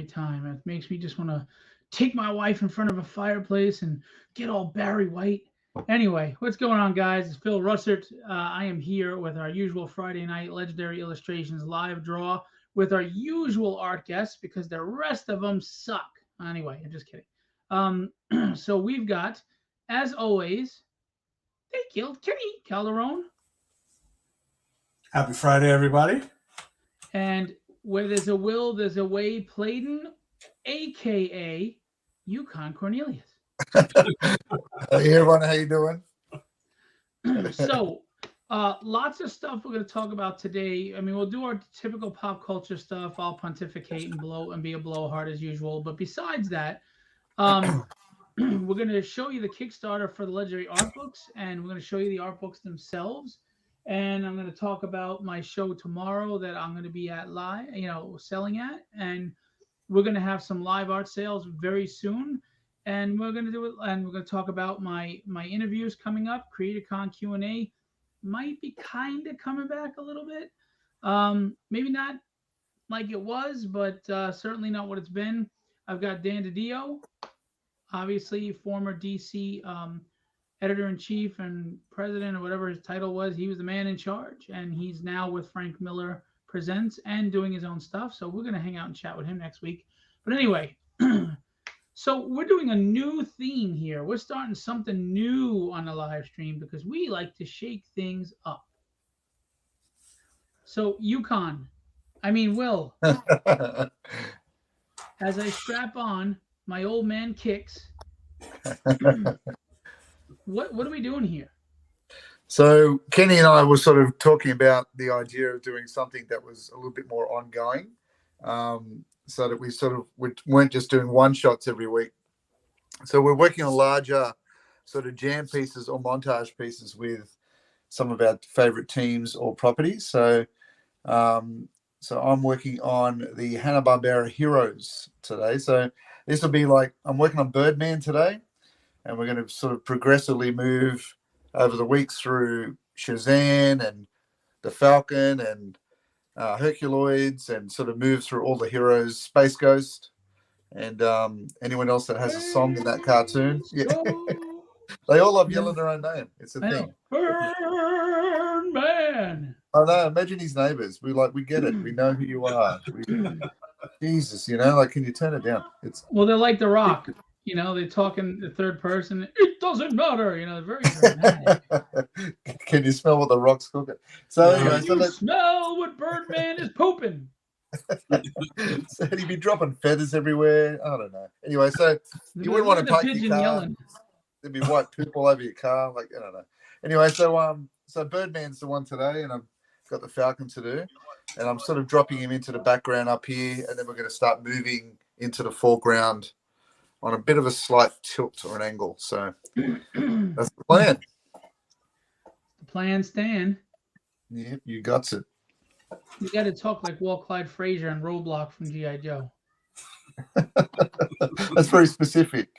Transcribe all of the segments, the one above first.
time. It makes me just want to take my wife in front of a fireplace and get all Barry White. Anyway, what's going on, guys? It's Phil Russert. I am here with our usual Friday night Legendary Illustrations live draw with our usual art guests because the rest of them suck. Anyway, I'm just kidding. Um, so we've got, as always, they killed Kenny Calderon. Happy Friday, everybody. And where there's a will, there's a way. Pleydon, aka Yukon Cornelius. Hey everyone, how you doing? So, lots of stuff we're going to talk about today. I mean, we'll do our typical pop culture stuff. I'll pontificate and blow and be a blowhard as usual. But besides that, um, we're going to show you the Kickstarter for the Legendary Art Books, and we're going to show you the art books themselves. And I'm going to talk about my show tomorrow that I'm going to be at live, selling at. And we're going to have some live art sales very soon. And we're going to do it. And we're going to talk about my interviews coming up. CreatorCon Q&A might be kind of coming back a little bit. Maybe not like it was, but certainly not what it's been. I've got Dan DiDio, obviously former DC editor-in-chief and president or whatever his title was. He was the man in charge, and he's now with Frank Miller Presents and doing his own stuff. So we're going to hang out and chat with him next week. But anyway, so we're doing a new theme here. We're starting something new on the live stream because we like to shake things up. So Will, as I strap on my old man kicks, what are we doing here? So Kenny and I were sort of talking about the idea of doing something that was a little bit more ongoing, so that we weren't just doing one shots every week. So we're working on larger sort of jam pieces or montage pieces with some of our favorite teams or properties. So I'm working on the Hanna-Barbera Heroes today. So this will be like, I'm working on Birdman today, and we're going to sort of progressively move over the weeks through Shazam and the Falcon and Herculoids, and sort of move through all the heroes, Space Ghost, and anyone else that has a song in that cartoon. Yeah. They all love yelling their own name. It's a thing. Birdman. I know. Imagine his neighbors. We get it. We know who you are. Jesus, can you turn it down? They're like The Rock. They talk in the third person. It doesn't matter. They're very dramatic. Can you smell what the Rock's cooking? So anyway, smell what Birdman is pooping. So he'd be dropping feathers everywhere. I don't know. Anyway, so you wouldn't want to park your car. Yelling. There'd be white poop all over your car. I don't know. Anyway, so Birdman's the one today, and I've got the Falcon to do, and I'm sort of dropping him into the background up here, and then we're going to start moving into the foreground on a bit of a slight tilt or an angle. So that's the plan. The plan, Stan. Yep, you got it. You got to talk like Walt Clyde Frazier and Roadblock from G.I. Joe. That's very specific.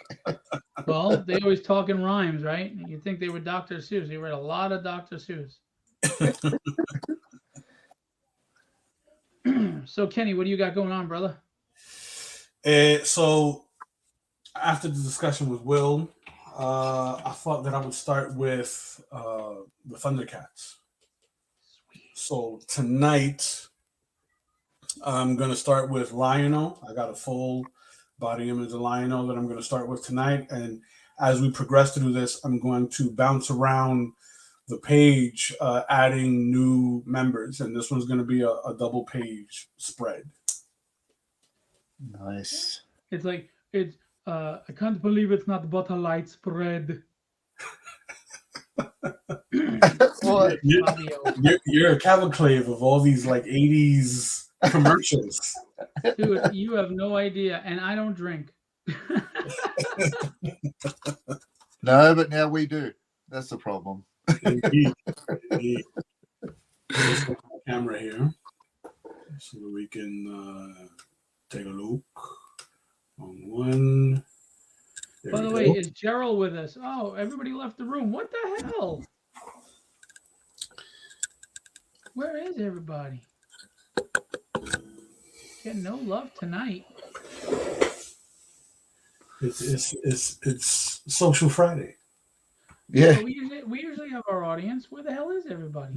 Well, they always talk in rhymes, right? You'd think they were Dr. Seuss. They read a lot of Dr. Seuss. So, Kenny, what do you got going on, brother? So, after the discussion with Will, I thought that I would start with the Thundercats. So tonight, I'm going to start with Lion-O. I got a full body image of Lion-O that I'm going to start with tonight. And as we progress through this, I'm going to bounce around the page, adding new members. And this one's going to be a double page spread. Nice. It's like, I can't believe it's not but a light spread. You're a cavalcade of all these like 80s commercials. Dude, you have no idea, and I don't drink. No, but now we do. That's the problem. Indeed. Camera here, so that we can take a look on one. There By the way, is Gerald with us? Oh, everybody left the room. What the hell? Where is everybody? Getting no love tonight. It's Social Friday. Yeah. We usually have our audience. Where the hell is everybody?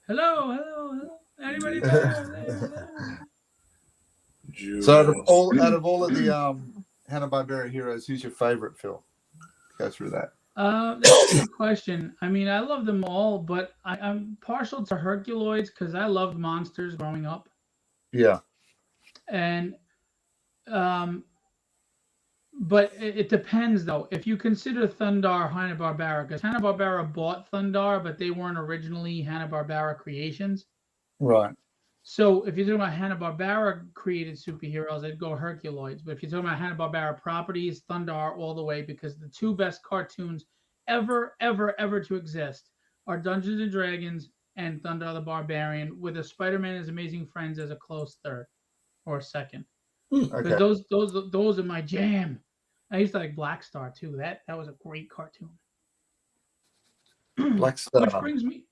Hello. Anybody there? So Judas. out of all of the Hanna-Barbera heroes, who's your favorite, Phil? Go through that. That's a good question. I mean, I love them all, but I'm partial to Herculoids because I loved monsters growing up. Yeah. And but it depends though. If you consider Thundar Hanna-Barbera, because Hanna-Barbera bought Thundar, but they weren't originally Hanna-Barbera creations. Right. So if you're talking about Hanna-Barbera created superheroes, I'd go Herculoids. But if you're talking about Hanna-Barbera properties, Thundar all the way, because the two best cartoons ever to exist are Dungeons and Dragons and Thundar the Barbarian, with a Spider-Man and His Amazing Friends as a close third or second. Because Okay. those are my jam. I used to like Black Star too. That was a great cartoon. Black which Star. brings me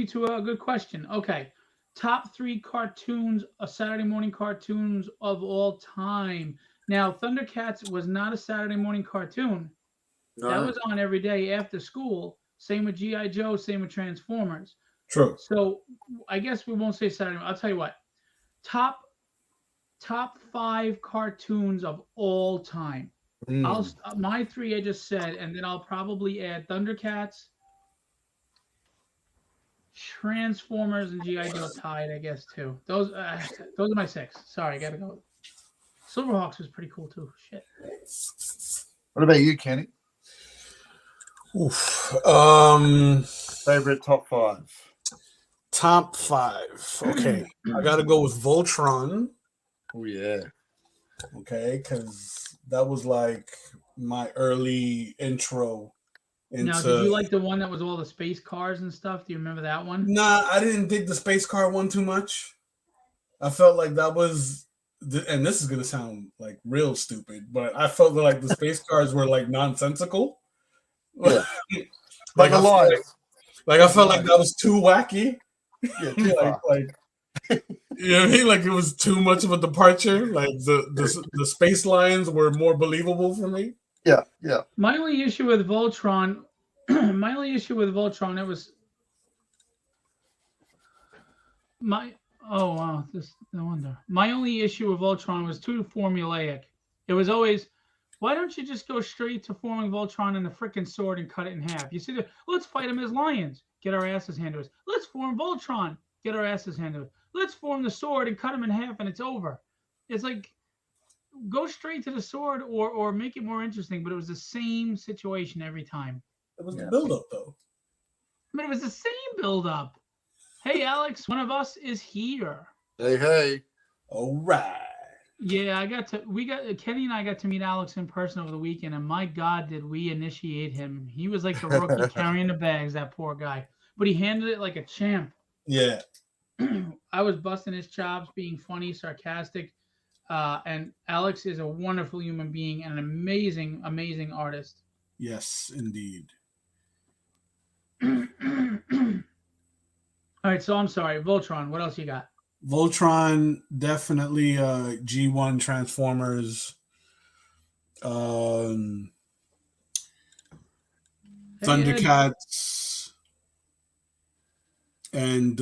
to a good question. Okay, top 3 cartoons, Saturday morning cartoons of all time. Now, Thundercats was not a Saturday morning cartoon. That No. was on every day after school. Same with GI Joe. Same with Transformers. True. So I guess we won't say Saturday. I'll tell you what. Top 5 cartoons of all time. My 3 I just said, and then I'll probably add Thundercats, Transformers, and GI Joe tied, I guess too. Those are my 6. Sorry, I gotta go. Silverhawks was pretty cool too. Shit. What about you, Kenny? Oof. Favorite top 5. Top 5. Okay, I gotta go with Voltron. Oh yeah. Okay, because that was like my early intro into. Now, did you like the one that was all the space cars and stuff? Do you remember that one? Nah, I didn't dig the space car one too much. I felt like that was, and this is gonna sound like real stupid, but I felt like the space cars were like nonsensical. Yeah. like, the I lions. I felt like that was too wacky. Yeah, too far. You know what I mean? Like it was too much of a departure. Like the space lions were more believable for me. Yeah. My only issue with Voltron, it was my. Oh wow, this no wonder. My only issue with Voltron was too formulaic. It was always, why don't you just go straight to forming Voltron in a freaking sword and cut it in half? You see, let's fight them as lions, get our asses handed to us. Let's form Voltron, get our asses handed to us. Let's form the sword and cut them in half, and it's over. It's like, go straight to the sword or make it more interesting. But it was the same situation every time. It was the build up though. But it was the same build up. Hey Alex, one of us is here. Hey. All right. Yeah, Kenny and I got to meet Alex in person over the weekend, and my God, did we initiate him. He was like the rookie carrying the bags, that poor guy. But he handled it like a champ. Yeah. I was busting his chops, being funny, sarcastic. And Alex is a wonderful human being and an amazing, amazing artist. Yes, indeed. All right, so I'm sorry, Voltron. What else you got? Voltron, definitely G1 Transformers. Thundercats. And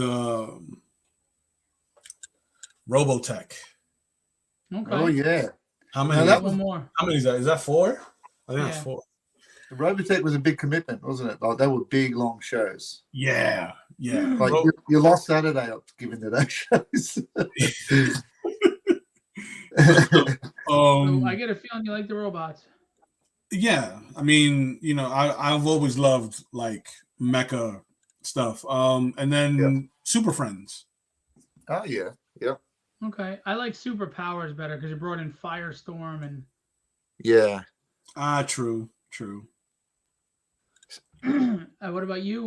Robotech. Okay. Oh yeah. How many? One more. How many is that? Is that 4? I think that's 4. The Robotech was a big commitment, wasn't it? Like they were big, long shows. Yeah. Like you lost Saturday up giving to those shows. So I get a feeling you like the robots. Yeah, I mean, I've always loved like mecha stuff. And then Super Friends. Oh yeah. Okay, I like Superpowers better because you brought in Firestorm and. Yeah. True. What about you,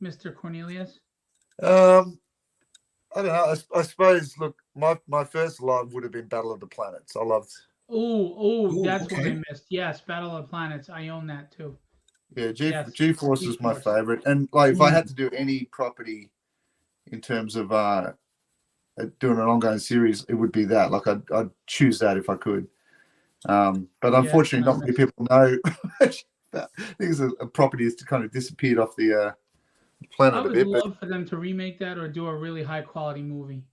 Mr. Cornelius? I don't know. I suppose. Look, my first love would have been Battle of the Planets. I loved. Oh, that's what I missed. Yes, Battle of the Planets. I own that too. Yeah, G-Force was my favorite. And like, if I had to do any property in terms of doing an ongoing series, it would be that. Like, I'd choose that if I could. But Yeah, unfortunately, not many nice. people know that these are properties to kind of disappeared off the I planet a would bit. But love for them to remake that or do a really high quality movie.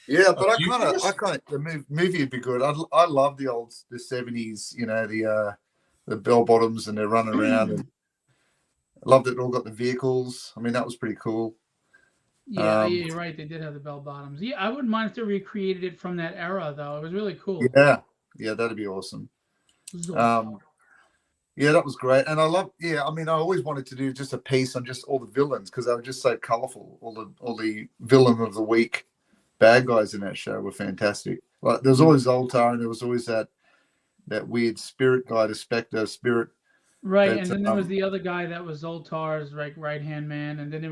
yeah, but I Futures? kind of the movie would be good. I love the 70s, you know, the bell bottoms and they're running around. And I loved it. It all got the vehicles. I mean, that was pretty cool. Yeah, you're right. They did have the bell bottoms. Yeah, I wouldn't mind if they recreated it from that era, though. It was really cool. Yeah, that'd be awesome. Yeah, that was great. And I mean, I always wanted to do just a piece on just all the villains because they were just so colorful. All the villain of the week bad guys in that show were fantastic. Like there was always Zoltar and there was always that weird spirit guy, the Spectre spirit. Right, But and then there was the other guy that was Zoltar's right hand man, and then they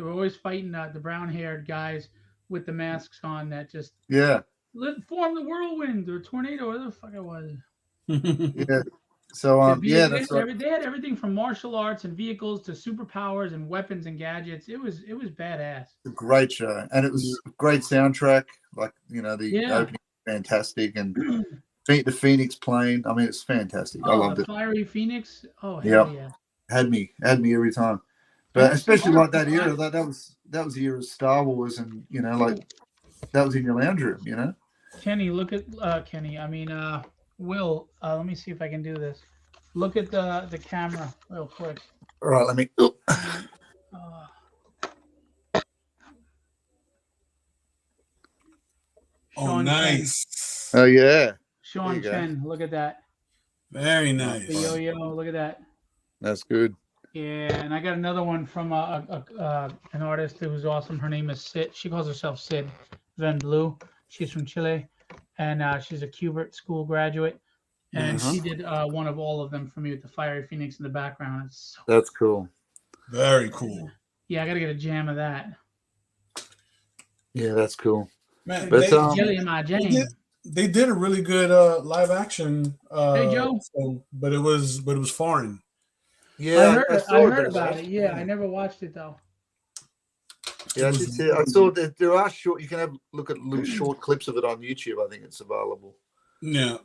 were always fighting the brown haired guys with the masks on that just yeah, form the whirlwind or tornado, whatever the fuck it was. yeah. So yeah, that's right. They had everything from martial arts and vehicles to superpowers and weapons and gadgets. It was badass. A great show, and it was a great soundtrack. Like the Yeah. opening, was fantastic, and the Phoenix plane. I mean, it's fantastic. I loved it. Fiery Phoenix. Oh hell yeah. Had me every time. But especially like that era, that was the era of Star Wars, and like that was in your lounge room, Kenny, look at Kenny. I mean, Will. Let me see if I can do this. Look at the camera real quick. All right, let me. Oh, nice. Oh yeah. Sean Chen, look at that. Very nice. Yo, look at that. That's good. Yeah, and I got another one from an artist who's awesome. Her name is Sid. She calls herself Sid Van Blue. She's from Chile, and she's a Kubert School graduate. And she did one of all of them for me with the Fiery Phoenix in the background. That's cool. Very cool. Yeah, I got to get a jam of that. Yeah, that's cool. Man, but jelly in my jam. They did a really good live action. Hey Joe. But it was foreign. Yeah, I heard about it. Yeah, I never watched it though. Yeah, I saw that there are short. You can look at little short clips of it on YouTube. I think it's available. Yeah,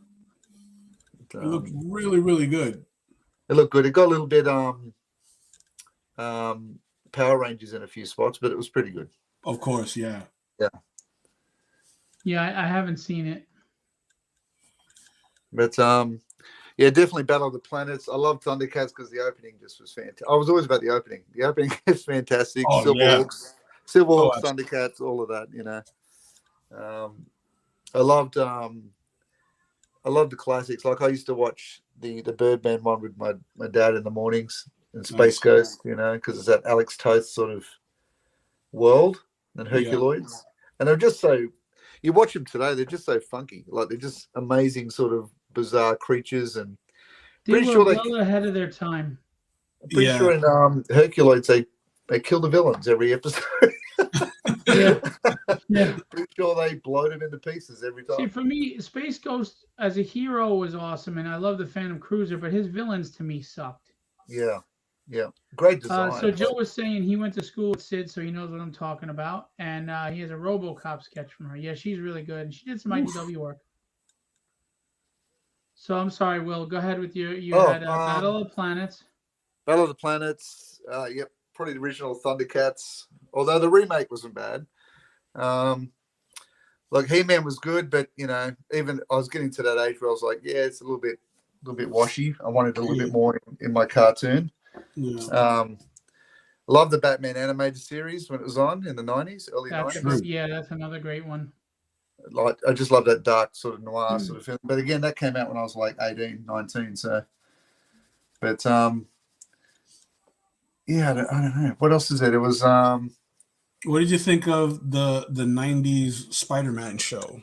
it looked really, really good. It looked good. It got a little bit Power Rangers in a few spots, but it was pretty good. Of course, yeah. Yeah, I haven't seen it. But yeah, definitely Battle of the Planets. I love Thundercats because the opening just was fantastic. I was always about the opening. The opening is fantastic. Oh, Silverhawks, Thundercats, all of that. I loved the classics. Like I used to watch the Birdman one with my dad in the mornings in Space Ghost, because it's that Alex Toth sort of world and Herculoids, and they're just so. You watch them today; they're just so funky. Like they're just amazing, sort of bizarre creatures, and they were well ahead of their time. I'm pretty sure in Herculoids they kill the villains every episode. Yeah. Pretty sure they blow them into pieces every time. See, for me, Space Ghost as a hero was awesome, and I love the Phantom Cruiser, but his villains to me sucked. Yeah. Great design. So Joe was saying he went to school with Sid, so he knows what I'm talking about, and he has a RoboCop sketch from her. Yeah, she's really good, and she did some IDW work. So I'm sorry, Will. Go ahead with you had Battle of the Planets. Battle of the Planets. Yep, probably the original Thundercats. Although the remake wasn't bad. Like He-Man was good, but even I was getting to that age where I was like, yeah, it's a little bit washy. I wanted a little bit more in my cartoon. Yeah. Love the Batman animated series when it was on in the 90s, early 90s. Yeah, that's another great one. Like I just love that dark sort of noir sort of film. But again, that came out when I was like 18, 19. So, but yeah, I don't know. What else is it? It was What did you think of the 90s Spider-Man show?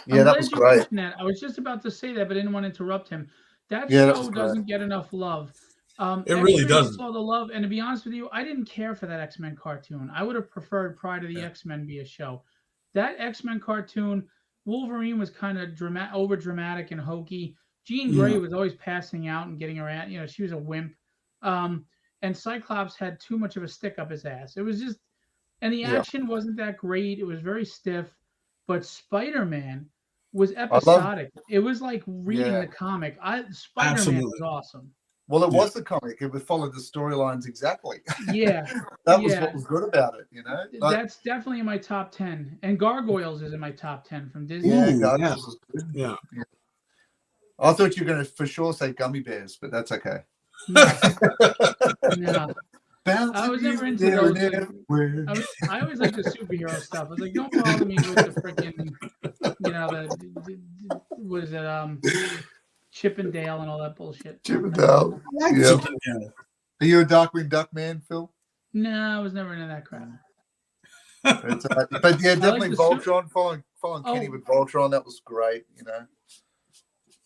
Yeah, that was great. I was just about to say that, but I didn't want to interrupt him. That show doesn't get enough love. It really doesn't. All the love, and to be honest with you, I didn't care for that X-Men cartoon. I would have preferred Pride of the X-Men be a show. That X-Men cartoon, Wolverine was kind of over dramatic and hokey. Jean Grey was always passing out and getting around. She was a wimp. And Cyclops had too much of a stick up his ass. It was just, and the action wasn't that great. It was very stiff. But Spider-Man was I love. episodic. It was like reading the comic. Spider-Man was Absolutely. awesome. Well, it was the comic. It would follow the storylines exactly. Yeah. That was what was good about it, you know. Like, That's definitely in my top 10. And Gargoyles is in my top 10 from Disney. yeah, Ooh, Gargoyles was good. Yeah. I thought you were going to for sure say Gummy Bears, but that's okay. No. No. Bouncing I was never into there those. and Like, everywhere. I always like the superhero stuff. I was like, don't bother me with the freaking, you know, what is it, Chip and Dale and all that bullshit. Chip and Dale. Yeah. Are you a Darkwing Duck man, Phil? No, I was never into that crap. It's, but yeah, definitely the Voltron. Following Kenny with Voltron, that was great. You know.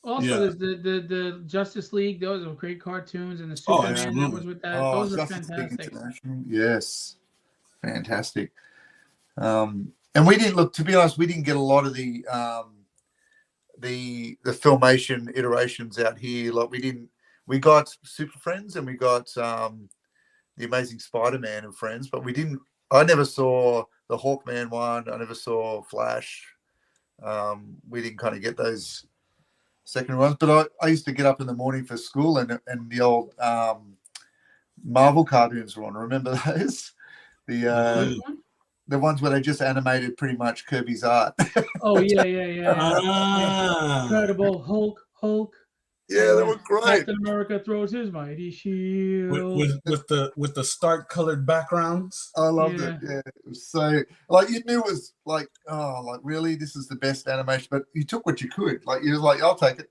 Also, there's the Justice League. Those are great cartoons, and the Superman that was with that. Those are fantastic. Yes, fantastic. And we didn't look. To be honest, we didn't get a lot of the Filmation iterations out here. Like we didn't. We got Super Friends and we got the Amazing Spider-Man and Friends, but we didn't. I never saw the Hawkman one. I never saw Flash. We didn't kind of get those second ones, but I used to get up in the morning for school and the old Marvel cartoons were on. Remember those? The ones where they just animated pretty much Kirby's art. Oh yeah. Incredible Hulk. Yeah, they were great. Captain America throws his mighty shield with the stark colored backgrounds. I loved it. Yeah, it was so like you knew it was like, oh, like really, this is the best animation. But you took what you could. Like you was like, I'll take it.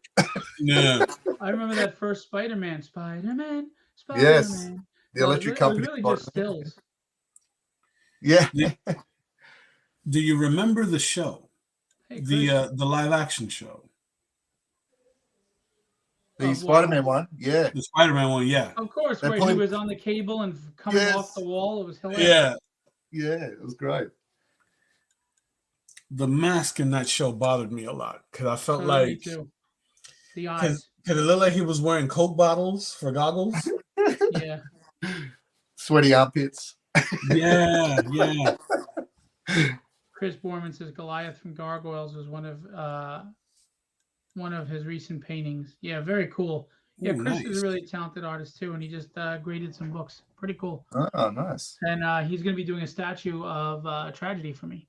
Yeah. I remember that first Spider-Man. Yes, the electric company. It was really just stills. Yeah. Do you remember the show? Hey, the live action show? The Spider-Man one, yeah. The Spider-Man one, yeah. Of course, where he was on the cable and coming off the wall. It was hilarious. Yeah. Yeah, it was great. The mask in that show bothered me a lot because I felt like... Me too. The eyes. Because it looked like he was wearing Coke bottles for goggles. Yeah. Sweaty armpits. Yeah. Chris Borman says Goliath from Gargoyles was one of his recent paintings. Yeah, very cool. Yeah, Ooh, Chris nice. is a really talented artist too, and he just graded some books. Pretty cool. Oh, nice. And he's going to be doing a statue of Tragedy for me.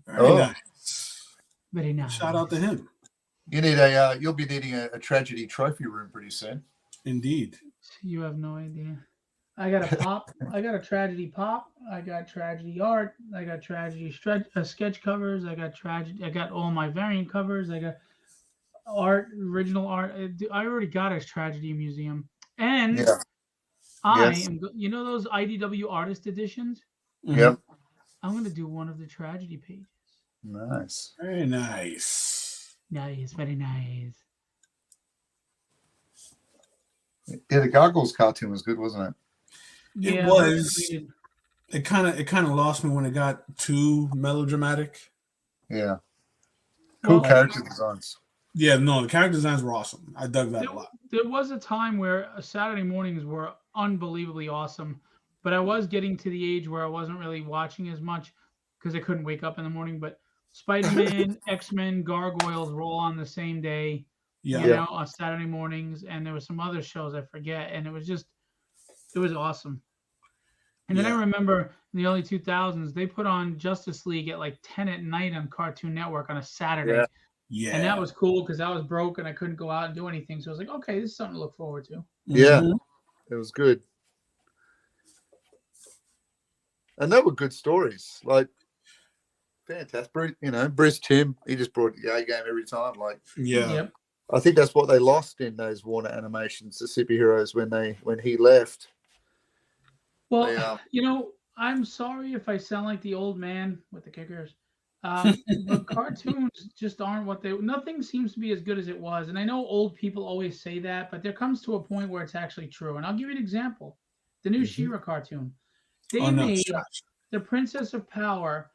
Very nice. Very nice. Shout out to him. You need you'll be needing a tragedy trophy room pretty soon. Indeed. You have no idea. I got a pop. I got a tragedy pop. I got tragedy art. I got tragedy sketch covers. I got all my variant covers. I got original art. I already got a tragedy museum, and I am. You know those IDW artist editions? Yep. I'm gonna do one of the tragedy pages. Nice. Very nice. Nice, very nice. Yeah, the Gargoyles cartoon was good, wasn't it? It was. It kind of lost me when it got too melodramatic. Yeah. Cool character designs. Yeah, no, the character designs were awesome. I dug that a lot. There was a time where Saturday mornings were unbelievably awesome, but I was getting to the age where I wasn't really watching as much because I couldn't wake up in the morning. But Spider-Man, X-Men, Gargoyles were all on the same day, on Saturday mornings, and there were some other shows I forget, and it was awesome. And then I remember in the early 2000s, they put on Justice League at like 10 at night on Cartoon Network on a Saturday. Yeah. And that was cool because I was broke and I couldn't go out and do anything. So I was like, okay, this is something to look forward to. Yeah, it was good. And they were good stories. Like, fantastic. Bruce Timm, he just brought the A game every time. Like, Yep. I think that's what they lost in those Warner animations, the superheroes, when he left. Well, I'm sorry if I sound like the old man with the kickers. But cartoons just aren't nothing seems to be as good as it was. And I know old people always say that, but there comes to a point where it's actually true. And I'll give you an example. The new She-Ra cartoon. They made the Princess of Power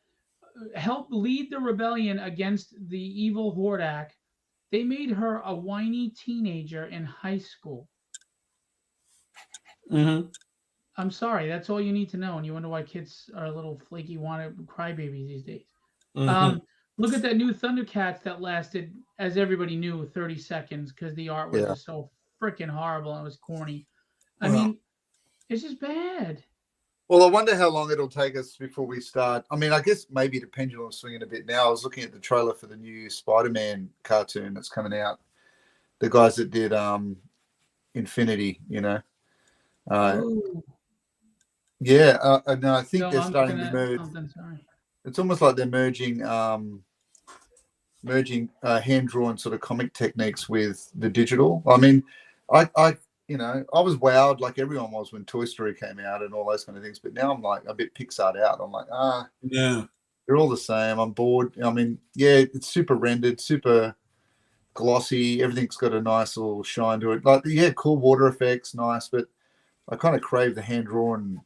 help lead the rebellion against the evil Hordak. They made her a whiny teenager in high school. Mm-hmm. I'm sorry, that's all you need to know. And you wonder why kids are a little flaky, want to crybabies these days. Mm-hmm. Look at that new Thundercats that lasted, as everybody knew, 30 seconds because the art was Yeah. just so freaking horrible and it was corny. I Well, mean, it's just bad. Well, I wonder how long it'll take us before we start. I mean, I guess maybe the pendulum's swinging a bit now. I was looking at the trailer for the new Spider-Man cartoon that's coming out. The guys that did Infinity, Ooh. yeah, and I think No, they're I'm starting looking to at merge. something. Sorry. It's almost like they're merging hand-drawn sort of comic techniques with the digital. I mean, I I was wowed like everyone was when Toy Story came out and all those kind of things. But now I'm like a bit Pixar'd out. I'm like, yeah. they're all the same. I'm bored. I mean, yeah, it's super rendered, super glossy. Everything's got a nice little shine to it. Like, yeah, cool water effects, nice. But I kind of crave the hand-drawn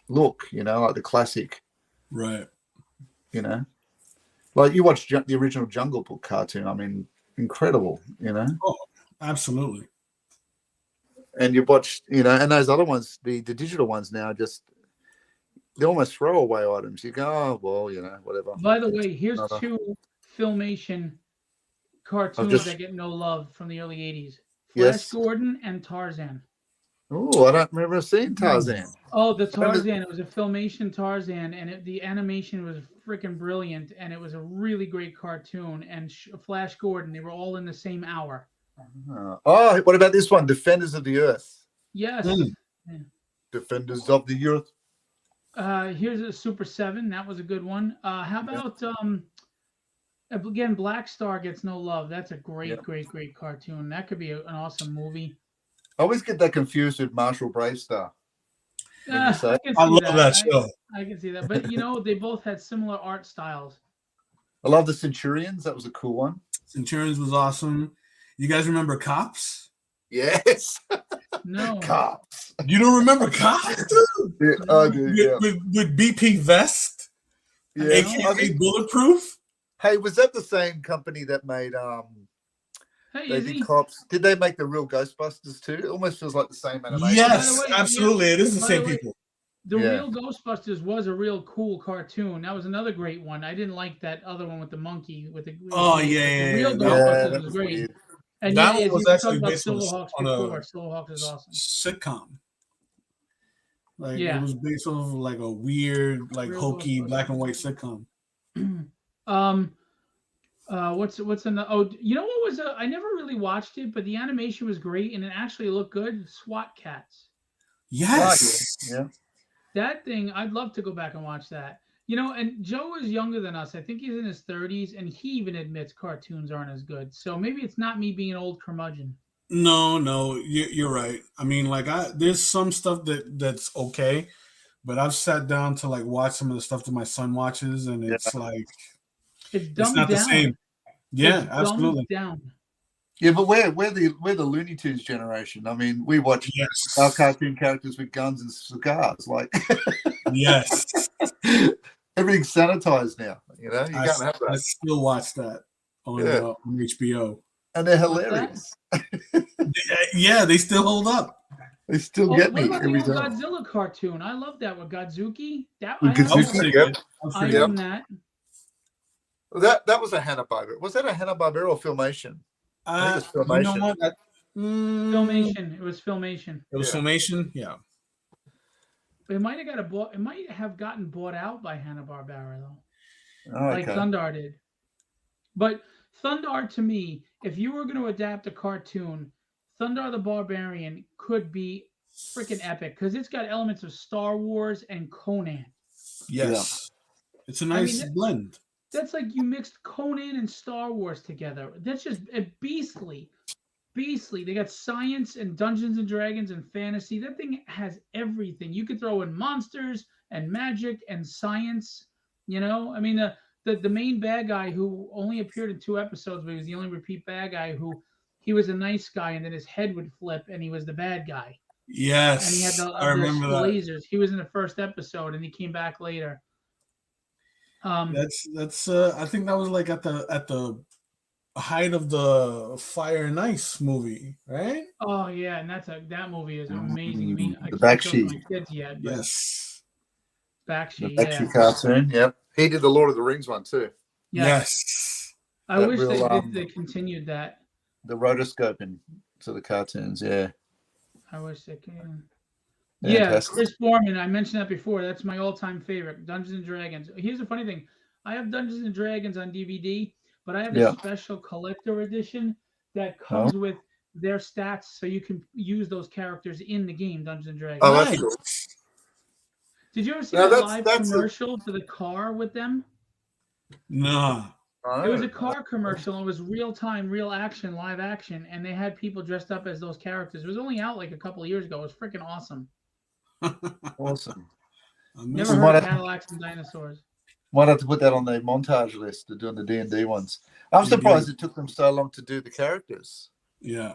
look, like the classic, Right. Like you watch the original Jungle Book cartoon. I mean, incredible, Oh, absolutely. And you watch, and those other ones, the digital ones now, just they're almost throwaway items. You go, oh well, whatever. By the way, here's Another- two Filmation cartoons just- that get no love from the early 80s. Flash Yes. Gordon and Tarzan. Oh, I don't remember seeing Tarzan. Oh, the Tarzan. It was a Filmation Tarzan, and the animation was freaking brilliant, and it was a really great cartoon. And Flash Gordon, they were all in the same hour. Oh, what about this one? Defenders of the Earth. Yes. Defenders of the Earth. Here's a Super 7. That was a good one. How about again, Black Star gets no love. That's a great cartoon. That could be an awesome movie. I always get that confused with Marshall Bravestar. I love that show. I can see that. But, they both had similar art styles. I love the Centurions. That was a cool one. Centurions was awesome. You guys remember Cops? Yes. No. Cops. You don't remember Cops, dude? Yeah, I do. Yeah. With BP Vest, Yeah. aka Bulletproof. Hey, was that the same company that made Hey, they did Cops? Did they make the real Ghostbusters too? It almost feels like the same animation. Yes, By the way, absolutely. It is the same people. The real Ghostbusters was a real cool cartoon. That was another great one. I didn't like that other one with the monkey. The real Ghostbusters was great. Weird. And that one was actually based on Silverhawks Silverhawks is awesome. Sitcom. Yeah. It was based on like a weird, like Real hokey Ghostbusters. black and white sitcom. What's another? Oh, you know what was? I never really watched it, but the animation was great and it actually looked good. SWAT Cats. Yes. Yeah. That thing, I'd love to go back and watch that. And Joe is younger than us. I think he's in his 30s, and he even admits cartoons aren't as good. So maybe it's not me being an old curmudgeon. No, you're right. I mean, like, there's some stuff that's okay, but I've sat down to like watch some of the stuff that my son watches, and it's like it's not the same. Yeah, it's absolutely. Down. Yeah, but we're the Looney Tunes generation. I mean, we watch our cartoon characters with guns and cigars. Like, yes, everything's sanitized now. You can't have that. I still watch that on HBO, and they're hilarious. Yeah, they still hold up. They still get me what about every the time. Godzilla cartoon? I love that with Godzuki. That was I own that. That was a Hanna-Barbera. Was that a Hanna-Barbera or Filmation? I think it was Filmation. You know what? Filmation. It was Filmation. It was Filmation. Yeah. It might have gotten bought out by Hanna-Barbera though. Oh, okay. Like Thundar did. But Thundar, to me, if you were going to adapt a cartoon, Thundar the Barbarian could be freaking epic because it's got elements of Star Wars and Conan. Yes. Yeah. It's a nice blend. That's like you mixed Conan and Star Wars together. That's just beastly. Beastly. They got science and Dungeons and Dragons and fantasy. That thing has everything. You could throw in monsters and magic and science. I mean, the main bad guy who only appeared in 2 episodes, but he was the only repeat bad guy who he was a nice guy and then his head would flip and he was the bad guy. Yes. And he had I remember that. lasers. He was in the first episode and he came back later. That's I think that was like at the height of the Fire and Ice movie, right? Oh yeah, and that movie is amazing. I mean, I the can't show Bakshi. my kids yet, but Yes. Bakshi, the Bakshi cartoon. Yep, he did the Lord of the Rings one too. Yes. I That wish real, they continued that. the rotoscoping to the cartoons. Yeah, I wish they can. Yeah, fantastic. Chris Foreman. I mentioned that before. That's my all-time favorite. Dungeons and Dragons. Here's the funny thing. I have Dungeons and Dragons on DVD, but I have a Yeah. special collector edition that Oh, comes with their stats, so you can use those characters in the game Dungeons and oh, Dragons. that's Nice. cool. Did you ever see Now that that's live that's a commercial for the car with them? Nah. It was I a know. car commercial. It was real time, real action, live action, and they had people dressed up as those characters. It was only out like a couple of years ago. It was freaking awesome. Awesome. I Never miss We heard it. of might have, Cadillacs and dinosaurs. might have to put that on the montage list to doing the D&D ones. I'm You surprised do. it took them so long to do the characters Yeah.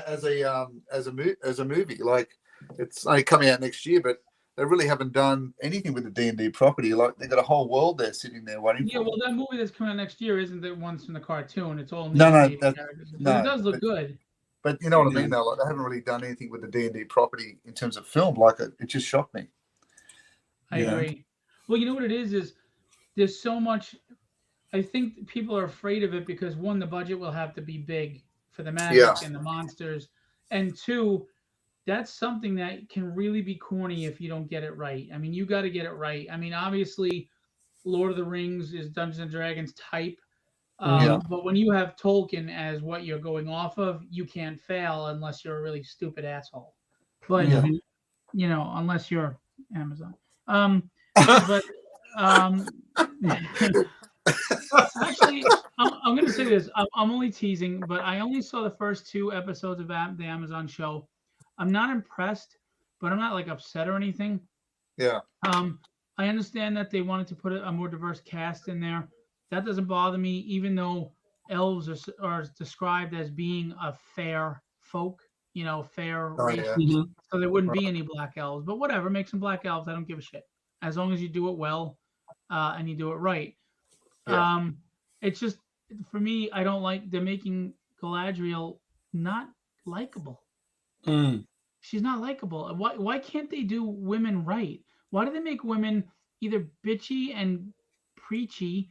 as a movie. Like it's only coming out next year, but they really haven't done anything with the D&D property. Like they got a whole world there sitting there waiting Yeah, for well, them. that movie that's coming out next year isn't the ones from the cartoon. It's all new No, no, updated that characters, but it no, does look good. but you know what I Yeah. mean though. Like they haven't really done anything with the D&D property in terms of film. Like it just shocked me. I You know? agree. Well, you know what it is there's so much. I think people are afraid of it because one, the budget will have to be big for the Yeah. magic and the monsters, and two, that's something that can really be corny if you don't get it right. I mean, you got to get it right. I mean, obviously, Lord of the Rings is Dungeons and Dragons type. Yeah. But when you have Tolkien as what you're going off of, you can't fail unless you're a really stupid asshole. But Yeah. Mhm. unless you're Amazon. But um, actually, I'm going to say this. I'm only teasing, but I only saw the first 2 episodes of the Amazon show. I'm not impressed, but I'm not like upset or anything. Yeah. I understand that they wanted to put a more diverse cast in there. That doesn't bother me, even though elves are described as being a fair folk, fair Oh race. yeah. Mhm. So there wouldn't Right. be any black elves. But whatever, make some black elves. I don't give a shit. As long as you do it well and you do it right. Yeah. It's just, for me, I don't like, they're making Galadriel not likable. Mm. She's not likable. Why can't they do women right? Why do they make women either bitchy and preachy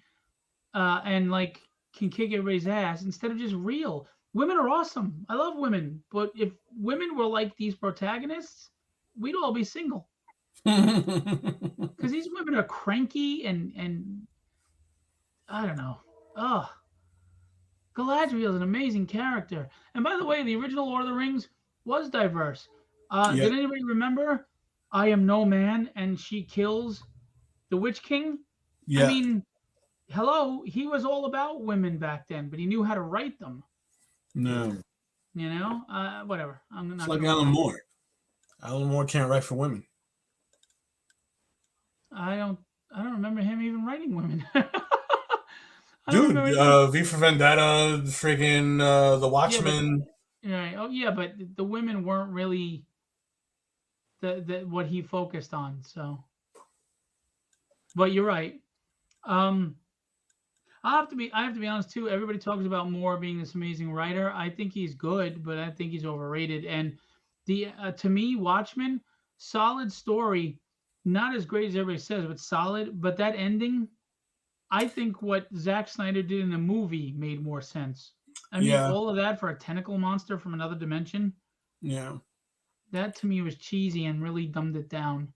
and like can kick everybody's ass instead of just real? Women are awesome. I love women, but if women were like these protagonists, we'd all be single because these women are cranky and I don't know. Ugh. Galadriel is an amazing character. And by the way, the original Lord of the Rings was diverse. Yeah. Did anybody remember I Am No Man and she kills the Witch King? I Yeah. mean, hello, he was all about women back then, but he knew how to write them. No. Whatever. I'm It's not like gonna Alan lie. Moore. Alan Moore can't write for women. I don't remember him even writing women. I don't Dude, remember. V for Vendetta, freaking The Yeah, but Watchmen. right. Oh yeah, but the women weren't really the what he focused on. So, but you're right. Um, I have to be honest too. Everybody talks about Moore being this amazing writer. I think he's good, but I think he's overrated. And the to me, Watchmen, solid story, not as great as everybody says, but solid. But that ending, I think what Zack Snyder did in the movie made more sense. I mean, Yeah. all of that for a tentacle monster from another dimension, Yeah. that to me was cheesy and really dumbed it down.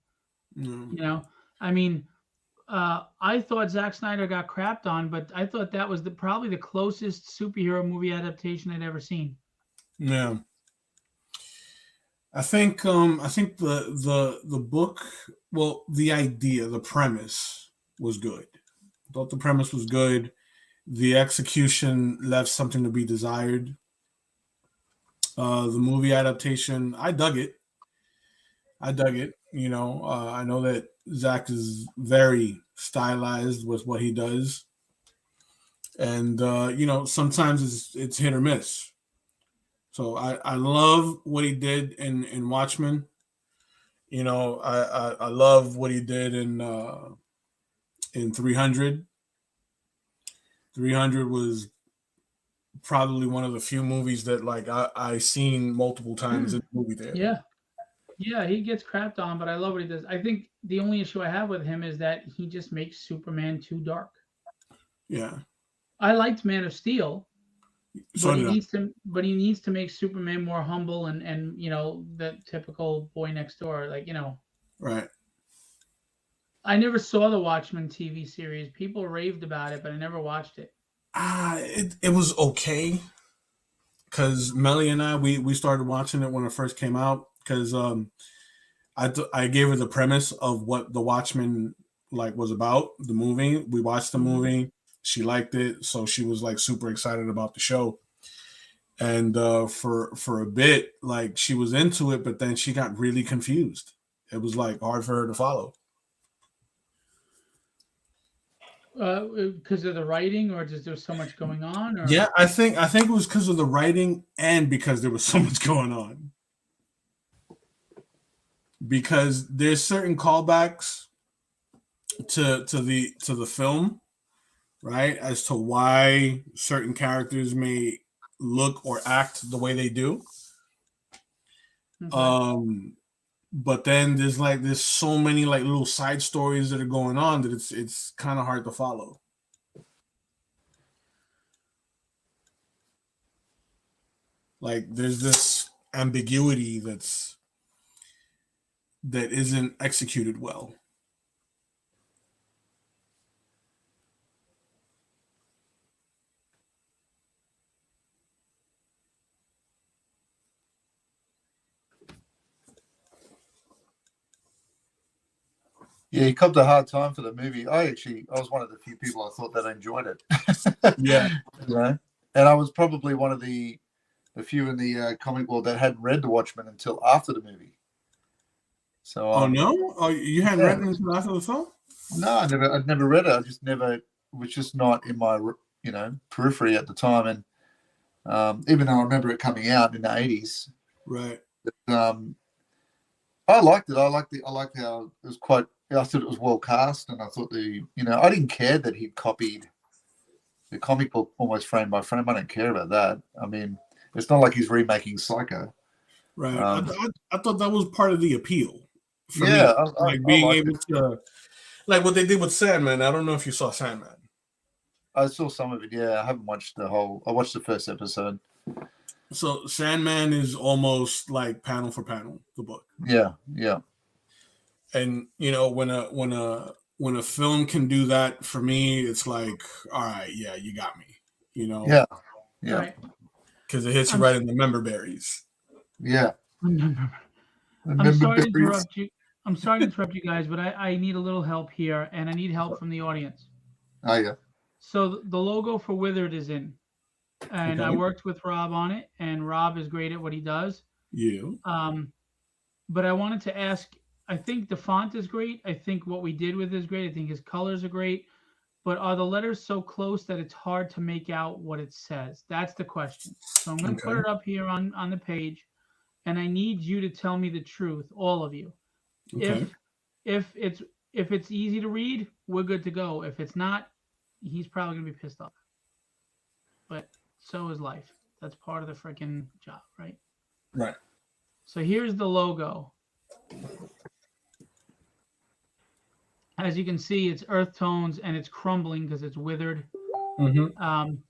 Yeah. I mean, I thought Zack Snyder got crapped on, but I thought that was probably the closest superhero movie adaptation I'd ever seen. Yeah. I think the book, well, the idea, the premise was good. I thought the premise was good. The execution left something to be desired. The movie adaptation, I dug it. I know that Zach is very stylized with what he does, and sometimes it's hit or miss. So I love what he did in Watchmen. I love what he did in 300. 300 was probably one of the few movies that like I seen multiple times in the movie theater. Yeah, he gets crapped on, but I love what he does. I think the only issue I have with him is that he just makes Superman too dark. Yeah. I liked Man of Steel, So did I. but he needs to make Superman more humble and that typical boy next door. Like Right. I never saw the Watchmen TV series. People raved about it, but I never watched it. It was okay. Because Melly and I, we started watching it when it first came out. Because I gave her the premise of what the Watchmen like was about, the movie. We watched the Mhm. movie. She liked it, so she was like super excited about the show. And for a bit, like she was into it, but then she got really confused. It was like hard for her to follow. Because of the writing, or just there's so much going on, or Yeah, I think it was because of the writing and because there was so much going on. Because there's certain callbacks to the film, right? As to why certain characters may look or act the way they do. okay. Um, but then there's so many like little side stories that are going on that it's kind of hard to follow. Like there's this ambiguity that isn't executed well. Yeah, he copped a hard time for the movie. I was one of the few people I thought that enjoyed it. Yeah. You know, and I was probably one of the few in the comic world that hadn't read The Watchmen until after the movie. So Oh no! Oh, you hadn't yeah, read it until after the film? no, I'd never read it. I just never it was just not in my periphery at the time, and even though I remember it coming out in the 80s, Right. um, I liked it. I liked how it was quite. I thought it was well cast, and I thought I didn't care that he'd copied the comic book almost frame by frame. I don't care about that. I mean, it's not like he's remaking Psycho. Right. Um, I thought that was part of the appeal for yeah, me, like I being liked able it. to, like what they did with Sandman. I don't know if you saw Sandman. I saw some of it. Yeah, I haven't watched the whole. I watched the first episode. So Sandman is almost like panel for panel the book, Yeah, yeah, and when a film can do that for me, it's like, all right, yeah, you got me, yeah, yeah, Right. because it hits you I'm right in the member berries. yeah. I'm Remember sorry to berries? interrupt you. I'm sorry to interrupt you guys, but I need a little help here, and I need help from the audience. Oh yeah. So the logo for Withered is in, and I Okay, worked with Rob on it, and Rob is great at what he does. you Um, but I wanted to ask. I think the font is great. I think what we did with it is great. I think his colors are great. But are the letters so close that it's hard to make out what it says? That's the question. So I'm going to put okay? it up here on the page, and I need you to tell me the truth, all of you. Okay, If it's easy to read, we're good to go. If it's not, he's probably gonna be pissed off. But so is life. That's part of the freaking job, right? right. So here's the logo. As you can see, it's earth tones and it's crumbling because it's withered. Mm-hmm. Um,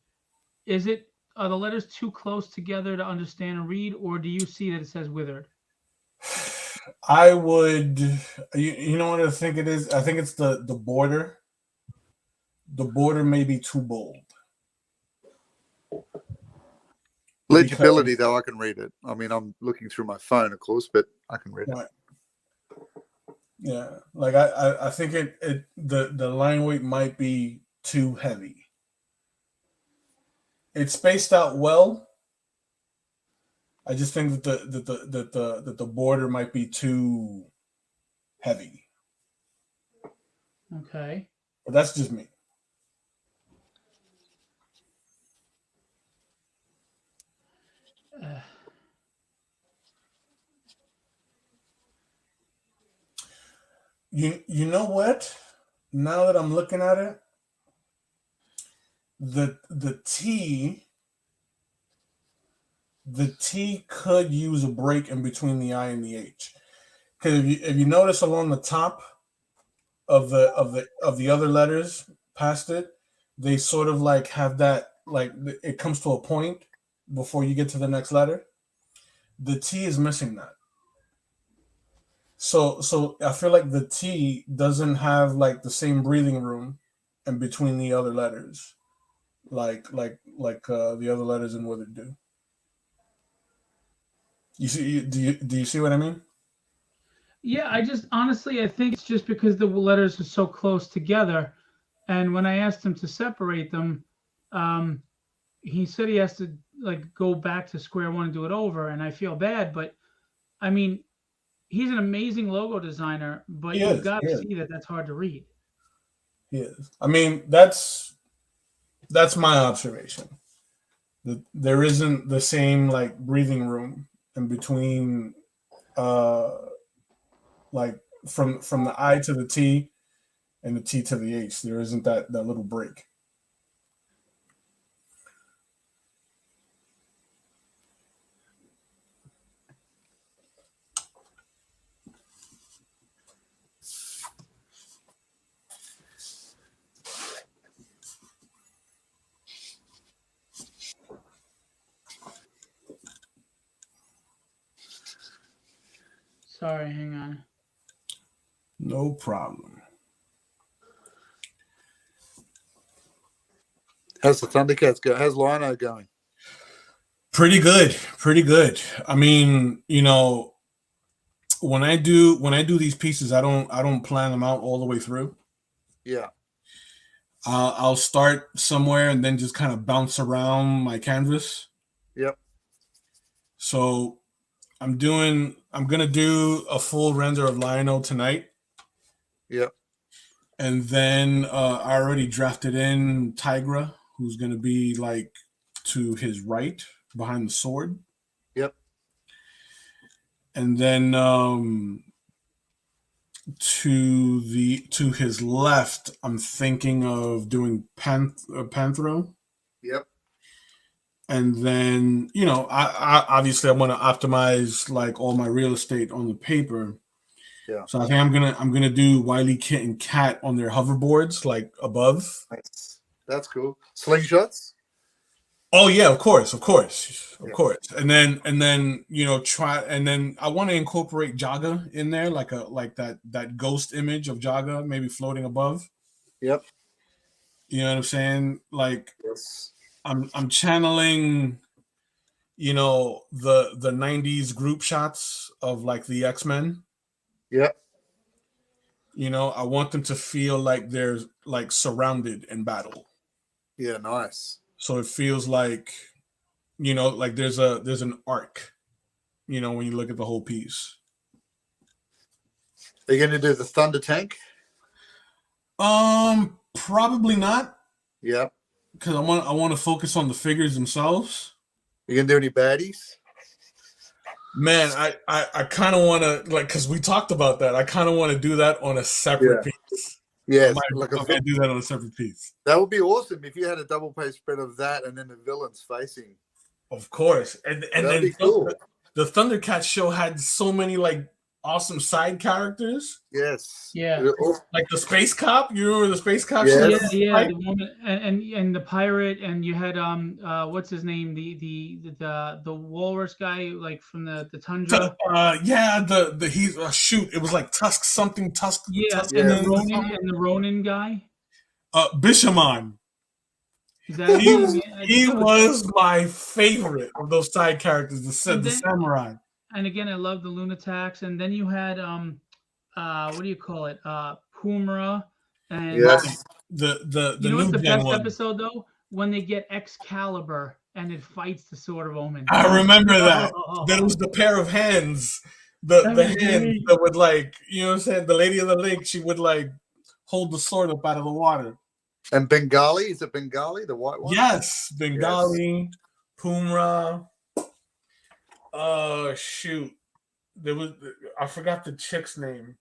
are the letters too close together to understand and read, or do you see that it says withered? I would, you know what I think it is? I think it's the border. The border may be too bold Legibility, because though, I can read it. I mean, I'm looking through my phone, of course, but I can read it. right, yeah, like I think the line weight might be too heavy. It's spaced out well. I just think that the border might be too heavy, Okay. but that's just me. Uh, You know what? Now that I'm looking at it, the T the T could use a break in between the I and the H. Because if you notice along the top of the other letters past it, they sort of like have that, like it comes to a point before you get to the next letter. The T is missing that. So I feel like the T doesn't have like the same breathing room in between the other letters, like the other letters in Withered do. You see? Do you see what I mean? Yeah, I just honestly, I think it's just because the letters are so close together. And when I asked him to separate them, um, he said he has to like go back to square one and do it over. And I feel bad, but I mean, he's an amazing logo designer, but He you is. got He to is. see that that's hard to read. He is. I mean, that's my observation. There isn't the same like breathing room in between, uh, like from the I to the T and the T to the H. There isn't that little break. Sorry, hang on. No problem. How's the Thundercats go? How's Lino going? Pretty good. Pretty good. I mean, when I do these pieces, I don't plan them out all the way through. Yeah. I'll start somewhere and then just kind of bounce around my canvas. Yep. So I'm gonna do a full render of Lionel tonight. Yep. And then I already drafted in Tigra, who's gonna be like to his right behind the sword. Yep. And then to his left, I'm thinking of doing Panthro. Yep. And then, I obviously I want to optimize like all my real estate on the paper. Yeah. So I think I'm gonna do Wily Kit and Cat on their hoverboards, like above. Nice. That's cool. Slingshots? Oh yeah, of course. Of Yeah. course. And then try, and then I want to incorporate Jaga in there, like that ghost image of Jaga maybe floating above. Yep. You know what I'm saying? Like Yes. I'm channeling, the 90s group shots of like the X-Men. Yep. I want them to feel like they're like surrounded in battle. Yeah, nice. So it feels like, like there's an arc, when you look at the whole piece. Are you going to do the Thunder Tank? Probably not, Yep. because I want to focus on the figures themselves. You going to do any baddies? Man, I kind of want to, like, because we talked about that. I kind of want to do that on a separate piece. Yes, I might do that on a separate piece. That would be awesome if you had a double page spread of that and then the villains facing. Of course, and That'd then be cool. the Thundercats show had so many like awesome side characters. Yes. Yeah. Like the space cop. You remember the space cop? Yes. Yeah, the woman and the pirate, and you had what's his name, the walrus guy, like from the tundra. Yeah, the he's shoot. It was like Tusk something Tusk. Yeah, Tusk and Yeah. the Ronin guy. Bishamon. Is that He was my favorite of those side characters. The samurai. And again, I love the Lunatics. And then you had what do you call it? Pumra. And Yes. The you know what's new the gen best one. episode though? When they get Excalibur and it fights the Sword of Omen. I remember that. That was the pair of hands. The hand that would, like, you know what I'm saying? The Lady of the Lake, she would like hold the sword up out of the water. And Bengali, is it Bengali, the white one? Yes, Bengali, Pumra. Shoot. I forgot the chick's name.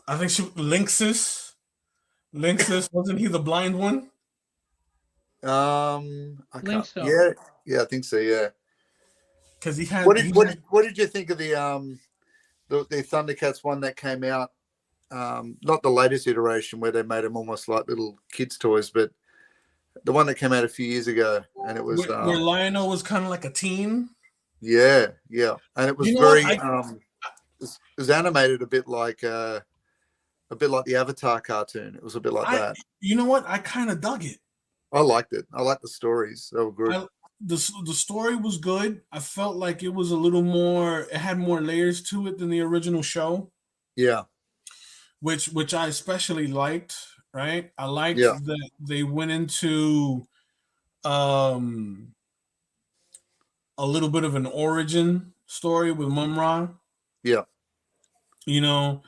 I think Lynxus. Wasn't he the blind one? I think can't. so. Yeah, I think so. Yeah. Because he had. What did you think of the Thundercats one that came out not the latest iteration where they made them almost like little kids' toys, but the one that came out a few years ago, and it was where Lionel was kind of like a teen. yeah, and it was You know very what? it was animated a bit like the Avatar cartoon. It was a bit like that. You know what? I kind of dug it. I liked it. I liked the stories. They were good. The story was good. I felt like it was a little more. It had more layers to it than the original show. Yeah. Which I especially liked. Right. I liked that they went into a little bit of an origin story with Mum-Ra. Yeah. You know,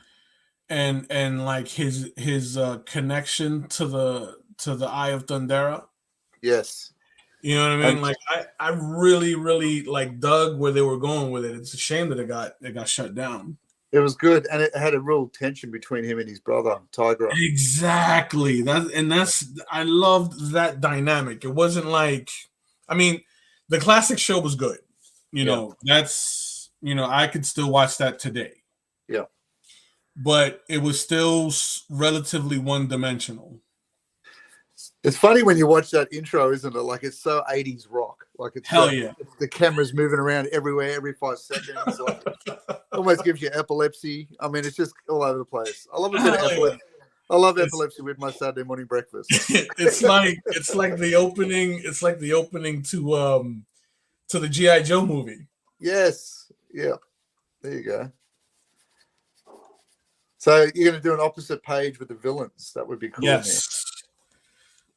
and like his connection to the Eye of Thundera. Yes. You know what I mean? Like I really, really like dug where they were going with it. It's a shame that it got shut down. It was good, and it had a real tension between him and his brother, Tigra. Exactly. I loved that dynamic. It wasn't like, I mean, the classic show was good. You know, that's, I could still watch that today. Yeah. But it was still relatively one-dimensional. It's funny when you watch that intro, isn't it? Like, it's so 80s rock. Like, it's the camera's moving around everywhere every 5 seconds. Like, almost gives you epilepsy. I mean, it's just all over the place. I love a bit of epilepsy. I love epilepsy with my Saturday morning breakfast. It's like the opening. It's like the opening to the G.I. Joe movie. Yes. Yeah. There you go. So you're going to do an opposite page with the villains. That would be cool. Yes. Man.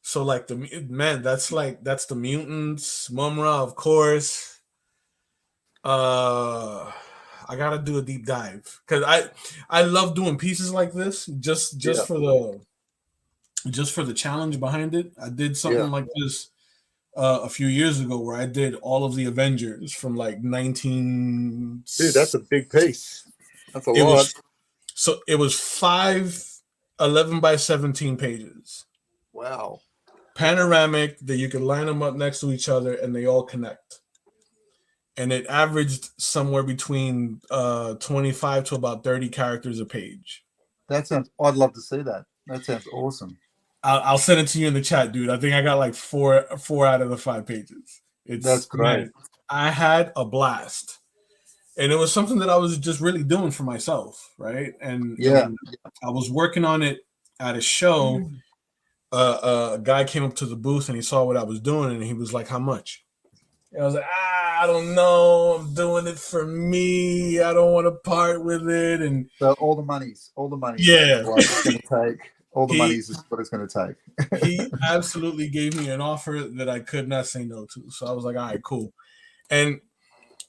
So like that's the mutants, Mum-Ra, of course. I gotta do a deep dive because I love doing pieces like this just for the challenge behind it. I did something like this a few years ago where I did all of the Avengers from like 19. Dude, that's a big piece. That's a lot. So it was 5 11 by 17 pages. Wow. Panoramic that you could line them up next to each other and they all connect. And it averaged somewhere between 25 to about 30 characters a page. I'd love to see that. That sounds awesome. I'll send it to you in the chat, dude. I think I got like four out of the 5 pages. That's great. Man, I had a blast. And it was something that I was just really doing for myself, right? And I was working on it at a show. A guy came up to the booth and he saw what I was doing and he was like, "How much?" And I was like, "I don't know. I'm doing it for me. I don't want to part with it." And so all the money's yeah, what it's going to take. All the money's is what it's going to take. He absolutely gave me an offer that I could not say no to. So I was like, "All right, cool." And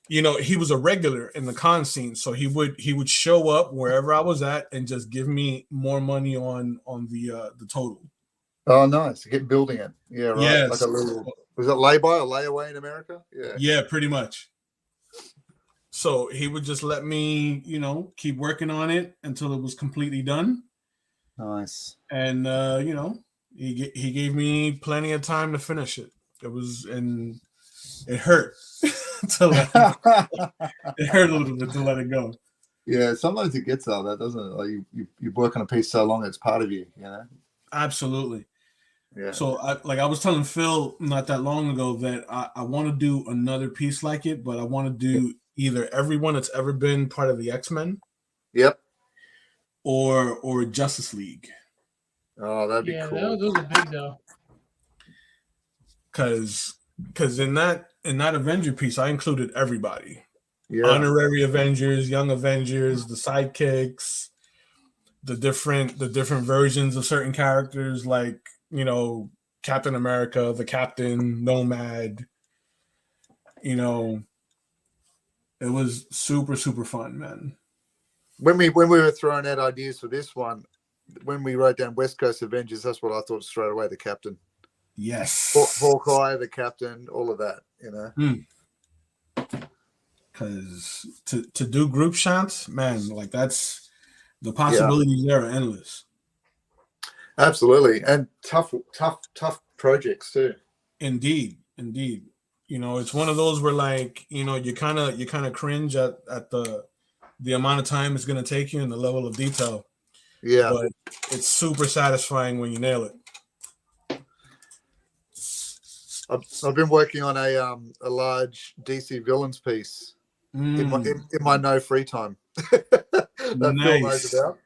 he was a regular in the con scene, so he would show up wherever I was at and just give me more money on the total. Oh, nice. Get building it. Yeah, right. Yes. Like a little, was it lay-by or layaway in America? Yeah. Yeah, pretty much. So he would just let me, keep working on it until it was completely done. Nice. And, he gave me plenty of time to finish it. And it hurt. It hurt a little bit to let it go. Yeah, sometimes it gets like that, doesn't it? Like you work on a piece so long, it's part of you, Absolutely. Yeah. So I was telling Phil not that long ago that I want to do another piece like it, but I want to do either everyone that's ever been part of the X-Men. Yep. Or Justice League. Oh, that'd be cool. Those are big though. Because in that Avenger piece, I included everybody. Yeah. Honorary Avengers, Young Avengers, the sidekicks, the different versions of certain characters, like Captain America, the Captain, Nomad. It was super, super fun, man. When we were throwing out ideas for this one, when we wrote down West Coast Avengers, that's what I thought straight away. The Captain. Yes. Hawkeye, the Captain, all of that, Because to do group shots, man, like that's the possibilities there are endless. Absolutely, and tough projects too. Indeed. It's one of those where like you kind of cringe at the amount of time it's going to take you and the level of detail. Yeah. But it's super satisfying when you nail it. I've been working on a large DC villains piece in my no free time that Phil knows about.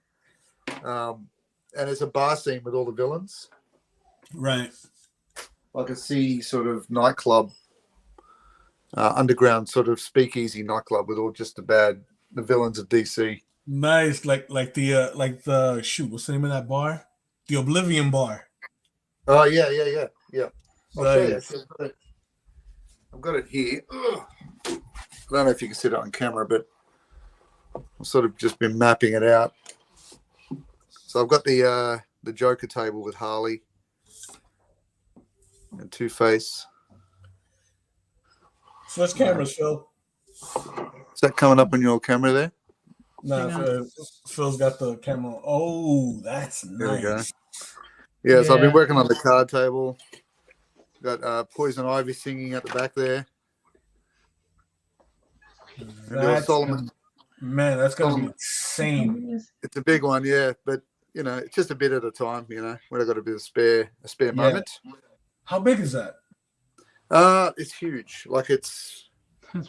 And it's a bar scene with all the villains. Right. Like a sea sort of nightclub, underground sort of speakeasy nightclub with all just the villains of DC. Nice, like the shoot. What's the name of that bar? The Oblivion Bar. Oh yeah. I'll show you. Nice. I've got it here. Ugh. I don't know if you can see it on camera, but I've sort of just been mapping it out. So I've got the Joker table with Harley and Two-Face. Switch cameras, Phil. Is that coming up on your camera there? No, Phil's got the camera. Oh, that's nice. There we go. Yeah, so I've been working on the card table. Got Poison Ivy singing at the back there. That's going to be insane. It's a big one, yeah, but it's just a bit at a time. When I got a bit of spare moment. How big is that? It's huge. Like that's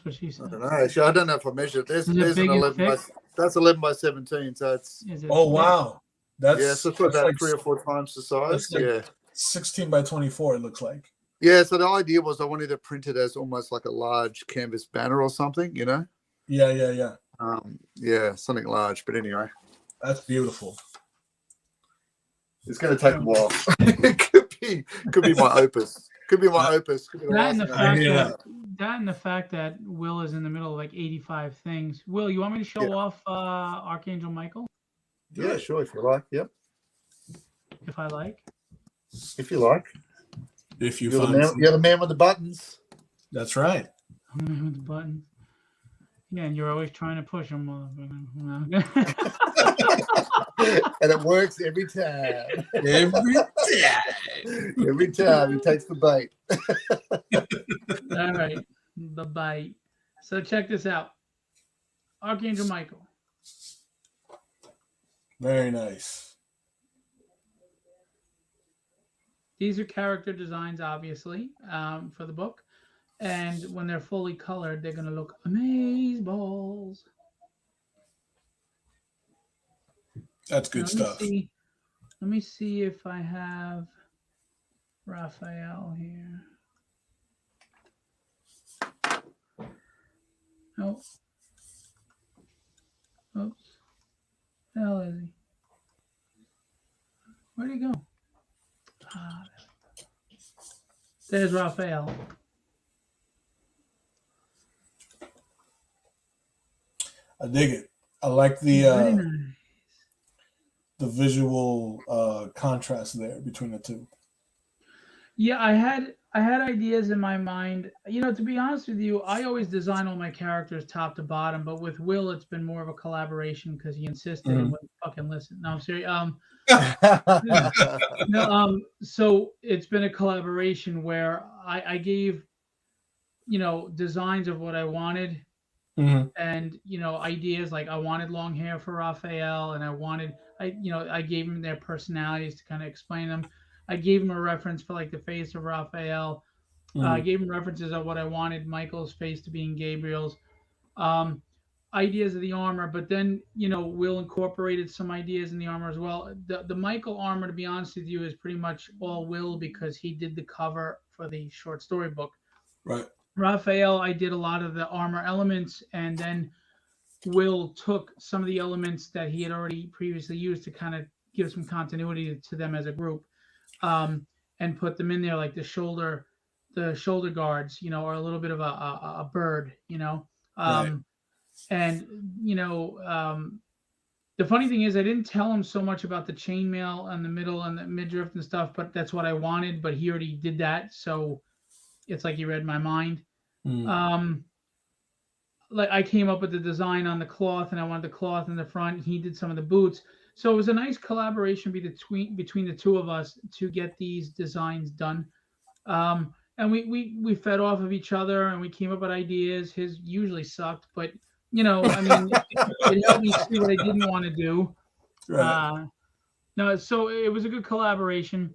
what she said. I don't know. Actually, I don't know if I measured it. There's an 11 that's 11 by 17, so it's. Oh wow, that's so it's about like 3 or 4 times the size. Like 16 by 24. It looks like. Yeah, so the idea was I wanted to print it as almost like a large canvas banner or something, Yeah. Something large. But anyway, that's beautiful. It's going to take a while. It could be my opus. Could be my opus. Could be that and the fact that Will is in the middle of like 85 things. Will, you want me to show off Archangel Michael? Yeah, sure. If you like. Yep. If I like. If you like. If you're the man with the buttons. That's right. I'm the man with the buttons. Yeah, and you're always trying to push them. And it works every time. Every time he takes the bite. All right, the bite. So check this out. Archangel Michael. Very nice. These are character designs, obviously, for the book. And when they're fully colored, they're going to look amazeballs. That's good stuff. Let me see if I have Raphael here. Oh. Oops. The hell is he? Where'd he go? There's Raphael. I dig it. I like the visual contrast there between the two. Yeah, I had ideas in my mind. To be honest with you, I always design all my characters top to bottom, but with Will, it's been more of a collaboration because he insisted and wouldn't fucking listen. No, I'm serious. So it's been a collaboration where I gave, designs of what I wanted. And ideas like I wanted long hair for Raphael, and I gave him their personalities to kind of explain them. I gave him a reference for like the face of Raphael. I gave him references of what I wanted Michael's face to be in Gabriel's. Ideas of the armor, but then Will incorporated some ideas in the armor as well. The Michael armor, to be honest with you, is pretty much all Will because he did the cover for the short story book. Right. Raphael, I did a lot of the armor elements, and then Will took some of the elements that he had already previously used to kind of give some continuity to them as a group, and put them in there, like the shoulder guards, are a little bit of a bird, Right. And the funny thing is I didn't tell him so much about the chainmail and the middle and the midriff and stuff, but that's what I wanted. But he already did that, so it's like he read my mind. Like I came up with the design on the cloth, and I wanted the cloth in the front. He did some of the boots, so it was a nice collaboration between the two of us to get these designs done. And we fed off of each other, and we came up with ideas. His usually sucked, but it helped me see what I didn't want to do. Right. No, so it was a good collaboration.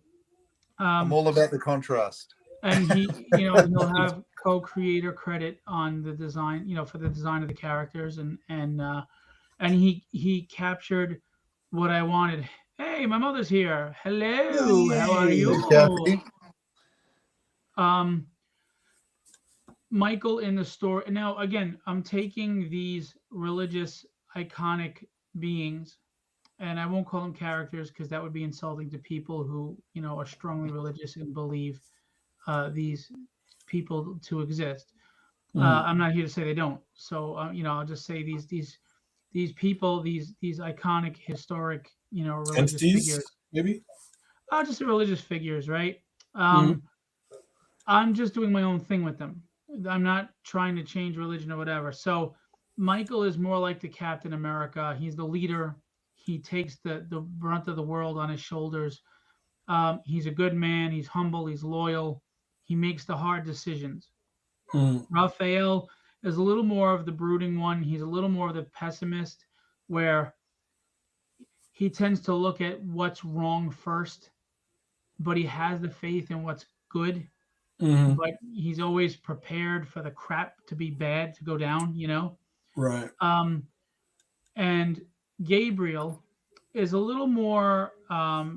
I'm Um, all about the contrast. and he'll have co-creator credit on the design, for the design of the characters, and he captured what I wanted. Hey, my mother's here. Hello, how are Yay. Hey, you? Kathy. Um, Michael in the store. Now, again, I'm taking these religious, iconic beings, and I won't call them characters because that would be insulting to people who, are strongly religious and believe these people to exist. Mhm. I'm not here to say they don't. So, I'll just say these people, these iconic, historic, religious Entities, figures. maybe. Just the religious figures, right? Mhm. I'm just doing my own thing with them. I'm not trying to change religion or whatever. So Michael is more like the Captain America. He's the leader. He takes the brunt of the world on his shoulders. He's a good man. He's humble. He's loyal. He makes the hard decisions. Mhm. Raphael is a little more of the brooding one. He's a little more of the pessimist, where he tends to look at what's wrong first, but he has the faith in what's good, Mhm. but he's always prepared for the crap to be bad to go down. Right. Um, and Gabriel is a little more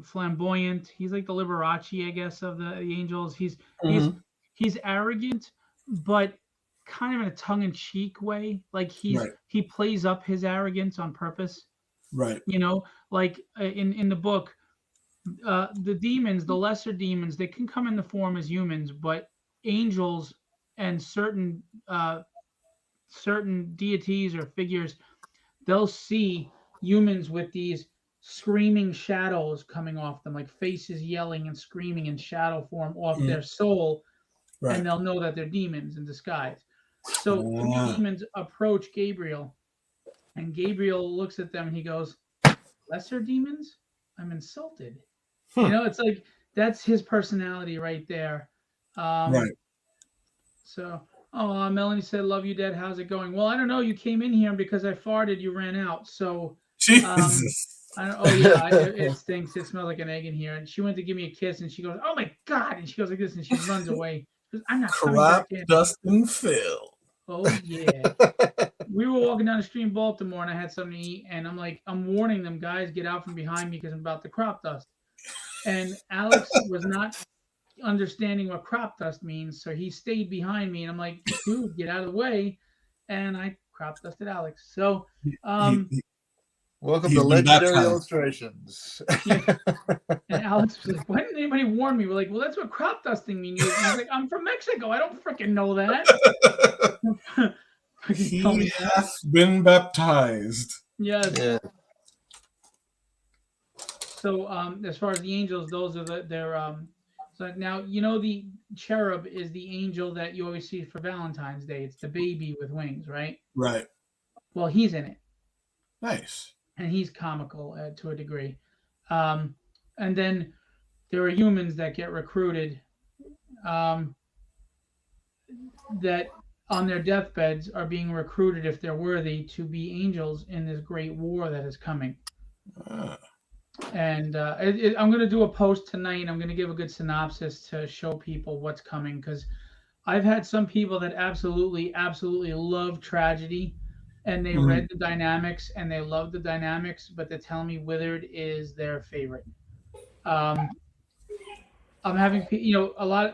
flamboyant. He's like the Liberace, I guess, of the angels. He's Mhm. he's arrogant, but kind of in a tongue-in-cheek way. Like Right. he plays up his arrogance on purpose. Right. Like in the book, the demons, the lesser demons, they can come in the form as humans, but angels and certain deities or figures, they'll see humans with these screaming shadows coming off them, like faces yelling and screaming in shadow form off Mhm. their soul, and Right. they'll know that they're demons in disguise. So three Ah. demons approach Gabriel, and Gabriel looks at them and he goes, "Lesser demons? I'm insulted." Hmm. It's like that's his personality right there. Um, Right. so, Melanie said, "Love you, Dad. How's it going?" Well, I don't know. You came in here and because I farted, you ran out. So, um, Jesus. I don't. Oh yeah, it stinks. It smells like an egg in here. And she went to give me a kiss, and she goes, "Oh my God!" And she goes like this, and she runs away. She goes, "I'm not coming Crap, back in." dust, and fill. Oh yeah. We were walking down the street in Baltimore, and I had something to eat, and I'm warning them, guys, get out from behind me because I'm about to crop dust. And Alex was not understanding what crop dust means, so he stayed behind me, and I'm like, dude, get out of the way, and I crop dusted Alex. So, He, um, he Welcome to he's been Legendary baptized. Illustrations. yeah, and Alex was like, why didn't anybody warn me? We're like, well, that's what crop dusting means. He's like, I'm from Mexico. I don't freaking know that. Fucking tell He me that. hath been baptized. Yes. Yeah. So, as far as the angels, those are they're so now the cherub is the angel that you always see for Valentine's Day. It's the baby with wings, right? Right. Well, he's in it, Nice. and he's comical to a degree. Um, and then there are humans that get recruited, um, that on their deathbeds are being recruited, if they're worthy, to be angels in this great war that is coming. Ah. And I'm going to do a post tonight. I'm going to give a good synopsis to show people what's coming, because I've had some people that absolutely, absolutely love tragedy, and they Mhm. read the dynamics and they love the dynamics, but they tell me Withered is their favorite. Um, I'm having,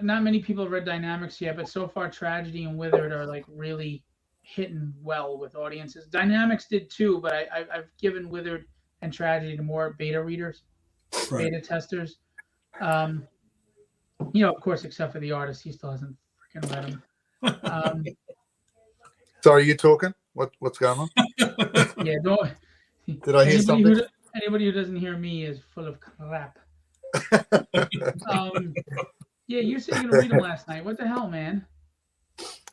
not many people have read dynamics yet, but so far tragedy and Withered are like really hitting well with audiences. Dynamics did too, but I've given Withered and tragedy to more beta readers, Right. beta testers. Um, of course, except for the artist, he still hasn't freaking read them. So are you talking? What's going on? Yeah, don't. Did I hear something? Anybody who doesn't hear me is full of crap. Yeah, you said you're gonna read them last night. What the hell, man?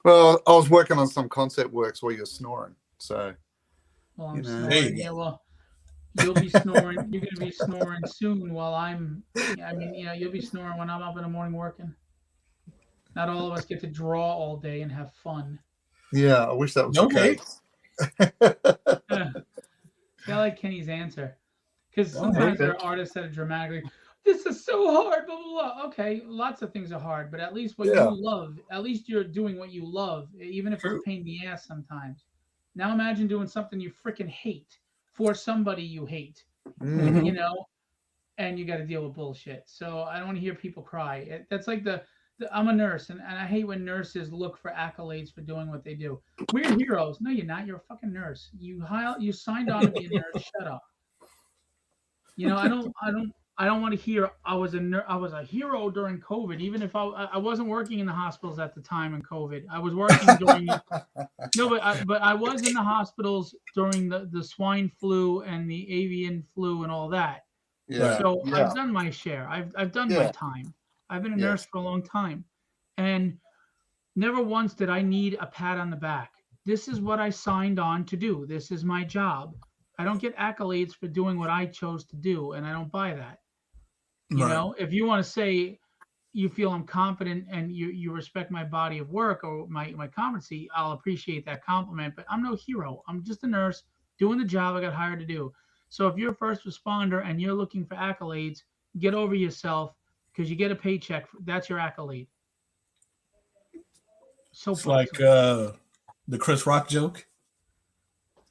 Well, I was working on some concept works while you're snoring. So, Well, I'm There snoring. you Yeah, go. well, you'll be snoring. You're gonna be snoring soon while I'm. Yeah, I mean, you'll be snoring when I'm up in the morning working. Not all of us get to draw all day and have fun. yeah, I wish that was No the hate. case. See, I like Kenny's answer. Because sometimes okay. there are artists that are dramatically, this is so hard, blah, blah, blah. Okay, lots of things are hard, but at least what you Yeah, love, at least you're doing what you love, even if it's a true. pain in the ass sometimes. Now imagine doing something you freaking hate for somebody you hate, Mm. you know, and you got to deal with bullshit. So I don't want to hear people cry. That's like I'm a nurse, and I hate when nurses look for accolades for doing what they do. We're heroes. No, you're not. You're a fucking nurse. You signed on to be a nurse. Shut up. You know, I don't want to hear I was a hero during COVID, even if I wasn't working in the hospitals at the time in COVID. I was working during no, but I was in the hospitals during the swine flu and the avian flu and all that. Yeah, Right. So yeah, I've done my share. I've done my yeah, time. I've been a nurse yes. for a long time, and never once did I need a pat on the back. This is what I signed on to do. This is my job. I don't get accolades for doing what I chose to do, and I don't buy that. You Right. know, if you want to say you feel I'm competent and you respect my body of work or my competency, I'll appreciate that compliment. But I'm no hero. I'm just a nurse doing the job I got hired to do. So if you're a first responder and you're looking for accolades, get over yourself because you get a paycheck. That's your accolade. It's like Soapbox. the Chris Rock joke.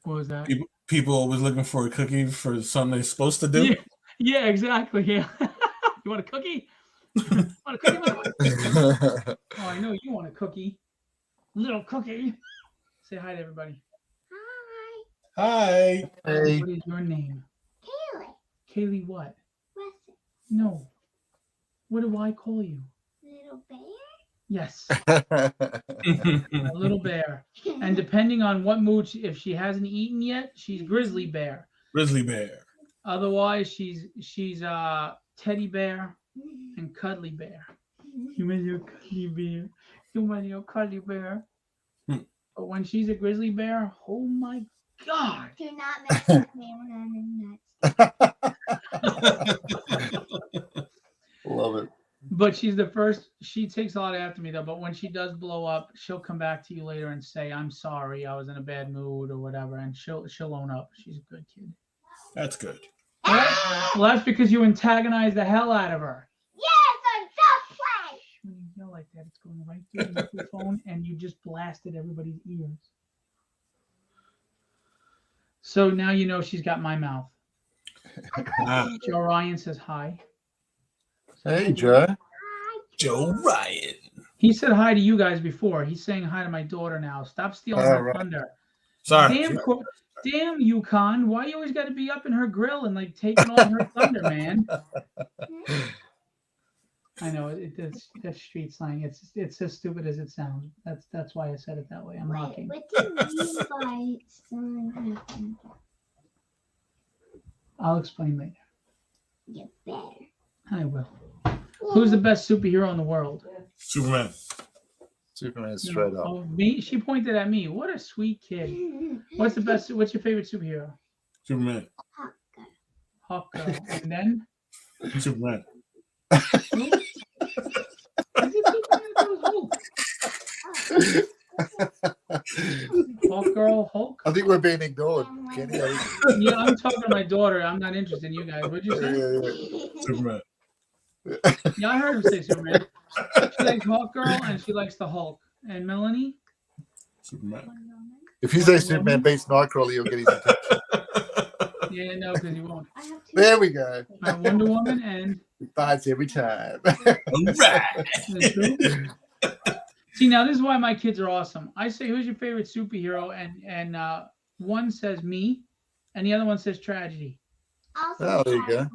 What was that? People always looking for a cookie for something they're supposed to do. Yeah, yeah, exactly. Yeah. You want a cookie? Want a cookie, by the way? Oh, I know you want a cookie. Little cookie. Say hi to everybody. Hi. Hey. What is your name? Kaylee. Kaylee what? Russell. No. What do I call you? Little bear. Yes, a little bear. And depending on what mood, if she hasn't eaten yet, she's grizzly bear. Grizzly bear. Otherwise, she's teddy bear and cuddly bear. You want your cuddly bear? You want your cuddly bear? Hmm. But when she's a grizzly bear, oh my god! Do not mess with me when I'm in that. Love it. But she's the first. She takes a lot after me though. But when she does blow up, she'll come back to you later and say, "I'm sorry, I was in a bad mood or whatever," and she'll own up. She's a good kid. That's good. Well, that's because you antagonize the hell out of her. Yes, I'm so play. When you yell like that, it's going right through the microphone, and you just blasted everybody's ears. So now you know she's got my mouth. Ah, Joe Ryan says hi. Hey, Joe. Joe Ryan. He said hi to you guys before. He's saying hi to my daughter now. Stop stealing Oh, her right. thunder. Sorry. Damn, Yukon. Why you always got to be up in her grill and like taking all her thunder, man? I know that's street slang. It's as stupid as it sounds. That's why I said it that way. I'm mocking. What do you mean by son? I'll explain later. You better. I will. Who's the best superhero in the world? Superman. Superman straight up. Oh, me? She pointed at me. What a sweet kid. What's your favorite superhero? Superman. Hawk Girl. And then? Superman. Who? Is it Superman? I thought it was Hulk. Hawk Girl, Hulk? I think we're being ignored, Kenny. Yeah, I'm talking to my daughter. I'm not interested in you guys. What'd you say? Yeah. Superman. Yeah, I heard him say Superman. She likes Hawk Girl and she likes the Hulk. And Melanie? Superman. If you say Superman beats Nightcrawler, you'll get his attention. Yeah, no, because you won't. There we go. Wonder Woman and Bites every time. All right. See, now this is why my kids are awesome. I say, "Who's your favorite superhero?" And one says me, and the other one says tragedy. Oh, there you go.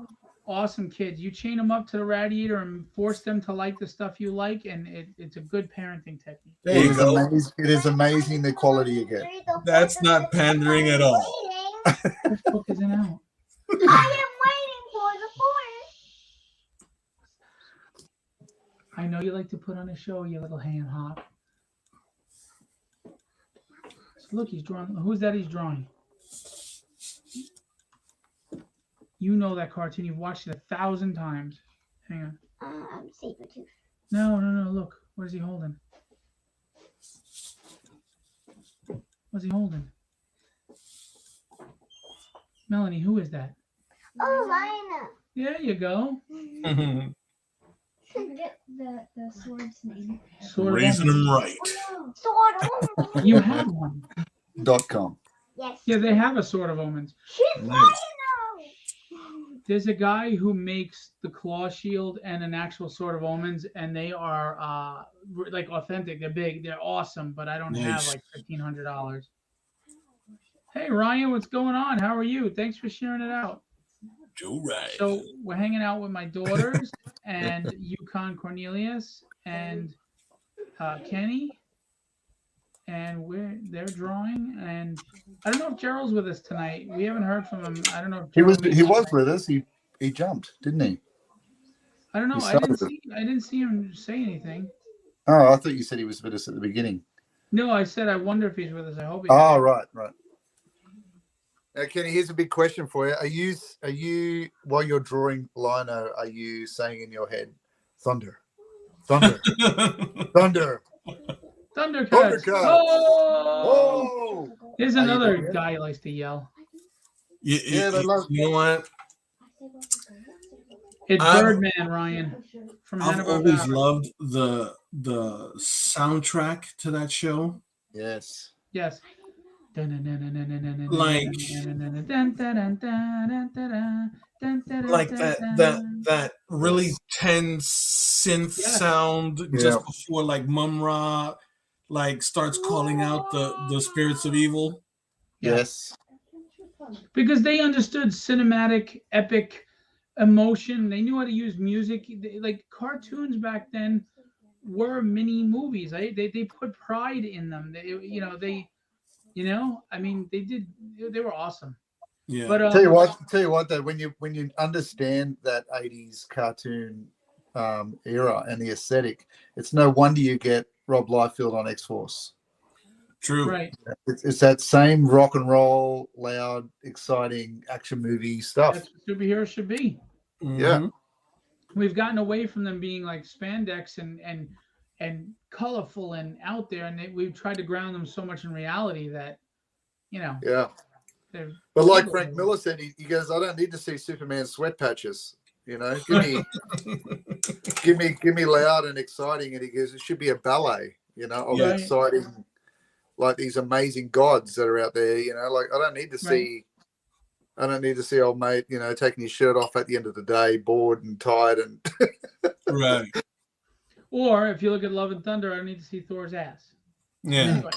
Awesome kids. You chain them up to the radiator and force them to like the stuff you like, and it's a good parenting technique. There you go. It is amazing the quality you get. That's not pandering at all. This book isn't out. I am waiting for the fourth. I know you like to put on a show, you little ham hock. So look, he's drawing. Who's that he's drawing? You know that cartoon. You've watched it 1,000 times. Hang on. Sabretooth. No. Look. What is he holding? What's he holding? Melanie, who is that? Oh, Lionel. There you go. Forget the sword's name. Sword of Raising Omens. them right. Oh, sword of You have one. .com. Yes. Yeah, they have a Sword of Omens. She's Nice. Lionel. There's a guy who makes the claw shield and an actual Sword of Omens, and they are like authentic. They're big. They're awesome, but I don't have Nice. like $1,500. Hey Ryan, what's going on? How are you? Thanks for sharing it out. Joe right. So we're hanging out with my daughters and Yukon Cornelius and Kenny, and they're drawing. And I don't know if Gerald's with us tonight. We haven't heard from him. I don't know if He was Gerald with us. He jumped, didn't he? I don't know. he I didn't started. see him say anything. Oh, I thought you said he was with us at the beginning. No, I said I wonder if he's with us. I hope he Oh, right. Now, Kenny, here's a big question for you. Are you while you're drawing Lino, are you saying in your head, thunder, thunder, thunder, Thundercats. Thundercats. Oh! oh? There's Are you another doing it? guy who likes to yell. Yeah, they love. You know what? It's I've- Birdman, Ryan. From I've Hanna-Barbera. always loved the soundtrack to that show. Yes. Yes. Like that really tense synth Yes. sound Yeah. just before like Mum-Ra like starts calling out the spirits of evil. Yes. Because they understood cinematic, epic emotion. They knew how to use music. Like cartoons back then were mini movies. They put pride in them. I mean, they were awesome. Yeah. But Tell you what, though, when you understand that 80s cartoon era and the aesthetic, it's no wonder you get Rob Liefeld on X-Force. True. right. It's that same rock and roll, loud, exciting action movie stuff. That's what superheroes should be. Yeah. We've gotten away from them being like spandex and colorful and out there, and we've tried to ground them so much in reality that, Yeah. they're But like Frank Miller said, he goes, I don't need to see Superman sweat patches. Give me loud and exciting. And he goes, it should be a ballet, of Yeah. exciting, like these amazing gods that are out there. Like I don't need to see old mate, taking his shirt off at the end of the day, bored and tired and Right. Or if you look at Love and Thunder, I don't need to see Thor's ass. Yeah. Anyway.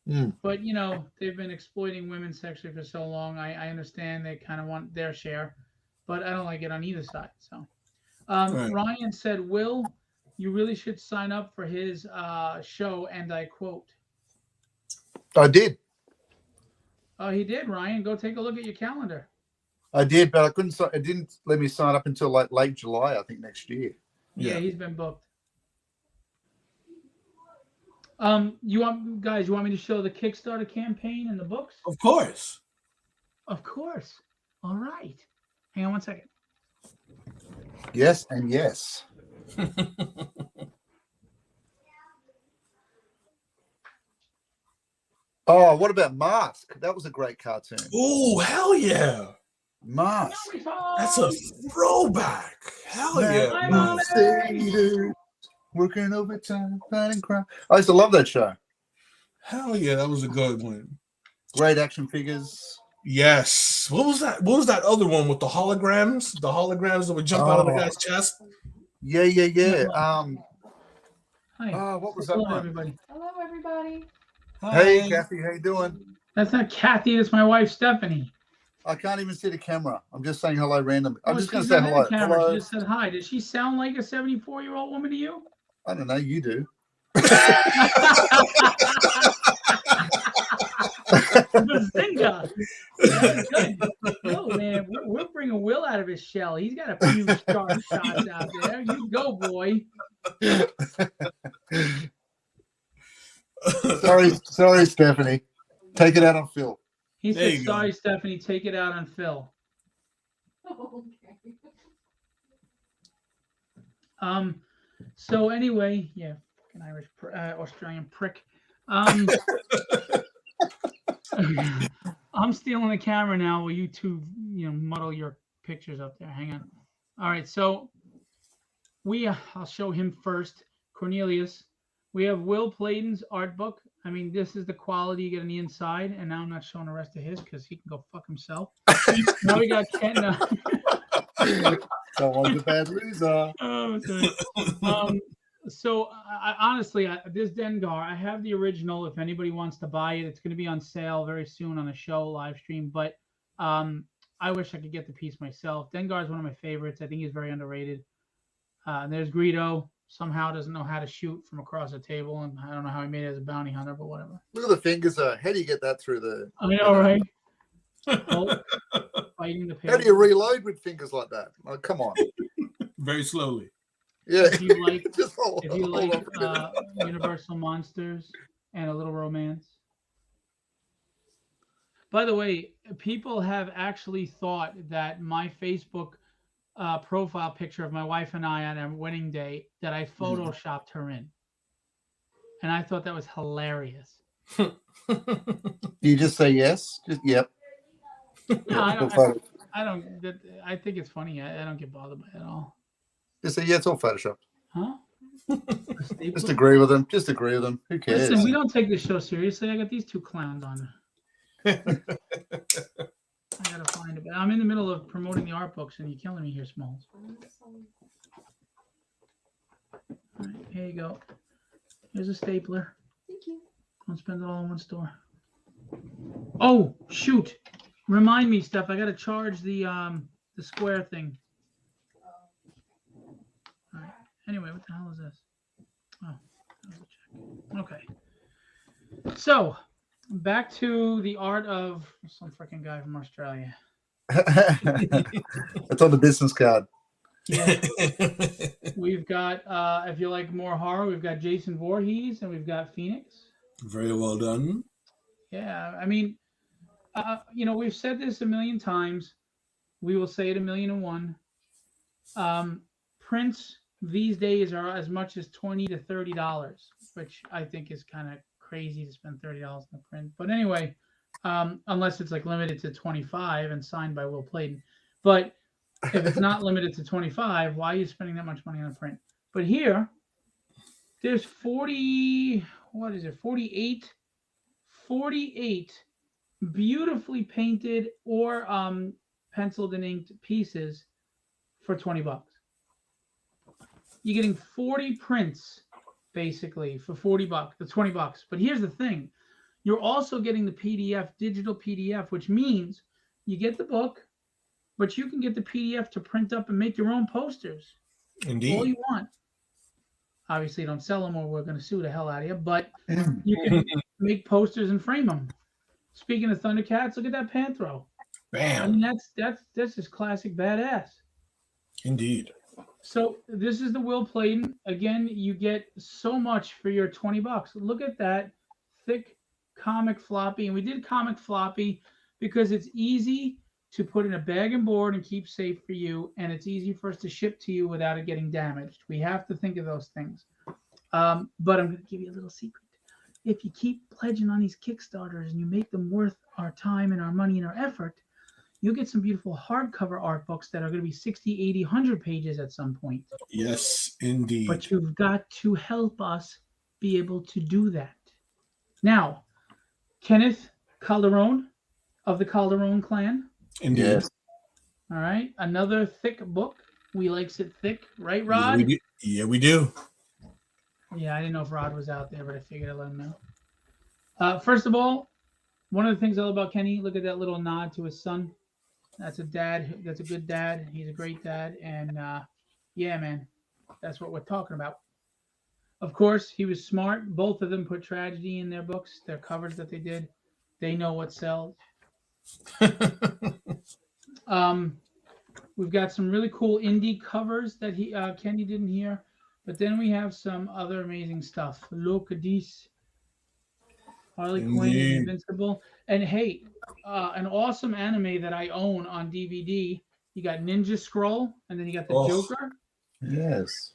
Mm. But they've been exploiting women sexually for so long. I understand they kind of want their share, but I don't like it on either side. So, Right. Ryan said, "Will, you really should sign up for his show." And I quote, I did. "Oh, he did, Ryan. Go take a look at your calendar." I did, but I couldn't. It didn't let me sign up until like late July, I think, next year. Yeah, Yeah. he's been booked. You want me to show the Kickstarter campaign and the books? Of course. Of course. All right. Hang on one second. Yes, and yes. Oh, what about Mask? That was a great cartoon. Oh, hell yeah. Mask. That's a throwback. Hell yeah. I'm on it. Working overtime, fighting crime. I used to love that show. Hell yeah, that was a good one. Great action figures. Yes. What was that? What was that other one with the holograms? The holograms that would jump out of the guy's chest? Yeah. Hi. What was that Hello, one? everybody. Hello, everybody. Hey, Hi. Kathy, how you doing? That's not Kathy. That's my wife, Stephanie. I can't even see the camera. I'm just saying hello randomly. I'm Oh, just going to she's say not in hello. the camera. Hello. She just said hi. Does she sound like a 74-year-old woman to you? I don't know. You do. Bazinga! That's good. No, man, we're bringing Will out of his shell. He's got a few sharp shots out there. You go, boy. Sorry, Stephanie. Take it out on Phil. He There said, you go. sorry, Stephanie, take it out on Phil. Okay. So anyway, yeah, fucking Irish, Australian prick. I'm stealing the camera now. Will you two, muddle your pictures up there. Hang on. All right, so I'll show him first. Cornelius. We have Will Pleydon's art book. I mean, this is the quality you get on the inside, and now I'm not showing the rest of his because he can go fuck himself. Now we got Ken. Someone's a bad loser. Oh, sorry. So honestly, this Dengar, I have the original. If anybody wants to buy it, it's going to be on sale very soon on the show live stream. But I wish I could get the piece myself. Dengar is one of my favorites. I think he's very underrated. There's Greedo. Somehow doesn't know how to shoot from across a table, and I don't know how he made it as a bounty hunter, but whatever. Look at the fingers. How do you get that through the? I know, right? Hulk fighting the How do you reload with fingers like that? Oh, come on. Very slowly. Yeah. If you like, Just hold if you on like for a minute. Universal Monsters and a little romance. By the way, people have actually thought that my Facebook profile picture of my wife and I on our wedding day that I photoshopped her in, and I thought that was hilarious. You just say yes. Just yep. No, I don't. I think it's funny. I don't get bothered by it at all. Just say yeah. It's all Photoshop. Huh? Just agree with them. Just agree with them. Who cares? Listen, we don't take this show seriously. I got these two clowns on. I gotta find it. I'm in the middle of promoting the art books, and you're killing me here, Smalls. All right, here you go. Here's a stapler. Thank you. Don't spend it all in one store. Oh shoot! Remind me, Steph. I gotta charge the square thing. All right. Anyway, what the hell is this? Oh, okay. So. Back to the art of some freaking guy from Australia. It's on the business card. Yeah. We've got, if you like more horror, we've got Jason Voorhees and we've got Phoenix. Very well done. Yeah, I mean, we've said this a million times. We will say it 1,000,001. Prints these days are as much as $20 to $30, which I think is kind of crazy to spend $30 on the print. But anyway, unless it's like limited to 25 and signed by Will Pleydon. But if it's not limited to 25, why are you spending that much money on a print? But here, there's 48 beautifully painted or penciled and inked pieces for $20. You're getting 40 prints basically for $40, the $20. But here's the thing. You're also getting the PDF, digital PDF, which means you get the book, but you can get the PDF to print up and make your own posters. Indeed. All you want. Obviously, don't sell them or we're going to sue the hell out of you, but you can make posters and frame them. Speaking of Thundercats, look at that Panthro. Bam. I mean, that's just classic badass. Indeed. So this is the Will Pleydon. Again, you get so much for your $20. Look at that thick comic floppy. And we did comic floppy because it's easy to put in a bag and board and keep safe for you. And it's easy for us to ship to you without it getting damaged. We have to think of those things. But I'm going to give you a little secret. If you keep pledging on these Kickstarters and you make them worth our time and our money and our effort, you'll get some beautiful hardcover art books that are going to be 60, 80, 100 pages at some point. Yes, indeed. But you've got to help us be able to do that. Now, Kenneth Calderon of the Calderon clan. Indeed. Yes. All right. Another thick book. We likes it thick. Right, Rod? Yeah, we do. Yeah, I didn't know if Rod was out there, but I figured I'd let him know. First of all, one of the things I love about Kenny, look at that little nod to his son. That's a dad. That's a good dad. He's a great dad. And yeah, man, that's what we're talking about. Of course, he was smart. Both of them put tragedy in their books, their covers that they did. They know what sells. We've got some really cool indie covers that Kenny didn't hear. But then we have some other amazing stuff. Look at this. Harley Quinn and Invincible. And hey, an awesome anime that I own on DVD. You got Ninja Scroll, and then you got the Joker. Yes.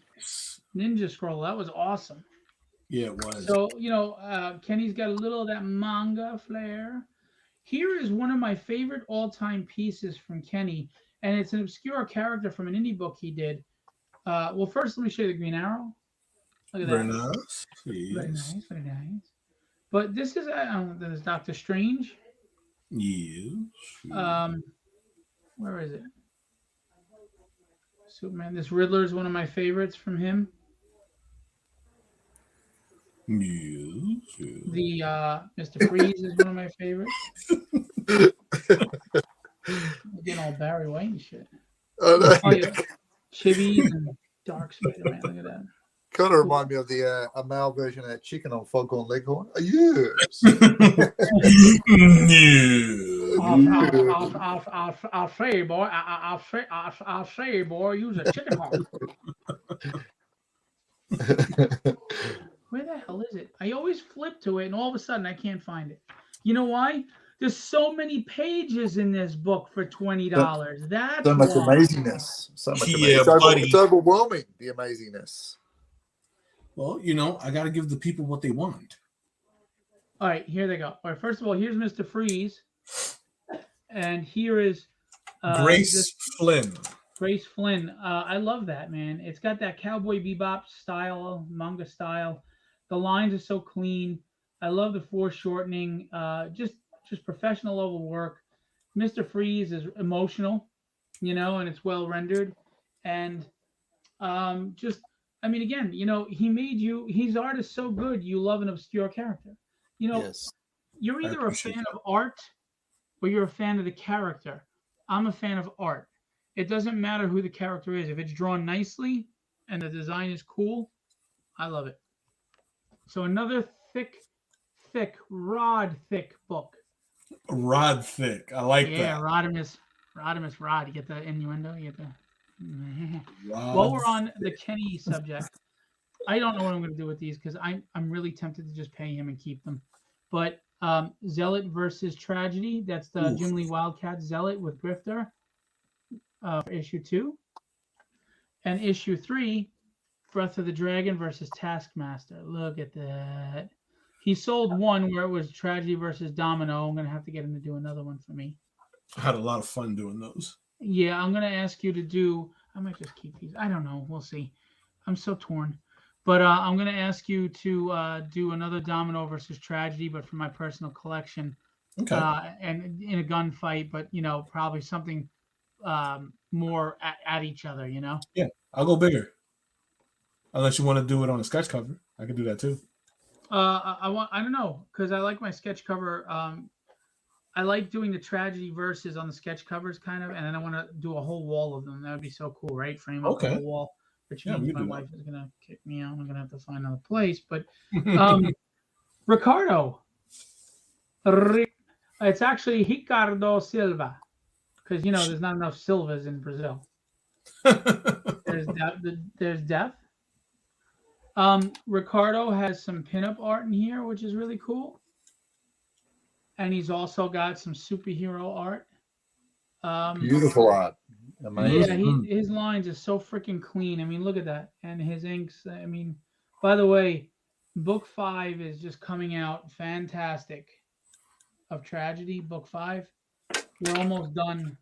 Ninja Scroll. That was awesome. Yeah, it was. So, Kenny's got a little of that manga flair. Here is one of my favorite all-time pieces from Kenny. and it's an obscure character from an indie book he did. Well, first let me show you the Green Arrow. Look at Very that. nice. Very Yes. nice, very nice. But this is there's Doctor Strange. Yes. Where is it? Superman. This Riddler is one of my favorites from him. Yes. The Mr. Freeze is one of my favorites. I'm getting all Barry White and shit. Oh, Oh yeah, Chibi's and Dark Spider-Man. Look at that. kind of remind me of the a male version of that chicken on Foghorn Leghorn. Oh, yes. I'll say, boy. I'll say, boy. Use a chicken hawk. Where the hell is it? I always flip to it, and all of a sudden I can't find it. You know why? There's so many pages in this book for $20. That's So much why. amazingness. So much Yeah, amazingness. It's buddy. overwhelming, the amazingness. Well, you know, I got to give the people what they want. All right, here they go. All right, first of all, here's Mr. Freeze, and here is Grace Flynn. Grace Flynn. I love that, man. It's got that Cowboy Bebop style, manga style. The lines are so clean. I love the foreshortening. Just professional level work. Mr. Freeze is emotional, you know, and it's well rendered. And I mean, again, you know, his art is so good, you love an obscure character. You know, Yes. you're either a fan of art or you're a fan of the character. I'm a fan of art. It doesn't matter who the character is. If it's drawn nicely and the design is cool, I love it. So another thick book. Rod thick. I like Yeah, that. Rodimus Rod. You get the innuendo? You get the... Rod. While we're on the Kenny subject, I don't know what I'm going to do with these because I'm really tempted to just pay him and keep them. But Zealot versus Tragedy, that's the Oof. Jim Lee Wildcat Zealot with Grifter for issue 2. And issue 3, Breath of the Dragon versus Taskmaster. Look at that. He sold one where it was Tragedy versus Domino. I'm going to have to get him to do another one for me. I had a lot of fun doing those. Yeah, I'm going to ask you to do... I might just keep these. I don't know. We'll see. I'm so torn. But I'm going to ask you to do another Domino versus Tragedy, but for my personal collection. Okay. And in a gunfight, but, you know, probably something more at each other, you know? Yeah, I'll go bigger. Unless you want to do it on a sketch cover. I can do that too. I don't know, because I like my sketch cover. I like doing the Tragedy verses on the sketch covers, kind of, and then I want to do a whole wall of them. That would be so cool, right? Frame up the whole wall, which means my wife is gonna kick me out. I'm gonna have to find another place. But Ricardo, it's actually Ricardo Silva, because you know there's not enough Silvas in Brazil. There's Death. Ricardo has some pinup art in here, which is really cool. And he's also got some superhero art. Beautiful art. Amazing. Yeah, his lines are so freaking clean. I mean, look at that. And his inks, I mean, by the way, book 5 is just coming out fantastic of Tragedy, book 5. We're almost done.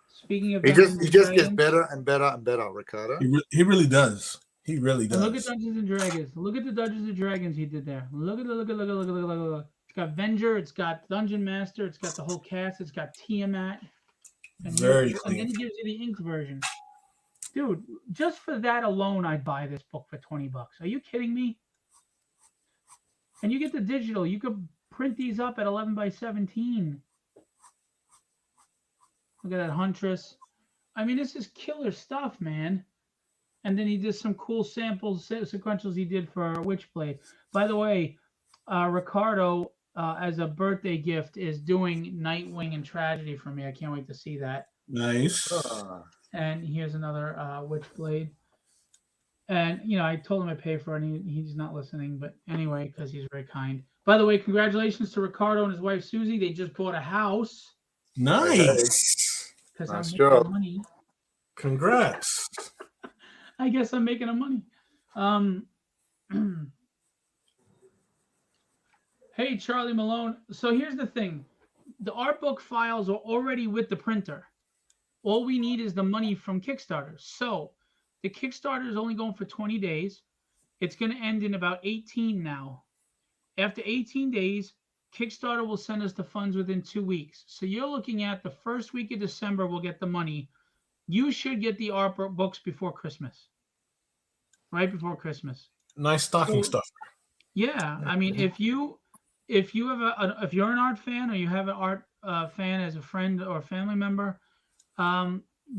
Speaking of He just gets better and better and better, Ricardo. He really does. He really does. And look at Dungeons and Dragons. Look at the Dungeons and Dragons he did there. Look. It's got Venger. It's got Dungeon Master. It's got the whole cast. It's got Tiamat. And Very and clean. then he gives you the inked version. Dude, just for that alone, I'd buy this book for $20. Are you kidding me? And you get the digital. You could print these up at 11 by 17. Look at that Huntress. I mean, this is killer stuff, man. And then he did some cool samples, sequentials he did for Witchblade. By the way, Ricardo, as a birthday gift, is doing Nightwing and Tragedy for me. I can't wait to see that. Nice. And here's another Witchblade. And, you know, I told him I pay for it, and he's not listening. But anyway, because he's very kind. By the way, congratulations to Ricardo and his wife, Susie. They just bought a house. Nice. Because Nice I'm job. making money. Congrats. I guess I'm making money. Hey, Charlie Malone. So here's the thing. the art book files are already with the printer. All we need is the money from Kickstarter. So the Kickstarter is only going for 20 days. It's going to end in about 18 now. After 18 days, Kickstarter will send us the funds within 2 weeks. So you're looking at the first week of December, we'll get the money. You should get the art books before Christmas. Right before Christmas. Nice stocking So, stuff. Yeah, I mean, if you if you're an art fan or you have an art fan as a friend or family member,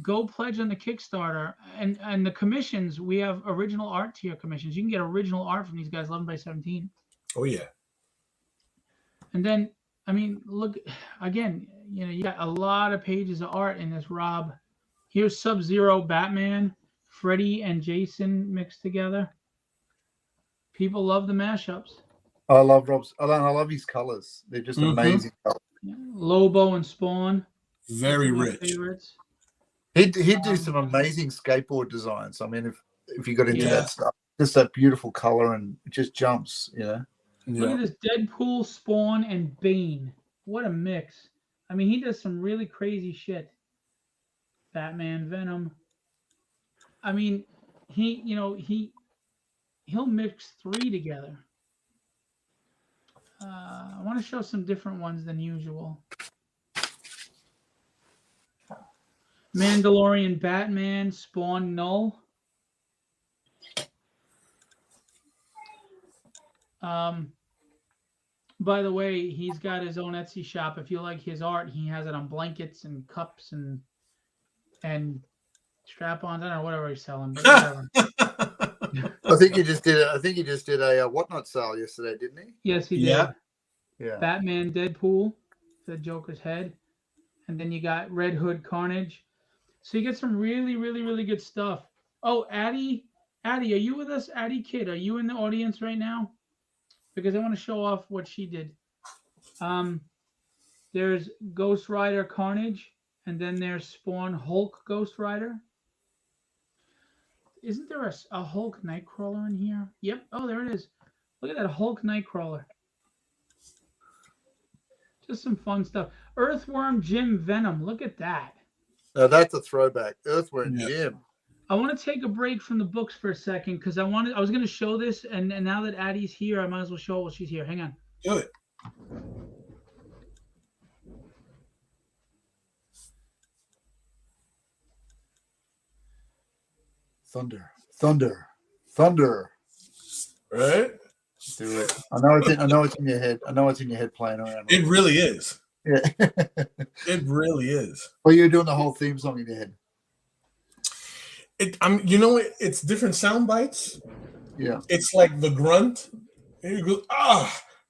go pledge on the Kickstarter and the commissions. We have original art tier commissions. You can get original art from these guys, 11 by 17. Oh yeah. And then, I mean, look again. You got a lot of pages of art in this, Rob. Here's Sub-Zero, Batman, Freddy, and Jason mixed together. People love the mashups. I love Rob's. I love his colors. They're just amazing colors. Yeah. Lobo and Spawn. Very my rich. favorites. He'd do some amazing skateboard designs. I mean, if you got into Yeah. that stuff, just that beautiful color and it just jumps. Look Yeah. at this: Deadpool, Spawn, and Bane. What a mix! I mean, he does some really crazy shit. Batman, Venom. I mean, he'll mix 3 together. I want to show some different ones than usual. Mandalorian, Batman, Spawn, Null. By the way, he's got his own Etsy shop. If you like his art, he has it on blankets and cups and strap-ons. I don't know, whatever he's selling, but whatever. I think he just did. A whatnot sale yesterday, didn't he? Yes, he did. Yeah. Yeah. Batman, Deadpool, the Joker's head, and then you got Red Hood, Carnage. So you get some really, really, really good stuff. Oh, Addie, are you with us? Addie Kid, are you in the audience right now? Because I want to show off what she did. There's Ghost Rider, Carnage, and then there's Spawn, Hulk, Ghost Rider. Isn't there a Hulk Nightcrawler in here? Yep. Oh, there it is. Look at that Hulk Nightcrawler. Just some fun stuff. Earthworm Jim Venom. Look at that. Now that's a throwback. Earthworm Yeah. Jim. I want to take a break from the books for a second because I was going to show this, and now that Addie's here, I might as well show it while she's here. Hang on. Do it. Thunder, thunder, thunder. Right? Do it. I know it's in your head. I know it's in your head playing around. It really is. Yeah. It really is. Well, you're doing the whole theme song in your head. It's different sound bites. Yeah. It's like the grunt. And you go,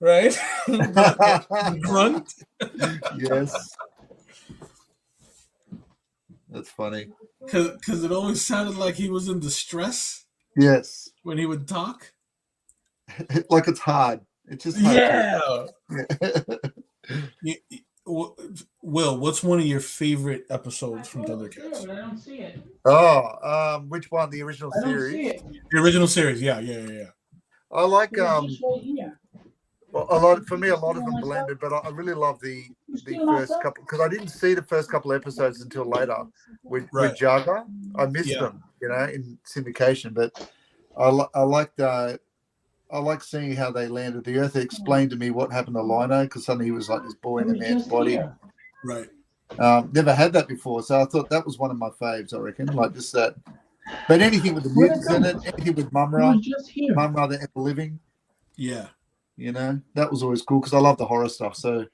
right? the grunt. Yes. That's funny. Because it always sounded like he was in distress Yes. when he would talk. Like it's hard. It's just hard. Yeah. Will, what's one of your favorite episodes from Thundercats? But I don't see it. Which one? The original I don't series? see it. The original series, yeah. I like It's just right here. well, a lot of them blended, but I really love the first couple because I didn't see the first couple of episodes until later with Jaga. I missed them, in syndication, but I like seeing how they landed the Earth. It explained to me what happened to Lino because suddenly he was like this boy in a man's body. Right. Never had that before, so I thought that was one of my faves. I reckon, like just that. But anything with the mutants in it, anything with Mumra, Mumra the Ever Living, Yeah. That was always cool because I love the horror stuff. So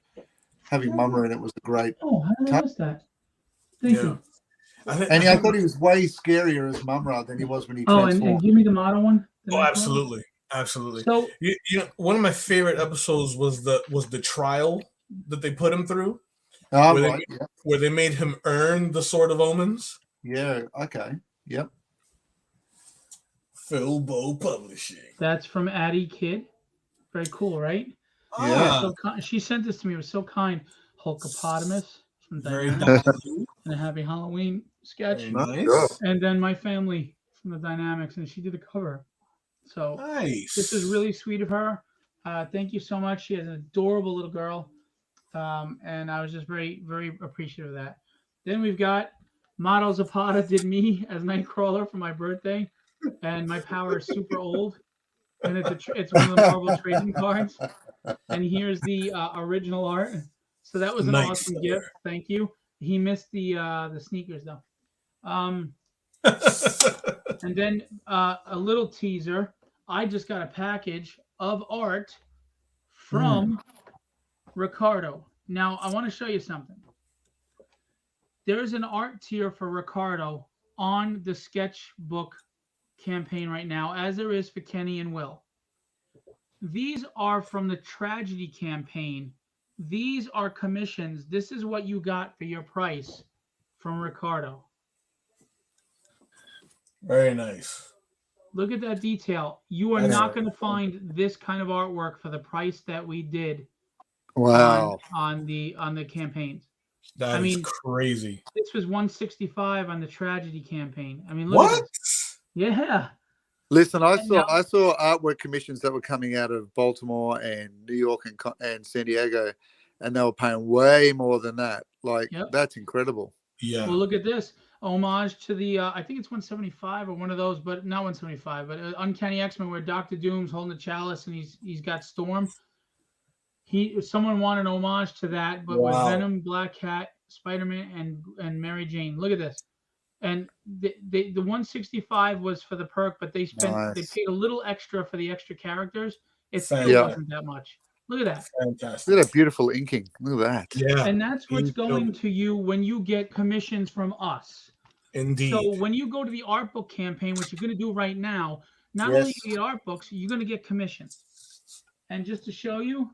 having Mumra in it was a great. Oh, how did I miss that? Thank you. I thought he was way scarier as Mumra than he was when he transformed. And give me the model one. Absolutely. So one of my favorite episodes was the trial that they put him through, where they made him earn the Sword of Omens. Yeah. Okay. Yep. Philbo Publishing. That's from Addie Kid. Very cool, right? Yeah. She sent this to me. It was so kind. Hulkopotamus from Very and a Happy Halloween sketch. nice. And then my family from the Dynamics, and she did the cover. So nice. This is really sweet of her. Thank you so much. She has an adorable little girl. And I was just very, very appreciative of that. Then we've got Model Zapata did me as Nightcrawler for my birthday, and my power is super old, and it's one of the Marvel trading cards. And here's the original art. So that was an Nice. awesome gift. Thank you. He missed the sneakers though. And then a little teaser. I just got a package of art from Ricardo. Now I want to show you something. There's an art tier for Ricardo on the sketchbook campaign right now, as there is for Kenny and Will. These are from the tragedy campaign. These are commissions. This is what you got for your price from Ricardo. Very nice. Look at that detail. You are not going to find this kind of artwork for the price that we did Wow. on the campaigns. That is crazy. This was 165 on the tragedy campaign. I mean, look at this. Yeah. Listen, I saw artwork commissions that were coming out of Baltimore and New York and San Diego, and they were paying way more than that. Like, that's incredible. Yeah. Well, look at this. Homage to the, I think it's 175 or one of those, but not 175, but Uncanny X-Men where Dr. Doom's holding the chalice and he's got Storm. Someone wanted an homage to that, but with Venom, Black Cat, Spider-Man, and Mary Jane. Look at this. And the 165 was for the perk, but they paid a little extra for the extra characters. It still wasn't that much. Look at that. Fantastic. Look at that beautiful inking. Look at that. Yeah. And that's what's going to you when you get commissions from us. Indeed. So when you go to the art book campaign, which you're going to do right now, not only do you get art books, you're going to get commissions. And just to show you,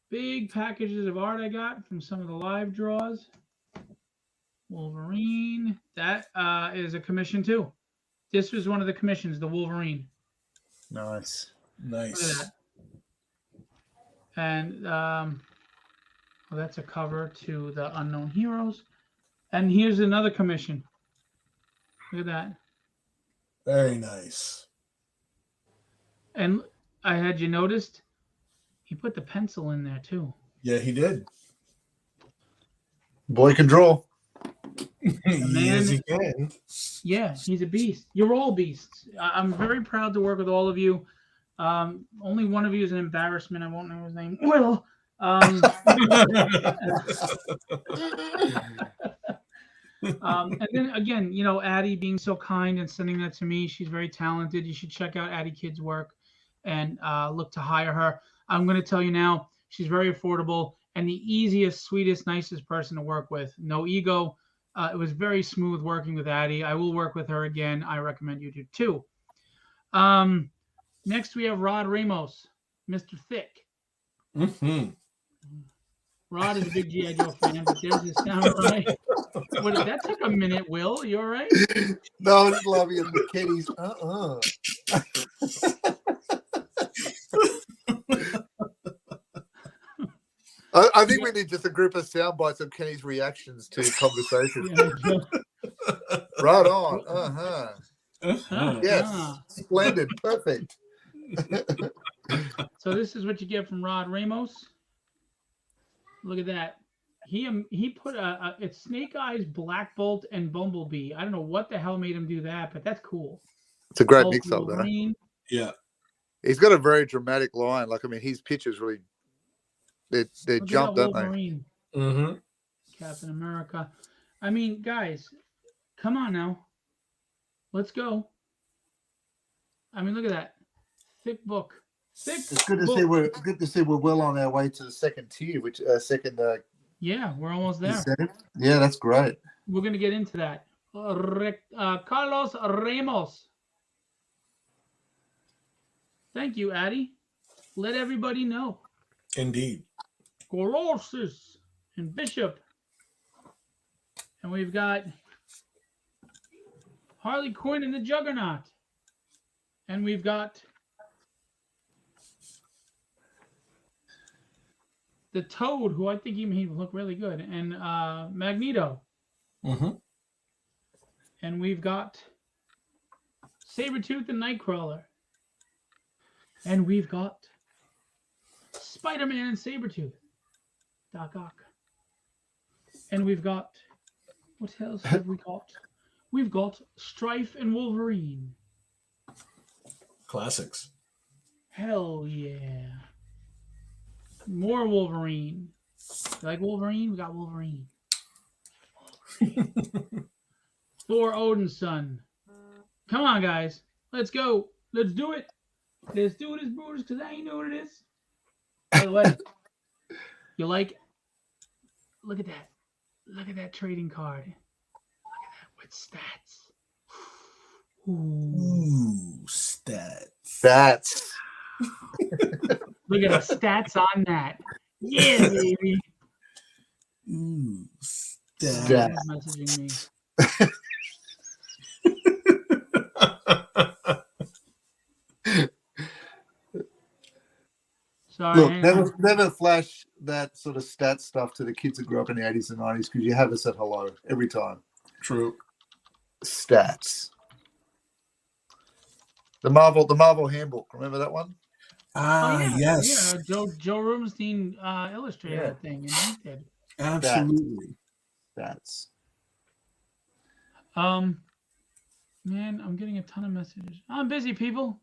big packages of art I got from some of the live draws. Wolverine. That is a commission too. This was one of the commissions, the Wolverine. Nice. Nice. Look at that. And well, that's a cover to the Unknown Heroes. And here's another commission. Look at that. Very nice. And I had you noticed he put the pencil in there too. Yeah, he did. Boy can draw. Yes, he can. Yeah, he's a beast. You're all beasts. I'm very proud to work with all of you. Only one of you is an embarrassment. I won't know his name. Will. And then again, you know, Addie being so kind and sending that to me. She's very talented. You should check out Addie Kidd's work and look to hire her. I'm going to tell you now, she's very affordable and the easiest, sweetest, nicest person to work with. No ego. It was very smooth working with Addie. I will work with her again. I recommend you do too. Next, we have Rod Ramos, Mr. Thick. Mm-hmm. Rod is a big G.I. Joe fan, but there's his samurai. That took a minute, Will. You all right? No, I'm just laughing at the kitties. I think we need just a group of sound bites of Kenny's reactions to conversations. Right on. Yes. Splendid. Perfect. So this is what you get from Rod Ramos. Look at that. He put it's Snake Eyes, Black Bolt, and Bumblebee. I don't know what the hell made him do that, but that's cool. It's a great mix-up, though. Yeah. He's got a very dramatic line. Like, I mean, his pictures really, they jump, don't they? Mm-hmm. Captain America. I mean, guys, come on now. Let's go. I mean, look at that. Thick book. It's good to see we're well on our way to the second tier, which yeah, we're almost there. Yeah, that's great. We're gonna get into that. Carlos Ramos. Thank you, Addie. Let everybody know. Indeed. Colossus and Bishop. And we've got Harley Quinn and the Juggernaut. And we've got the Toad, who I think he would look really good, and Magneto. Mm-hmm. And we've got Sabretooth and Nightcrawler. And we've got Spider-Man and Sabretooth. Doc Ock. And we've got, what else have we got? We've got Strife and Wolverine. Classics. Hell yeah. More Wolverine. You like Wolverine? We got Wolverine. Thor Odin's son. Come on, guys. Let's go. Let's do it. Let's do this, brothers, because I ain't know what it is. By the way, you like, look at that. Look at that trading card. Look at that with stats. Ooh, stats. That's Look at the stats on that. Yeah, baby. Ooh, stats. Yeah. Messaging me. Sorry. Look, hang on. never flash that sort of stat stuff to the kids that grew up in the 80s and 90s because you have us at hello every time. True. Stats. The Marvel handbook. Remember that one? Ah, yes. Yeah, Joe Rubenstein illustrated Yeah. that thing, and he did. Absolutely. Stats. Man, I'm getting a ton of messages. I'm busy, people.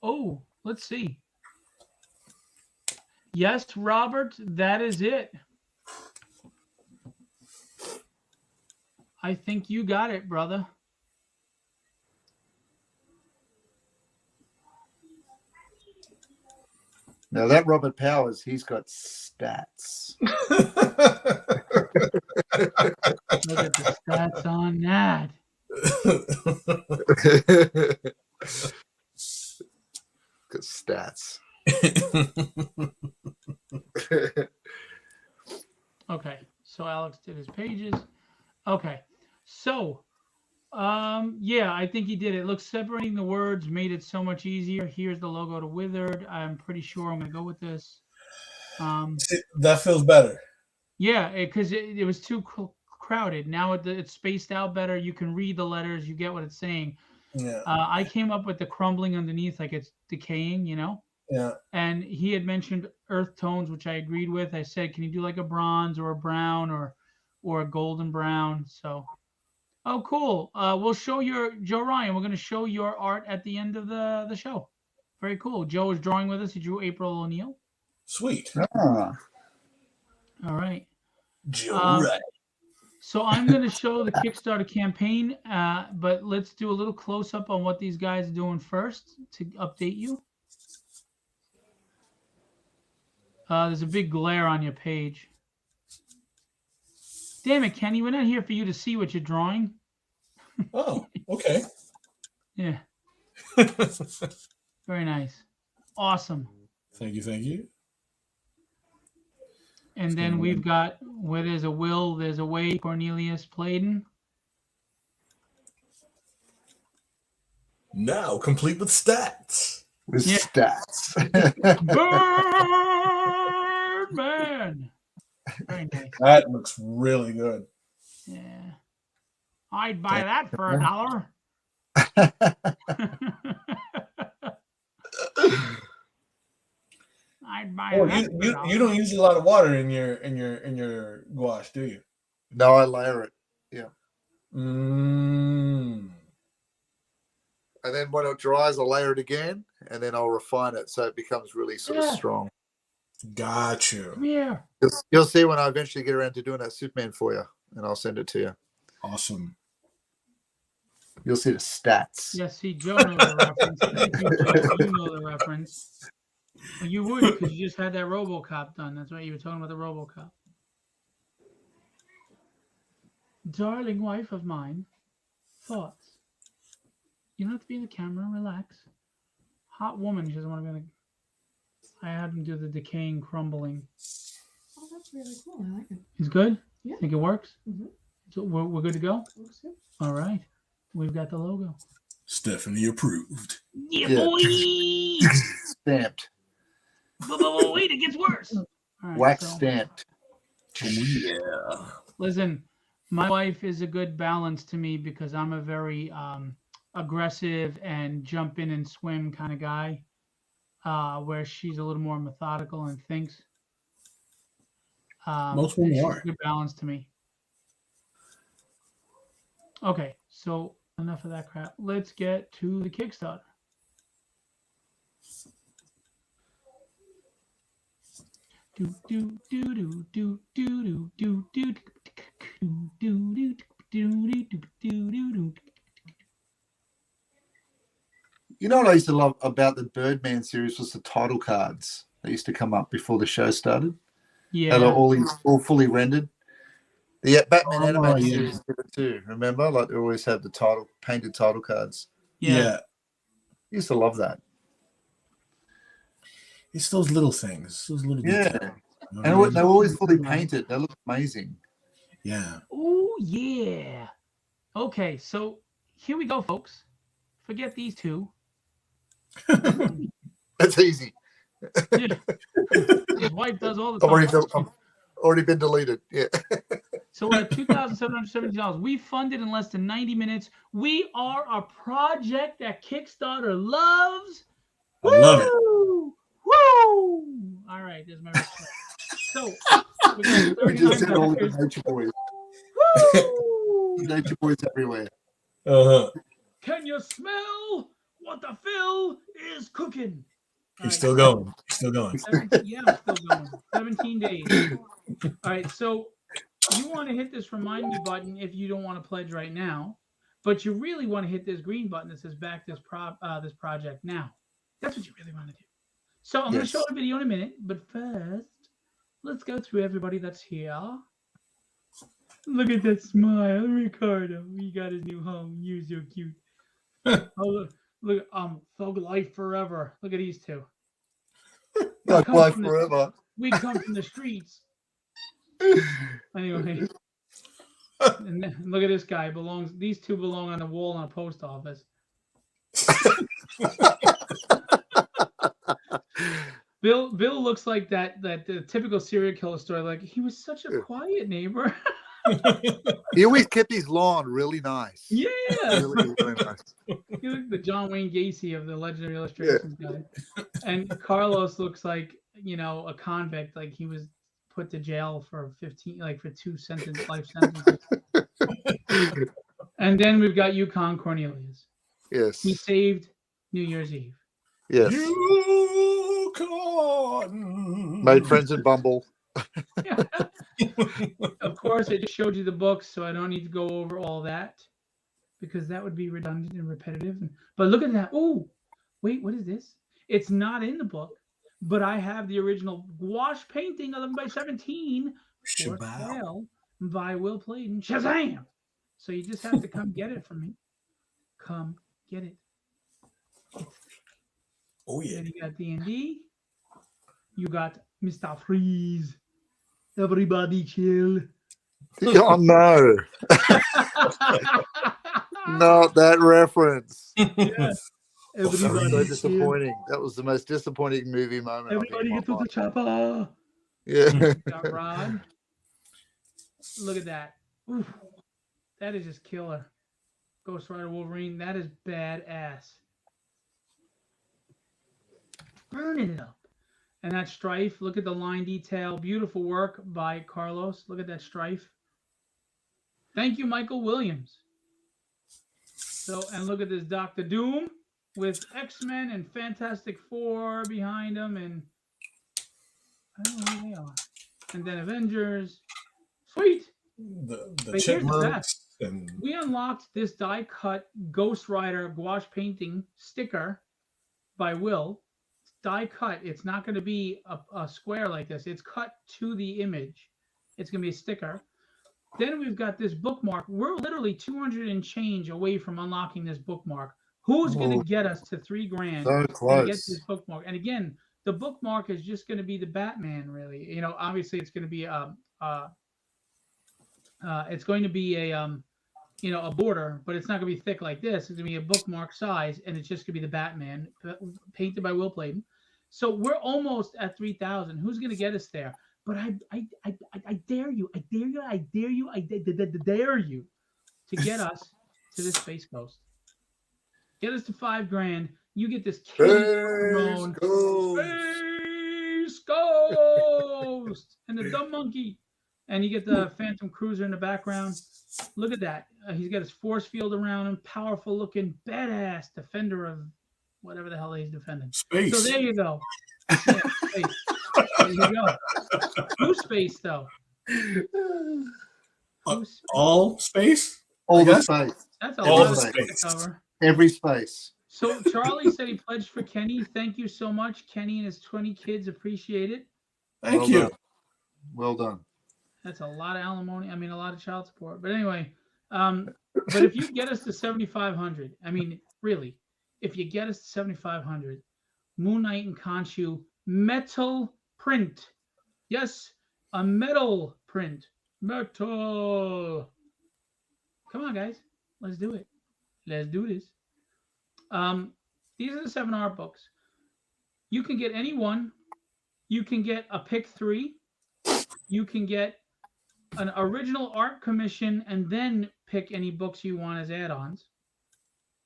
Oh, let's see. Yes, Robert, that is it. I think you got it, brother. Now that Robert Powers, he's got stats. Look at the stats on that. Got stats. Okay, so Alex did his pages. Okay, so yeah, I think he did it. Look, separating the words made it so much easier. Here's the logo to Withered. I'm pretty sure I'm gonna go with this. That feels better. Yeah, because it was too crowded. Now it's spaced out better. You can read the letters. You get what it's saying. Yeah. I came up with the crumbling underneath, like it's decaying, you know? Yeah. And he had mentioned earth tones, which I agreed with. I said, can you do like a bronze or a brown or a golden brown? So, oh, cool. We'll show your, Joe Ryan, we're going to show your art at the end of the show. Very cool. Joe is drawing with us. He drew April O'Neil. Sweet. Ah. All right. Joe Ryan. So I'm going to show the Kickstarter campaign, but let's do a little close-up on what these guys are doing first to update you. There's a big glare on your page. Damn it, Kenny, we're not here for you to see what you're drawing. Oh, okay. Yeah. Very nice. Awesome. Thank you. And then we've got, where there's a will, there's a way, Cornelius Pleydon. Now complete with stats. With Yeah. stats. Birdman. Very nice. That looks really good. Yeah. I'd buy that for $1. I'd buy Oh, that for $1. you don't use a lot of water in your gouache, do you? No, I layer it. Yeah. Mm. And then when it dries, I'll layer it again, and then I'll refine it so it becomes really sort of strong. Got you. Come here. You'll see when I eventually get around to doing that Superman for you, and I'll send it to you. Awesome. You'll see the stats. Yeah, see, Joe knows the reference. Thank you, Joe. You know the reference. Well, you would, because you just had that RoboCop done. That's right. You were talking about the RoboCop. Darling wife of mine, thoughts? You don't have to be in the camera. Relax. Hot woman. She doesn't want to be in the... I had him do the decaying, crumbling. Oh, that's really cool. I like it. It's good? Yeah. Think it works? Mm-hmm. So we're good to go? Looks good. All right. We've got the logo. Stephanie approved. Yeah, Yeah. boy! Stamped. But wait, it gets worse. All right, Wax so- stamped. Yeah. Listen, my wife is a good balance to me because I'm a very aggressive and jump in and swim kind of guy, where she's a little more methodical and thinks. Most women she's are. a good balance to me. Okay, so enough of that crap. Let's get to the Kickstarter. Do do do do do do do do do do do do. You know what I used to love about the Birdman series was the title cards that used to come up before the show started. They were Yeah, all fully rendered. The Batman Oh, animated yeah. series did it too. Remember, like they always have the painted title cards. yeah. Yeah. Used to love that. It's those little things, those little Yeah, details. You know and what I mean? they were always fully painted. They look amazing. Yeah. Oh yeah. Okay, so here we go, folks. Forget these two. That's easy. Yeah. His wife does all the I've time. already been deleted. Yeah. So we're at $2,770. We funded in less than 90 minutes. We are a project that Kickstarter loves. I love it. Woo! Woo! All right, there's my respect. So we got We just 39 said all the backers. nature boys. Woo! Nature boys everywhere. Uh-huh. Can you smell what the Phil is cooking? He's still going. He's still going. 17, yeah, I'm still going. 17 days. All right, so you want to hit this remind me button if you don't want to pledge right now, but you really want to hit this green button that says back this project now. That's what you really want to do. So I'm going to show the video in a minute, but first, let's go through everybody that's here. Look at that smile, Ricardo. He got his new home. You're so cute. Oh, look, Thug Life Forever. Look at these two. Thug Life Forever. We come from the streets. Anyway, and then, look at this guy. These two belong on the wall in a post office. Bill looks like that the typical serial killer story. Like he was such a quiet neighbor. He always kept his lawn really nice. Yeah. Really, really nice. He looked the John Wayne Gacy of the Legendary Illustrations guy. And Carlos looks like, a convict, like he was put to jail for 2 life sentences. And then we've got Yukon Cornelius. Yes. He saved New Year's Eve. Yes. Yukon. Made friends in Bumble. Yeah. Of course, I just showed you the books, so I don't need to go over all that because that would be redundant and repetitive. But look at that. Oh, wait, what is this? It's not in the book, but I have the original gouache painting 11x17 for sale by Will Pleydon. Shazam! So you just have to come get it from me. Come get it. Oh, yeah. Then you got D&D. You got Mr. Freeze. Everybody chill. Oh, no. Not that reference. Yes. That was so Everybody disappointing. That was the most disappointing movie moment. Everybody get to the chopper. Yeah. Got Rod. Look at that. Oof. That is just killer. Ghost Rider Wolverine. That is badass. Burning it up. And that strife. Look at the line detail. Beautiful work by Carlos. Look at that strife. Thank you, Michael Williams. So, and look at this Dr. Doom with X-Men and Fantastic Four behind him, and I don't know who they are. And then Avengers. Sweet. The chipmunks. And we unlocked this die-cut Ghost Rider gouache painting sticker by Will. It's die-cut. It's not going to be a square like this. It's cut to the image. It's going to be a sticker. Then we've got this bookmark. We're literally 200 and change away from unlocking this bookmark. Who's going to get us to $3,000 So close. and get this bookmark? And again, the bookmark is just going to be the Batman, really. Obviously it's going to be a border, but it's not going to be thick like this. It's going to be a bookmark size, and it's just going to be the Batman painted by Will Pleydon. So we're almost at 3,000. Who's going to get us there? But I dare you to get us to this Space Ghost. Get us to $5,000. You get this Space Ghost. and the dumb monkey. And you get the Phantom Cruiser in the background. Look at that. He's got his force field around him. Powerful looking, badass defender of whatever the hell he's defending. Space. So there you go. Yeah, space. There you go. Who's space though? Who's All space? All I the guess. space. That's a All lot the of space space. to cover. Every space. So Charlie said he pledged for Kenny. Thank you so much. Kenny and his 20 kids appreciate it. Thank Well you. done. Well done. That's a lot of alimony. I mean, a lot of child support. But anyway, but if you get us to 7,500, I mean, really, if you get us to 7,500, Moon Knight and Khonshu metal print. Yes, a metal print. Metal. Come on, guys. Let's do it. Let's do this. These are the 7 art books. You can get any one. You can get a pick 3. You can get an original art commission and then pick any books you want as add-ons.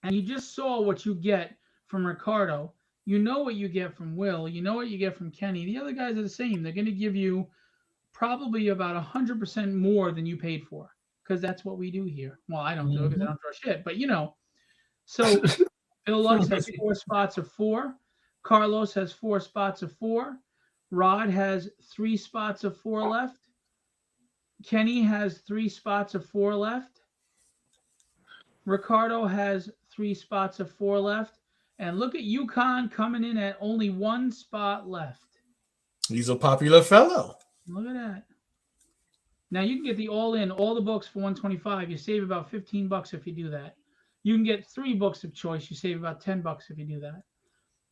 And you just saw what you get from Ricardo. You know what you get from Will. You know what you get from Kenny. The other guys are the same. They're going to give you probably about 100% more than you paid for, because that's what we do here. Well, I don't do it because I don't draw shit, but you know. So Bill Lux has 4 spots of 4. Carlos has 4 spots of 4. Rod has 3 spots of 4 left. Kenny has 3 spots of 4 left. Ricardo has 3 spots of 4 left. And look at Yukon coming in at only 1 spot left. He's a popular fellow. Look at that. Now you can get the all-in, all the books for $125. You save about $15 if you do that. You can get 3 books of choice. You save about $10 if you do that.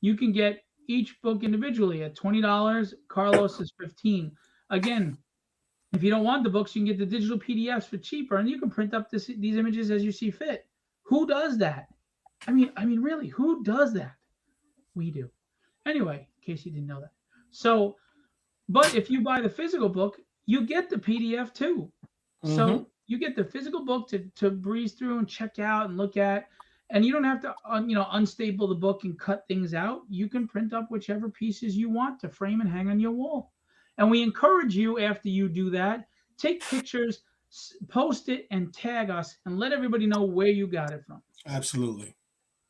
You can get each book individually at $20. Carlos is $15. Again, if you don't want the books, you can get the digital PDFs for cheaper, and you can print up these images as you see fit. Who does that? I mean, really, who does that? We do. Anyway, in case you didn't know that. So, but if you buy the physical book, you get the PDF too. So you get the physical book to breeze through and check out and look at, and you don't have to unstaple the book and cut things out. You can print up whichever pieces you want to frame and hang on your wall. And we encourage you, after you do that, take pictures, post it, and tag us, and let everybody know where you got it from. Absolutely.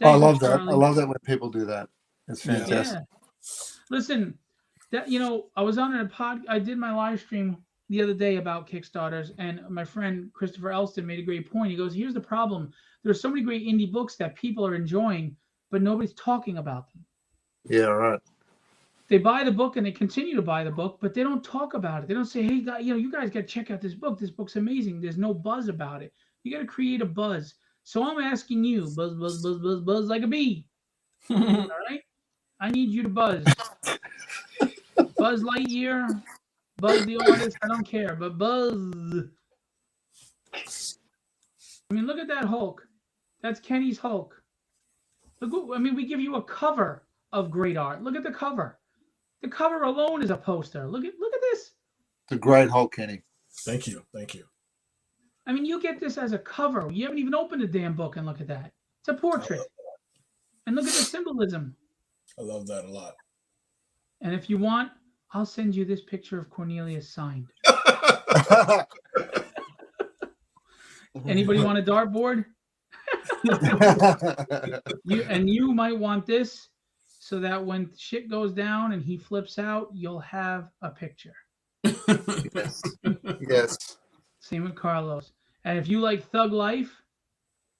I love that. I love that when people do that. It's fantastic. Yeah. Listen, that I was on I did my live stream the other day about Kickstarters, and my friend Christopher Elston made a great point. He goes, here's the problem. There's so many great indie books that people are enjoying, but nobody's talking about them. Yeah, right. They buy the book and they continue to buy the book, but they don't talk about it. They don't say, hey, you guys got to check out this book. This book's amazing. There's no buzz about it. You got to create a buzz. So I'm asking you, buzz, buzz, buzz, buzz, buzz like a bee. All right? I need you to buzz. Buzz Lightyear, Buzz the artist, I don't care, but buzz. I mean, look at that Hulk. That's Kenny's Hulk. Look, we give you a cover of great art. Look at the cover. The cover alone is a poster. Look at this. It's a great Hulk, Kenny. Thank you. Thank you. I mean, you get this as a cover. You haven't even opened the damn book and look at that. It's a portrait. And look at the symbolism. I love that a lot. And if you want, I'll send you this picture of Cornelius signed. Anybody want a dartboard? You might want this so that when shit goes down and he flips out, you'll have a picture. Yes. Yes. Same with Carlos. And if you like thug life,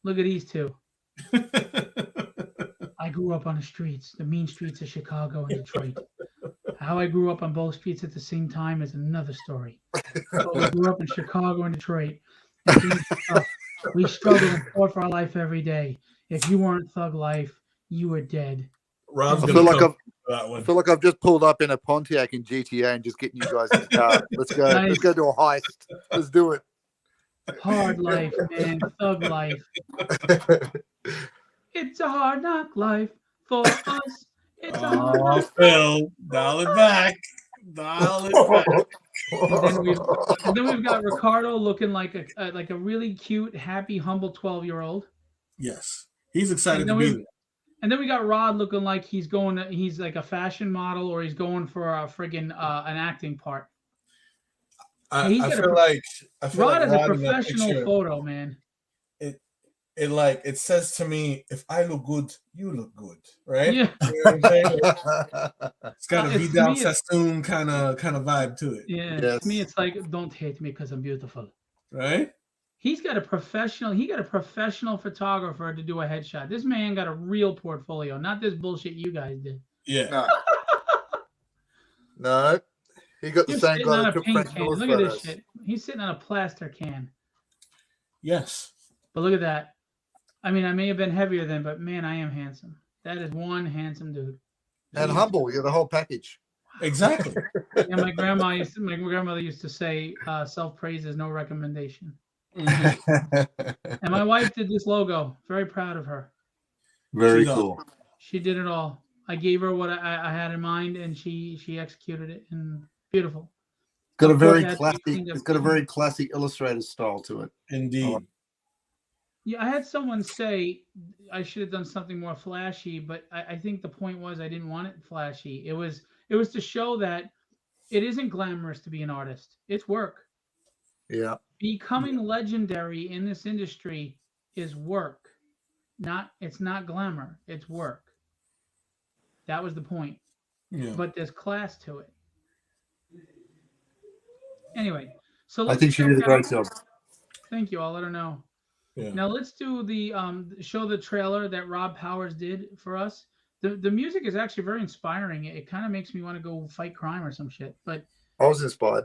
look at these two. I grew up on the streets, the mean streets of Chicago and Detroit. How I grew up on both streets at the same time is another story. But we grew up in Chicago and Detroit. And we struggled and fought for our life every day. If you weren't thug life, you were dead. Rob's I gonna feel come for that I one. feel like I've just pulled up in a Pontiac in GTA and just getting you guys in the car. Let's go. Nice. Let's go do a heist. Let's do it. Hard life, man. Thug life. It's a hard knock life for us. It's a hard Oh, knock. Phil, dial it back. Dial it back. And then we've got Ricardo looking like a really cute, happy, humble 12-year-old. Yes, he's excited And to then, be we, there. and then we got Rod looking like he's like a fashion model, or he's going for a friggin' an acting part. He's I got a feel pro- like Rod is a Rod in that professional picture, photo, man. it says to me, if I look good, you look good, right? Yeah. You know what I'm saying? It's got a It's to Vidal me, it's, Sassoon kind of vibe to it, yeah. To me, Yes. it's like, don't hate me because I'm beautiful. right? He got a professional photographer to do a headshot. This man got a real portfolio, not this bullshit you guys did. Yeah. No. No. He got the You're same sitting guy on that a took paint Frank can. Miller's Look at this photos. shit. He's sitting on a plaster can. Yes. But look at that. I mean, I may have been heavier then, but man, I am handsome. That is one handsome dude. And humble. You're the whole package. Exactly. Yeah, my grandmother used to say, self praise is no recommendation. Mhm. And my wife did this logo. Very proud of her. Very She's awesome. cool. She did it all. I gave her what I had in mind, and she executed it. And beautiful. Got a Of course, very it had to be classic. cleaned up It's got a too. very classic illustrator style to it. Indeed. Yeah, I had someone say I should have done something more flashy, but I think the point was I didn't want it flashy. It was to show that it isn't glamorous to be an artist. It's work. Yeah. Becoming legendary in this industry is work. It's not glamour. It's work. That was the point. Yeah. But there's class to it. Anyway, so I let's think she did a check great out. job. Thank you. I'll let her know. Yeah. Now let's do the show the trailer that Rob Powers did for us. The music is actually very inspiring. It kind of makes me want to go fight crime or some shit. But I was inspired.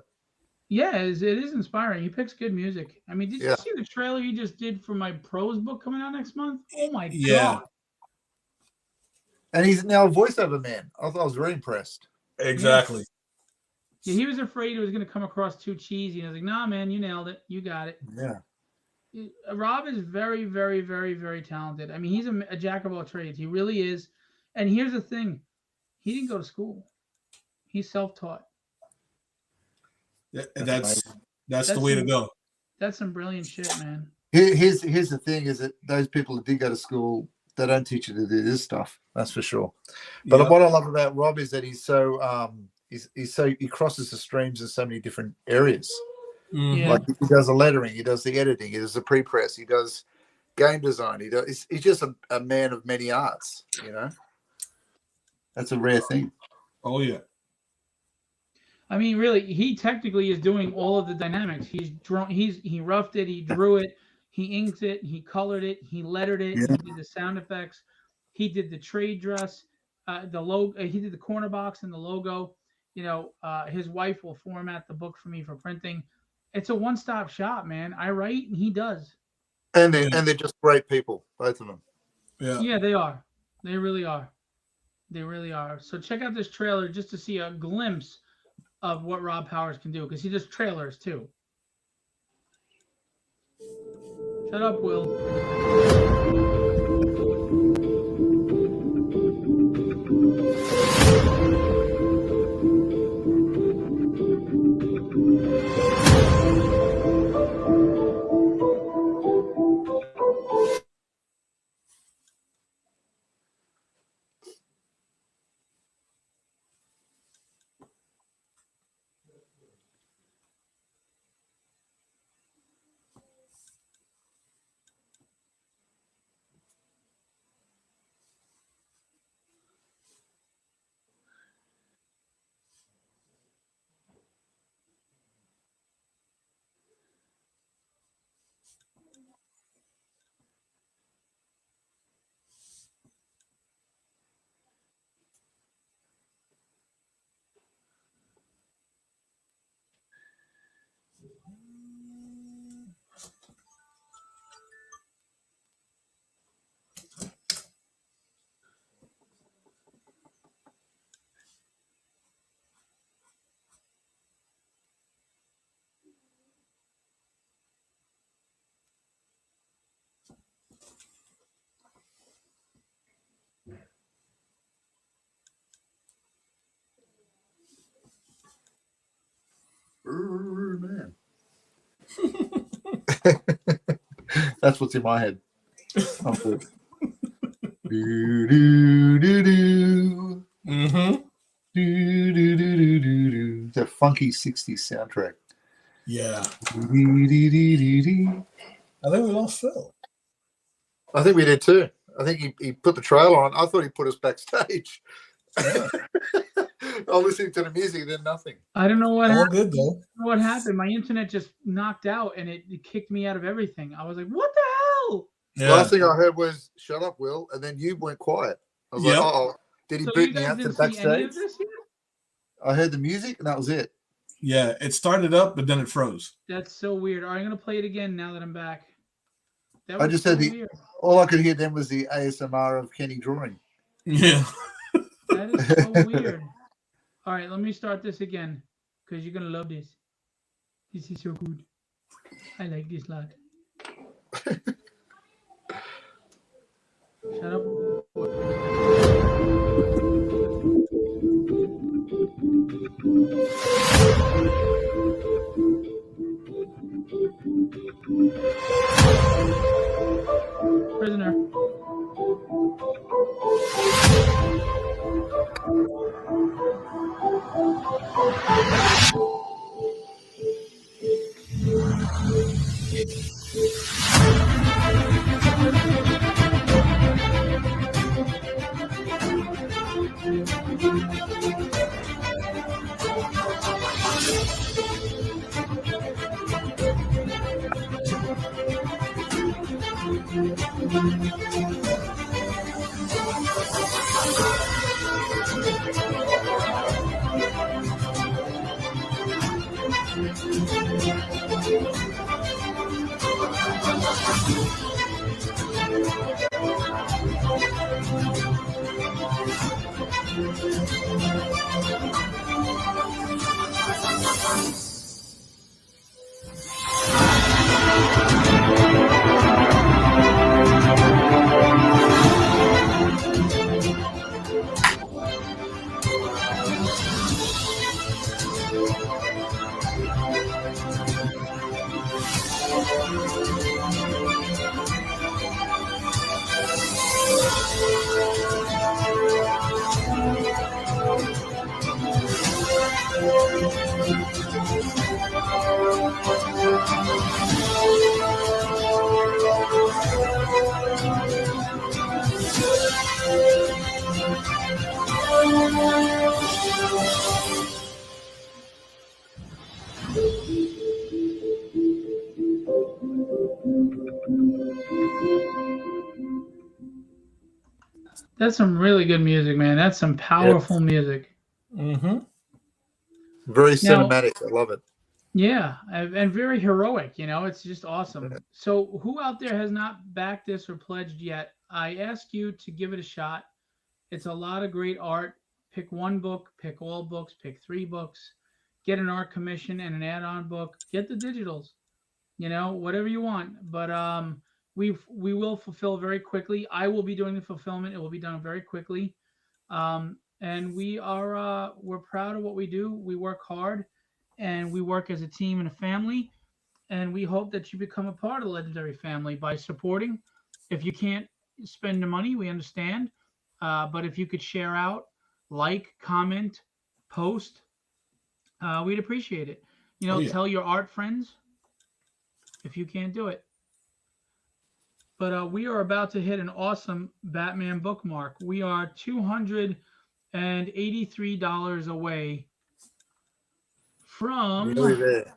yeah, it is inspiring. He picks good music. I mean, did you Yeah. see the trailer he just did for my prose book coming out next month? Oh my Yeah. god! And he's now a voiceover man. I thought I was very impressed. Exactly. Yeah, he was afraid it was going to come across too cheesy. And I was like, nah, man, you nailed it. You got it. Yeah. Rob is very, very, very, very talented. I mean, he's a jack of all trades. He really is. And here's the thing: he didn't go to school. He's self-taught. That's That's the way to go. That's some brilliant shit, man. Here's the thing: is that those people that did go to school, they don't teach you to do this stuff. That's for sure. But Yeah. what I love about Rob is that he's so he crosses the streams in so many different areas. Mhm. Yeah. Like he does the lettering, he does the editing, he does the pre-press, he does game design. He's just a man of many arts. You know, that's a rare thing. Oh yeah. I mean, really, he technically is doing all of the dynamics. He roughed it, he drew it, he inked it, he colored it, he lettered it, Yeah. he did the sound effects, he did the trade dress, the logo, he did the corner box and the logo. You know, his wife will format the book for me for printing. It's a one-stop shop, man. I write and he does. And they're just great people, both of them. Yeah. Yeah, they are. They really are. They really are. So check out this trailer just to see a glimpse of what Rob Powers can do, because he does trailers too. Shut up, Will. Man. That's what's in my head. Oh, good. Do, do, do, do. Mm-hmm. Do, do, do, do, do, do. It's a funky 60s soundtrack. Yeah. I I think we lost Phil. think we did too. I think he put the trailer on. I thought he put us backstage. Yeah. I'm listening to the music and then nothing. I don't know what All happened. good though. What happened? My internet just knocked out and it kicked me out of everything. I was like, what the hell? Yeah. Last thing I heard was "Shut up, Will," and then you went quiet. I was Yep. like, "Oh, did he So boot you me guys out to the didn't see any backstage?" of this yet? I heard the music and that was it. Yeah. It started up, but then it froze. That's so weird. All right, I'm gonna play it again now that I'm back. That I was just so said weird. all I could hear then was the ASMR of Kenny drawing. Yeah. That is so weird. All right, let me start this again because you're gonna love this. This is so good. I like this lot. Shut up. Prisoner. That's some really good music, man. That's some powerful music. Mm-hmm. Very Now, cinematic. I love it. yeah, and very heroic. It's just awesome. So, who out there has not backed this or pledged yet? I ask you to give it a shot. It's a lot of great art. Pick one book, pick all books, pick 3 books, get an art commission and an add-on book. Get the digitals. Whatever you want. But we will fulfill very quickly. I will be doing the fulfillment. It will be done very quickly. And we're proud of what we do. We work hard, and we work as a team and a family. And we hope that you become a part of the Legendary family by supporting. If you can't spend the money, we understand. But if you could share out, like, comment, post, we'd appreciate it. Oh, yeah. Tell your art friends if you can't do it. But we are about to hit an awesome Batman bookmark. We are $283 away from Nearly there.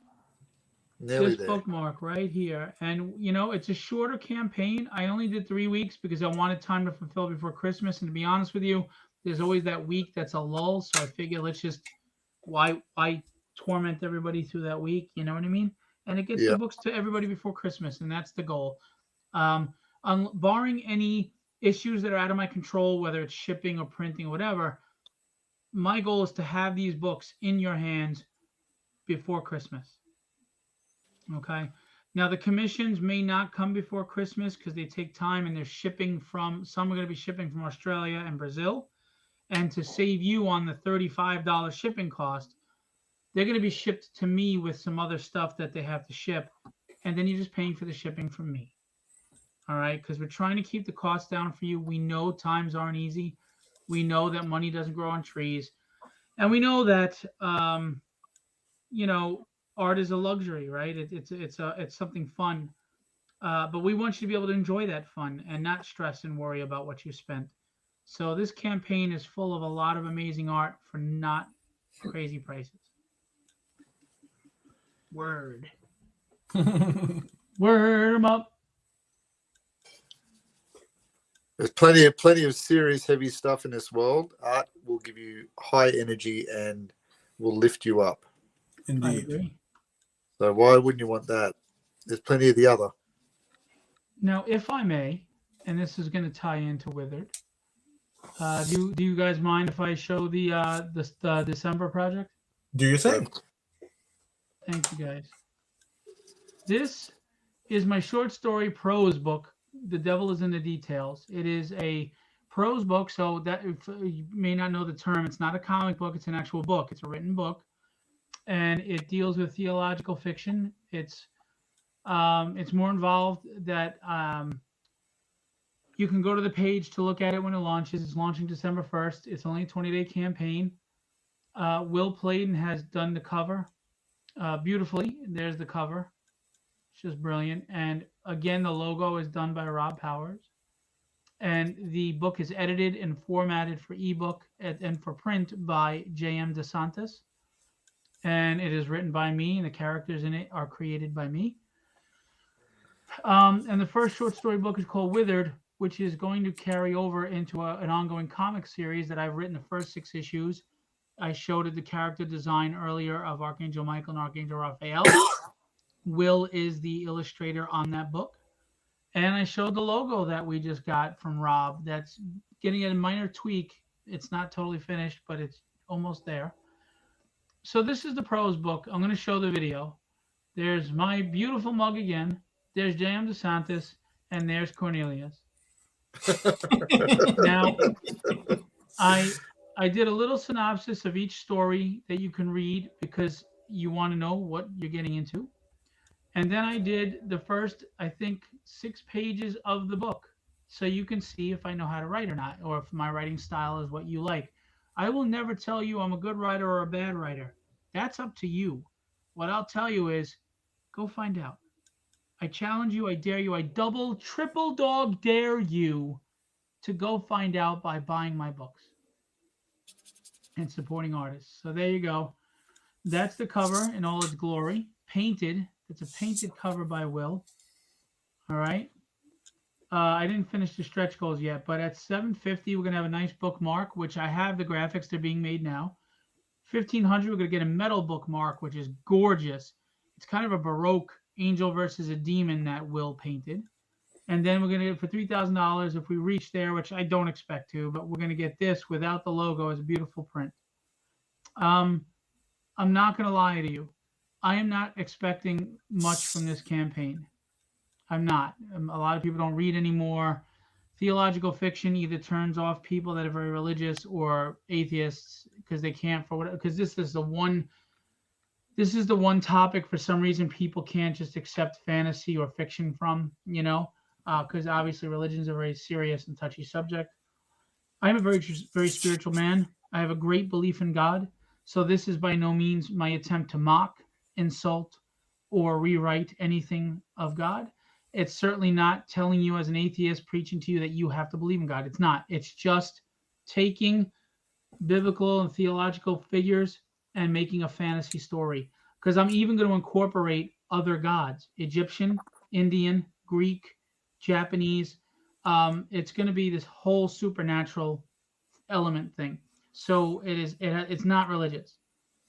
Nearly this there. bookmark right here. And, it's a shorter campaign. I only did 3 weeks because I wanted time to fulfill before Christmas. And to be honest with you, there's always that week that's a lull. So I figure let's just, why torment everybody through that week? You know what I mean? And it gets the books to everybody before Christmas. And that's the goal. Barring any issues that are out of my control, whether it's shipping or printing or whatever, my goal is to have these books in your hands before Christmas. Okay. Now the commissions may not come before Christmas because they take time and they're shipping from, some are going to be shipping from Australia and Brazil. And to save you on the $35 shipping cost, they're going to be shipped to me with some other stuff that they have to ship. And then you're just paying for the shipping from me. All right. Because we're trying to keep the costs down for you. We know times aren't easy. We know that money doesn't grow on trees. And we know that, art is a luxury, right? It's something fun. But we want you to be able to enjoy that fun and not stress and worry about what you spent. So this campaign is full of a lot of amazing art for not crazy prices. Word. Word 'em up. There's plenty of serious heavy stuff in this world. Art will give you high energy and will lift you up. I Indeed. agree. So why wouldn't you want that? There's plenty of the other. Now, if I may, and this is going to tie into Withered, do you guys mind if I show the December project? Do your thing. Thank you, guys. This is my short story prose book. The Devil is in the Details. It is a prose book, so that if you may not know the term, it's not a comic book. It's an actual book. It's a written book, and it deals with theological fiction. It's more involved that you can go to the page to look at it when it launches. It's launching December 1st. It's only a 20-day campaign. Will Pleydon has done the cover beautifully. There's the cover. It's just brilliant. And again, the logo is done by Rob Powers. And the book is edited and formatted for ebook and for print by J.M. DeSantis. And it is written by me, and the characters in it are created by me. And the first short story book is called Withered, which is going to carry over into an ongoing comic series that I've written the first 6 issues. I showed the character design earlier of Archangel Michael and Archangel Raphael. Will is the illustrator on that book. And I showed the logo that we just got from Rob. That's getting a minor tweak. It's not totally finished, but it's almost there. So this is the prose book. I'm going to show the video. There's my beautiful mug again. There's J.M. DeSantis, and there's Cornelius. Now, I did a little synopsis of each story that you can read because you want to know what you're getting into. And then I did the first, I think, 6 pages of the book. So you can see if I know how to write or not, or if my writing style is what you like. I will never tell you I'm a good writer or a bad writer. That's up to you. What I'll tell you is, go find out. I challenge you, I dare you, I double, triple dog dare you to go find out by buying my books and supporting artists. So there you go. That's the cover in all its glory. Painted. It's a painted cover by Will. All right. I didn't finish the stretch goals yet, but at $750, we're going to have a nice bookmark, which I have the graphics. They're being made now. $1,500, we're going to get a metal bookmark, which is gorgeous. It's kind of a Baroque angel versus a demon that Will painted. And then we're going to get it for $3,000 if we reach there, which I don't expect to, but we're going to get this without the logo as a beautiful print. I'm not going to lie to you. I am not expecting much from this campaign. I'm not. A lot of people don't read anymore. Theological fiction either turns off people that are very religious or atheists because they can't for whatever. Because this is the one topic for some reason people can't just accept fantasy or fiction from. Because obviously religion is a very serious and touchy subject. I'm a very spiritual man. I have a great belief in God. So this is by no means my attempt to mock, insult, or rewrite anything of God. It's certainly not telling you as an atheist preaching to you that you have to believe in God. It's not. It's just taking biblical and theological figures and making a fantasy story. Because I'm even going to incorporate other gods, Egyptian, Indian, Greek, Japanese. It's going to be this whole supernatural element thing. So it's not religious.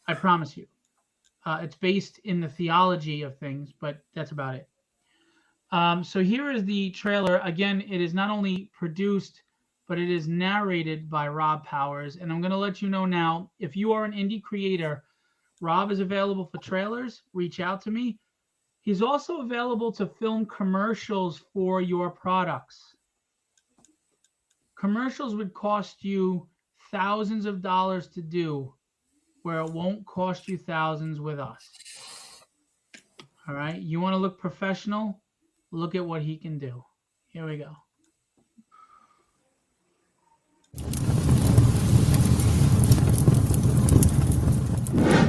I promise you. It's based in the theology of things, but that's about it. So here is the trailer. Again, it is not only produced, but it is narrated by Rob Powers. And I'm going to let you know now, if you are an indie creator, Rob is available for trailers. Reach out to me. He's also available to film commercials for your products. Commercials would cost you thousands of dollars to do, where it won't cost you thousands with us. All right? You want to look professional? Look at what he can do. Here we go.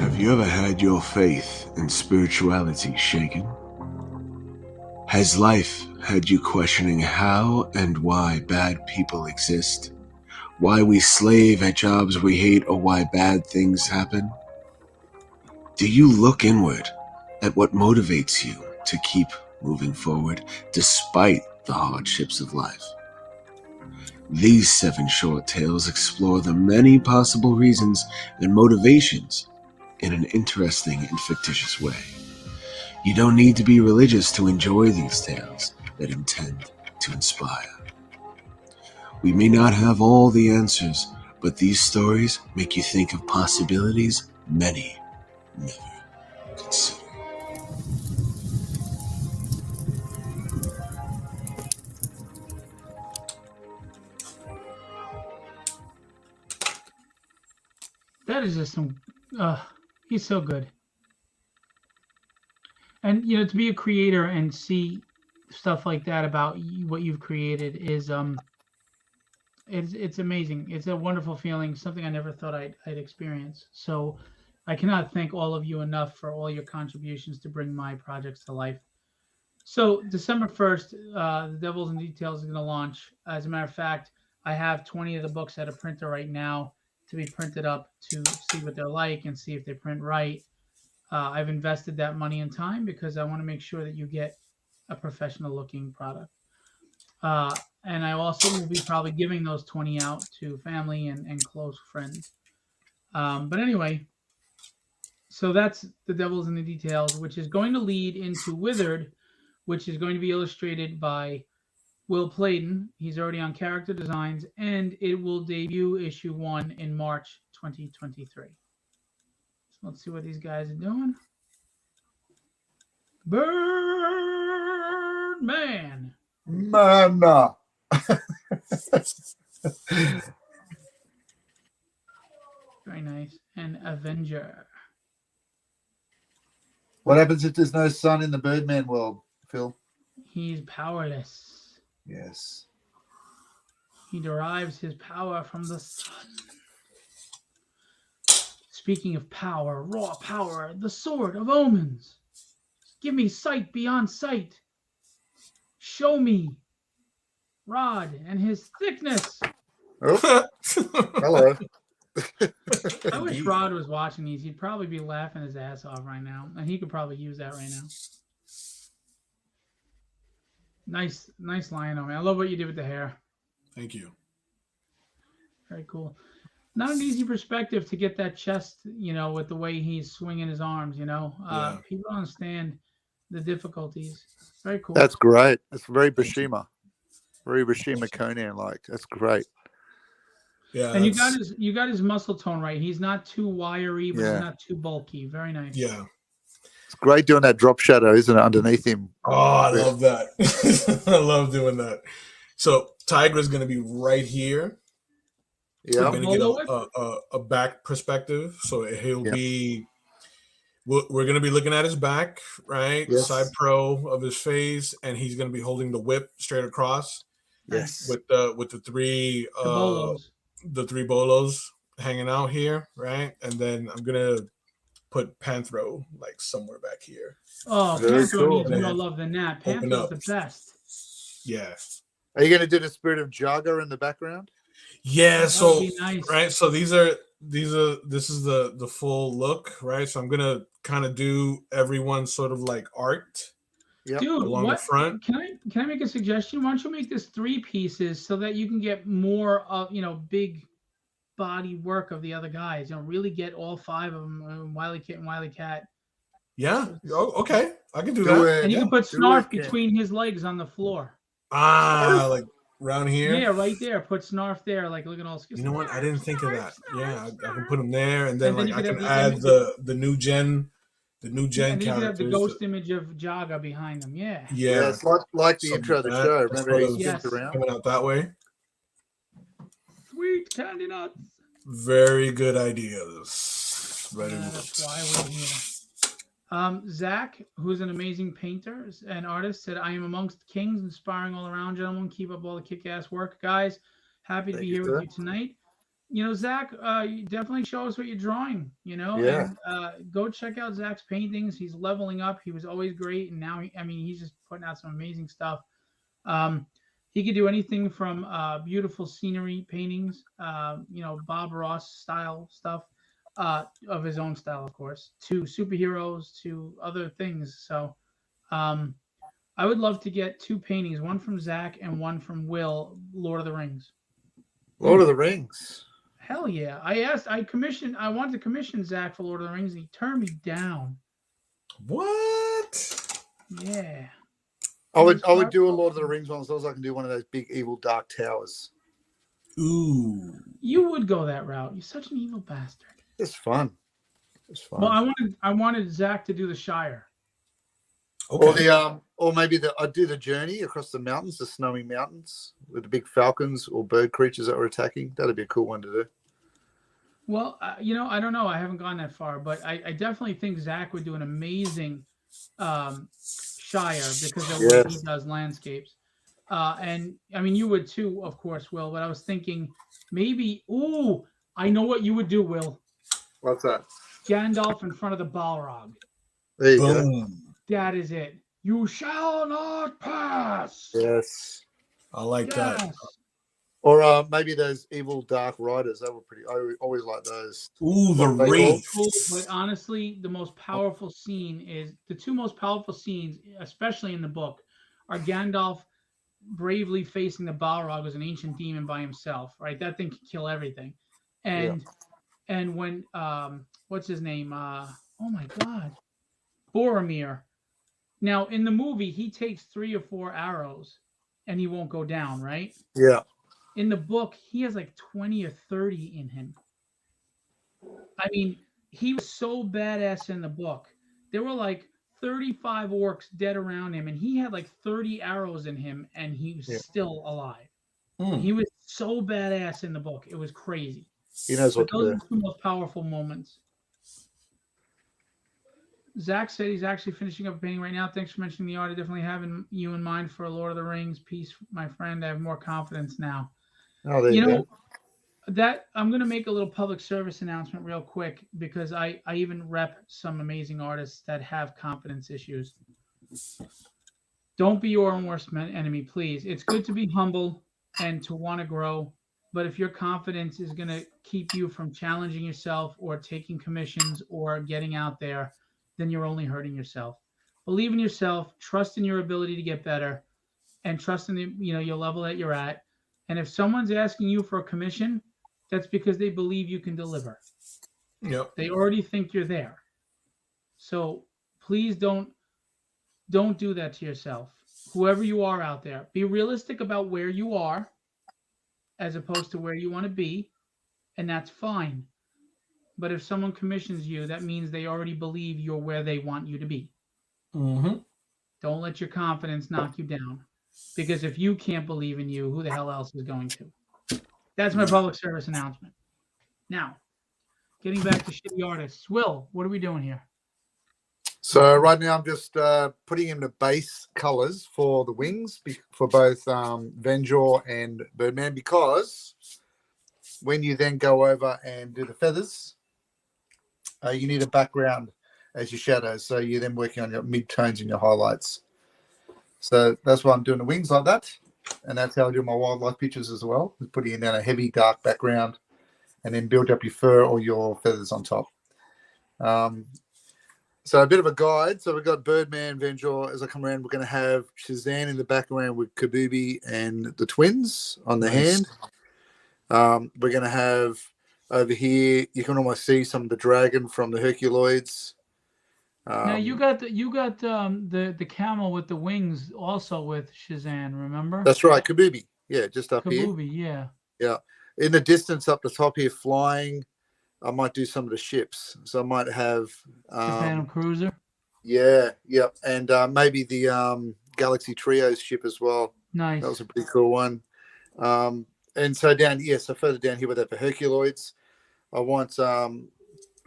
Have you ever had your faith and spirituality shaken? Has life had you questioning how and why bad people exist? Why we slave at jobs we hate, or why bad things happen? Do you look inward at what motivates you to keep moving forward despite the hardships of life? These 7 short tales explore the many possible reasons and motivations in an interesting and fictitious way. You don't need to be religious to enjoy these tales that intend to inspire. We may not have all the answers, but these stories make you think of possibilities many never considered. That is just some. He's so good. And to be a creator and see stuff like that about what you've created is it's amazing. It's a wonderful feeling. Something I never thought I'd experience. So I cannot thank all of you enough for all your contributions to bring my projects to life. So December 1st, The Devil's in Details is going to launch. As a matter of fact, I have 20 of the books at a printer right now to be printed up to see what they're like and see if they print right. I've invested that money and time because I want to make sure that you get a professional looking product. And I also will be probably giving those 20 out to family and close friends. But anyway, so that's The Devil's in the Details, which is going to lead into Withered, which is going to be illustrated by Will Pleydon. He's already on character designs, and it will debut issue 1 in March 2023. So let's see what these guys are doing. Birdman. Mana. Very nice. And Avenger. What happens if there's no sun in the Birdman world, Phil? He's powerless. Yes. He derives his power from the sun. Speaking of power, raw power, the sword of omens. Give me sight beyond sight. Show me Rod and his thickness. Oh, hello. I wish Rod was watching these. He'd probably be laughing his ass off right now. And he could probably use that right now. Nice Lionel, man. I love what you did with the hair. Thank you. Very cool. Not an easy perspective to get that chest, with the way he's swinging his arms, Yeah. People don't understand the difficulties. Very cool. That's great. It's very Bashima. Very Bashima Conan-like. That's great. Yeah. And you got his muscle tone right. He's not too wiry, but Yeah. he's not too bulky. Very nice. Yeah. It's great doing that drop shadow, isn't it, underneath him? Oh, I love that. I love doing that. So Tigra's going to be right here. Yeah. We're going to get a back perspective. So he'll be, we're going to be looking at his back, right? Yes. Side pro of his face. And he's going to be holding the whip straight across. Yes. With the three the 3 bolos hanging out here, right? And then I'm going to put Panthro like somewhere back here. Oh, Very Panthro cool. needs more love than that. Panthro's the best. Yeah. Are you going to do the Spirit of Jaga in the background? Yeah, so nice. right, so this is the full look, right? So I'm gonna kind of do everyone sort of like art, Yep. Dude, along the front. Can I make a suggestion? Why don't you make this 3 pieces so that you can get more of big body work of the other guys? Really get all 5 of them, Wily Kit and Wily Cat. Yeah. Oh, okay. I can do that. And you can put Snarf between his legs on the floor. Like around here. Yeah, right there. Put Snarf there, like looking all. You know what? I didn't think of that. Yeah, I can put him there, and then you I could can have add the new gen and then characters. you could have the ghost image of Jaga behind them. Yeah. Yeah, it's like the intro of the show. Remember he spins around? Coming out that way. Sweet candy nuts. Very good ideas. That's why we're here. Zach, who's an amazing painter and artist, said, I am amongst kings, inspiring all around, gentlemen. Keep up all the kick-ass work. Guys, happy to be here with you tonight. Zach, you definitely show us what you're drawing, Yeah. and go check out Zach's paintings. He's leveling up. He was always great, and now, he's just putting out some amazing stuff. Um, he could do anything from beautiful scenery paintings, Bob Ross style stuff, of his own style, of course, to superheroes, to other things. So um, I would love to get two paintings, one from Zach and one from Will, Lord of the Rings. Lord of the Rings. Hell yeah. I wanted to commission Zach for Lord of the Rings, and he turned me down. What? Yeah. I would do a Lord of the Rings one as long as I can do one of those big evil dark towers. Ooh. You would go that route. You're such an evil bastard. It's fun. It's fun. Well, I wanted Zach to do the Shire. Okay. Or maybe I'd do the journey across the mountains, the snowy mountains, with the big falcons or bird creatures that were attacking. That'd be a cool one to do. Well, I don't know. I haven't gone that far, but I definitely think Zach would do an amazing Shire because of the way he does landscapes. And you would too, of course, Will. But I was thinking maybe, I know what you would do, Will. What's that? Gandalf in front of the Balrog. There you Boom. go. That is it. You shall not pass. Yes. I like that. Yes. Or maybe those evil dark riders. That were pretty. I always like those. Ooh, the They Wraith. Cool, but honestly, the two most powerful scenes, especially in the book, are Gandalf bravely facing the Balrog as an ancient demon by himself. Right, that thing can kill everything, and when what's his name? Oh my God, Boromir. Now in the movie, he takes 3 or 4 arrows, and he won't go down. Right. Yeah. In the book, he has like 20 or 30 in him. He was so badass in the book. There were like 35 orcs dead around him, and he had like 30 arrows in him, and he was still alive. He was so badass in the book. It was crazy. He knows what to Those do. are the 2 most powerful moments. Zach said he's actually finishing up a painting right now. Thanks for mentioning the art. I definitely have you in mind for Lord of the Rings. Peace, my friend. I have more confidence now. Oh, there you go. That I'm going to make a little public service announcement real quick because I even rep some amazing artists that have confidence issues. Don't be your own worst enemy, please. It's good to be humble and to want to grow, but if your confidence is going to keep you from challenging yourself or taking commissions or getting out there, then you're only hurting yourself. Believe in yourself, trust in your ability to get better, and trust in your level that you're at. And if someone's asking you for a commission, that's because they believe you can deliver. Yep. They already think you're there. So please don't do that to yourself. Whoever you are out there, be realistic about where you are as opposed to where you want to be, and that's fine. But if someone commissions you, that means they already believe you're where they want you to be. Mm-hmm. Don't let your confidence knock you down. Because if you can't believe in you, who the hell else is going to? That's my public service announcement. Now, getting back to shitty artists. Will, what are we doing here? So right now I'm just putting in the base colors for the wings for both Venjor and Birdman, because when you then go over and do the feathers, you need a background as your shadows. So you're then working on your mid-tones and your highlights. So that's why I'm doing the wings like that. And that's how I do my wildlife pictures as well. Putting in down a heavy dark background and then build up your fur or your feathers on top. So a bit of a guide. So we've got Birdman, Venjor. As I come around, we're going to have Shazam in the background with Kabubi and the twins on the hand. We're going to have over here, you can almost see some of the dragon from the Herculoids. Now you got the camel with the wings also with Shazam, remember? That's right, Kabubi. Yeah, just up Kabubi, here. yeah. Yeah. In the distance up the top here flying, I might do some of the ships. So I might have The Phantom Cruiser. Yeah, and maybe the Galaxy Trios ship as well. Nice. That was a pretty cool one. And so so further down here with that for Herculoids, I want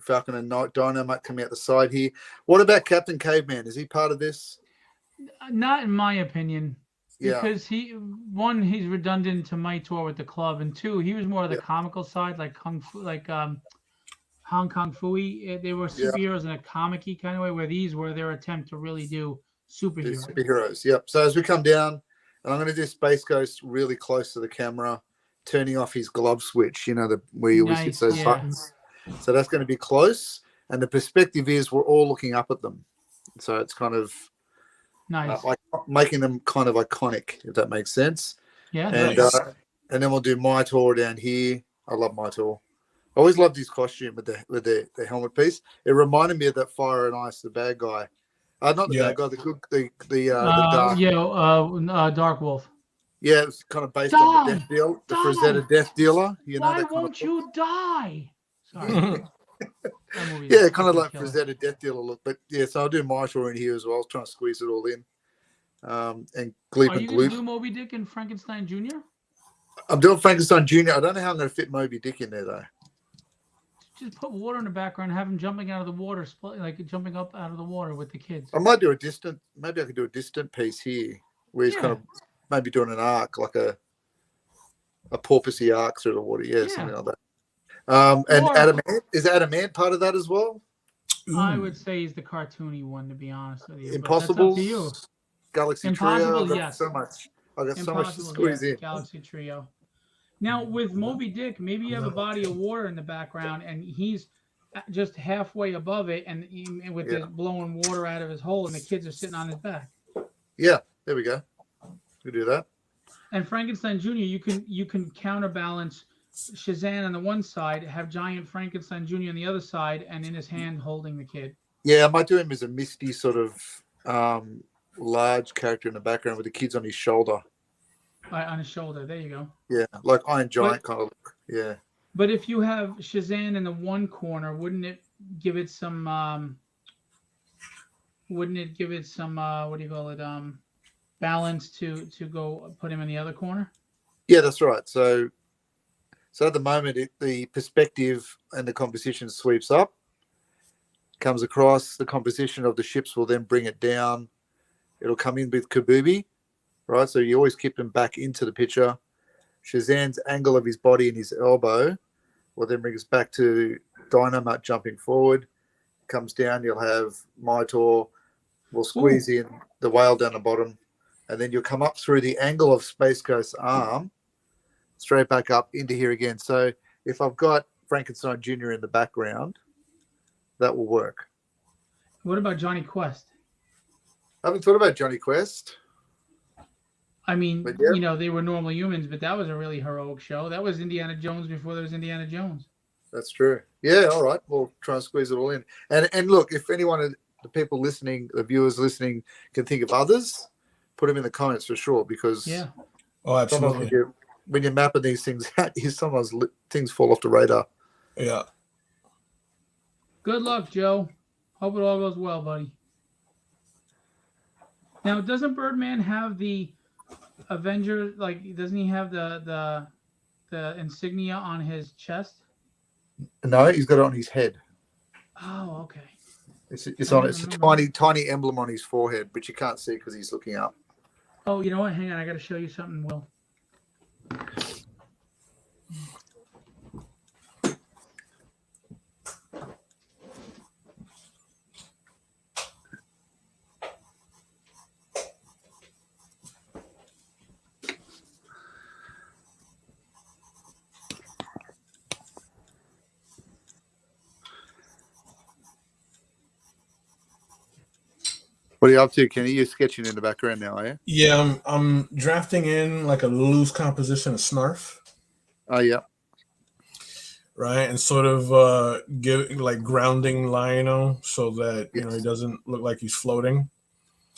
Falcon and Dynamite coming out the side here. What about Captain Caveman? Is he part of this? Not in my opinion. Yeah, Because he's redundant to Maitor with the club, and two, he was more of the Yeah. comical side, like Kung Fu, like Hong Kong Fooey. They were Yeah. superheroes in a comic-y kind of way, where these were their attempt to really do do superheroes. superheroes. Yep. So as we come down, and I'm going to do Space Ghost really close to the camera, turning off his glove switch. You know, where you always hit Nice, those yeah. buttons. So that's going to be close, and the perspective is we're all looking up at them. So it's kind of Nice. like making them kind of iconic, if that makes sense. Yeah. And Nice. and then we'll do Maitor down here. I love Maitor. I always loved his costume with the helmet piece. It reminded me of that Fire and Ice, the bad guy. Not the Yeah. bad guy, the good, the dark. Yeah, Dark Wolf. Yeah, it's kind of based on the Die! death deal, the Die! Frazetta death dealer. You know, Why that kind won't of you die? Sorry. That movie yeah, is kind of fucking like killer. Frazetta death dealer look. But yeah, so I'll do Maitor in here as well. I'll try and squeeze it all in. And Gleep Are and you going to Gloop. do Moby Dick and Frankenstein Jr.? I'm doing Frankenstein Jr. I don't know how I'm going to fit Moby Dick in there though. Just put water in the background, have him jumping out of the water, like jumping up out of the water with the kids. I might do a distant. Maybe I could do a distant piece here, where he's kind of maybe doing an arc, like a porpoisey arc through the water. Yeah, something like that. And Or- is Adam Ant part of that as well? I would say he's the cartoony one, to be honest with you. but Impossible. That's up to you. Galaxy Impossible, Trio. I've got yes. so much. I've got so much to Impossible, squeeze yeah, in. Galaxy Trio. Now with Moby Dick, maybe you have a body of water in the background, and he's just halfway above it, and with Yeah. the blowing water out of his hole, and the kids are sitting on his back. Yeah, there we go. We do that. And Frankenstein Jr., you can counterbalance Shazam on the one side, have giant Frankenstein Jr. on the other side, and in his hand holding the kid. Yeah, I might do him as a misty sort of large character in the background with the kids on his shoulder. On his shoulder. There you go. Yeah, like Iron Giant kind of look. Yeah. But if you have Shazam in the one corner, wouldn't it give it some? What do you call it? Balance to go put him in the other corner. Yeah, that's right. So at the moment, the perspective and the composition sweeps up, comes across. The composition of the ships will then bring it down. It'll come in with Kabubi, right? So you always keep them back into the picture. Shazam's angle of his body and his elbow will then bring us back to Dynamite jumping forward. Comes down, you'll have Maitor. We'll squeeze in the whale down the bottom. And then you'll come up through the angle of Space Ghost's arm, straight back up into here again. So if I've got Frankenstein Jr. in the background, that will work. What about Johnny Quest? I haven't thought about Johnny Quest. I mean, But yeah. they were normal humans, but that was a really heroic show. That was Indiana Jones before there was Indiana Jones. That's true. Yeah, all right. We'll try and squeeze it all in. And look, if anyone of the people listening, the viewers listening, can think of others, put them in the comments for sure. Because Oh, absolutely. when you're mapping these things out, sometimes things fall off the radar. Yeah. Good luck, Joe. Hope it all goes well, buddy. Now, doesn't Birdman have the Avenger? Like, doesn't he have the insignia on his chest? No, he's got it on his head. Oh, okay. It's I on. don't It's a remember. tiny emblem on his forehead, but you can't see because he's looking up. Oh, you know what? Hang on, I got to show you something, Will. What are you up to, Kenny? You're sketching in the background now, are you? Yeah, I'm drafting in like a loose composition of Snarf, Oh, yeah. right? And sort of give like grounding Lionel so that he doesn't look like he's floating.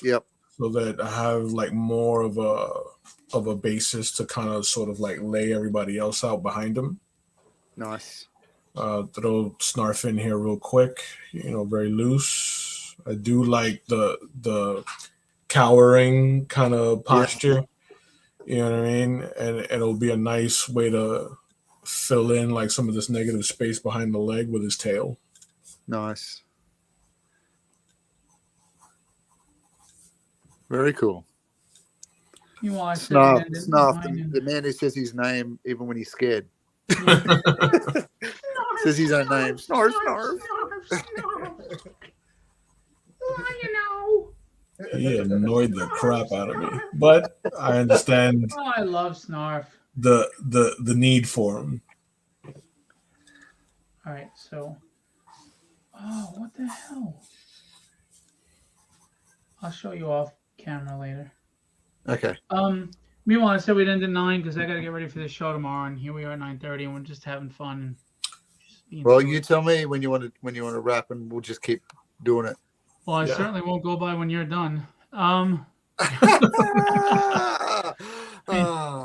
Yep. So that I have like more of a basis to kind of sort of like lay everybody else out behind him. Nice. Throw Snarf in here real quick, very loose. I do like the cowering kind of posture, you know what I mean? And it'll be a nice way to fill in like some of this negative space behind the leg with his tail. Nice. Very cool. Meanwhile, I said Snarf, it ended Snarf, mine and- the man who says his name even when he's scared. Yeah. Says his own name. Snarf, Snarf. Well, you know. He annoyed the crap out of me, but I understand Oh, I love Snarf. the need for him. All right, so. Oh, what the hell? I'll show you off camera later. Okay. Meanwhile, I said we'd end at 9 because I got to get ready for the show tomorrow, and here we are at 9:30, and we're just having fun. And just being Well, silly. you tell me when you want to wrap, and we'll just keep doing it. Well, I Yeah. certainly won't go by when you're done.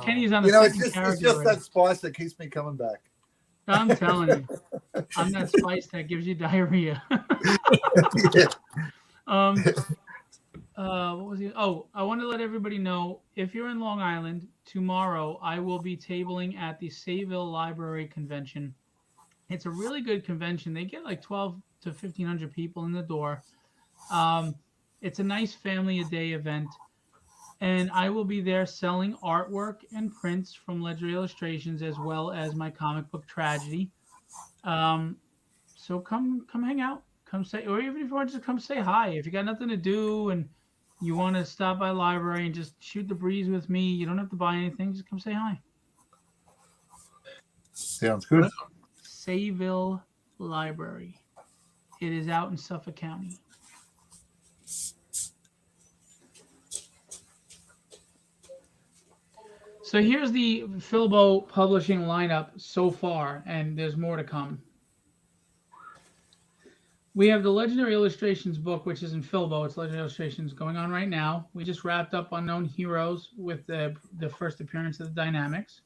Kenny's on a it's second just character already. that spice that keeps me coming back. I'm telling you, I'm that spice that gives you diarrhea. Yeah. What was it? Oh, I want to let everybody know, if you're in Long Island, tomorrow I will be tabling at the Sayville Library Convention. It's a really good convention. They get like 12 to 1,500 people in the door. It's a nice family a day event. And I will be there selling artwork and prints from Ledger Illustrations, as well as my comic book Tragedy. So come hang out. Come say, or even if you want to just come say hi. If you got nothing to do and you want to stop by the library and just shoot the breeze with me, you don't have to buy anything. Just come say hi. Sounds good. Sayville Library. It is out in Suffolk County. So here's the Filbo publishing lineup so far, and there's more to come. We have the Legendary Illustrations book, which is in Filbo. It's Legendary Illustrations going on right now. We just wrapped up Unknown Heroes with the first appearance of the Dynamics.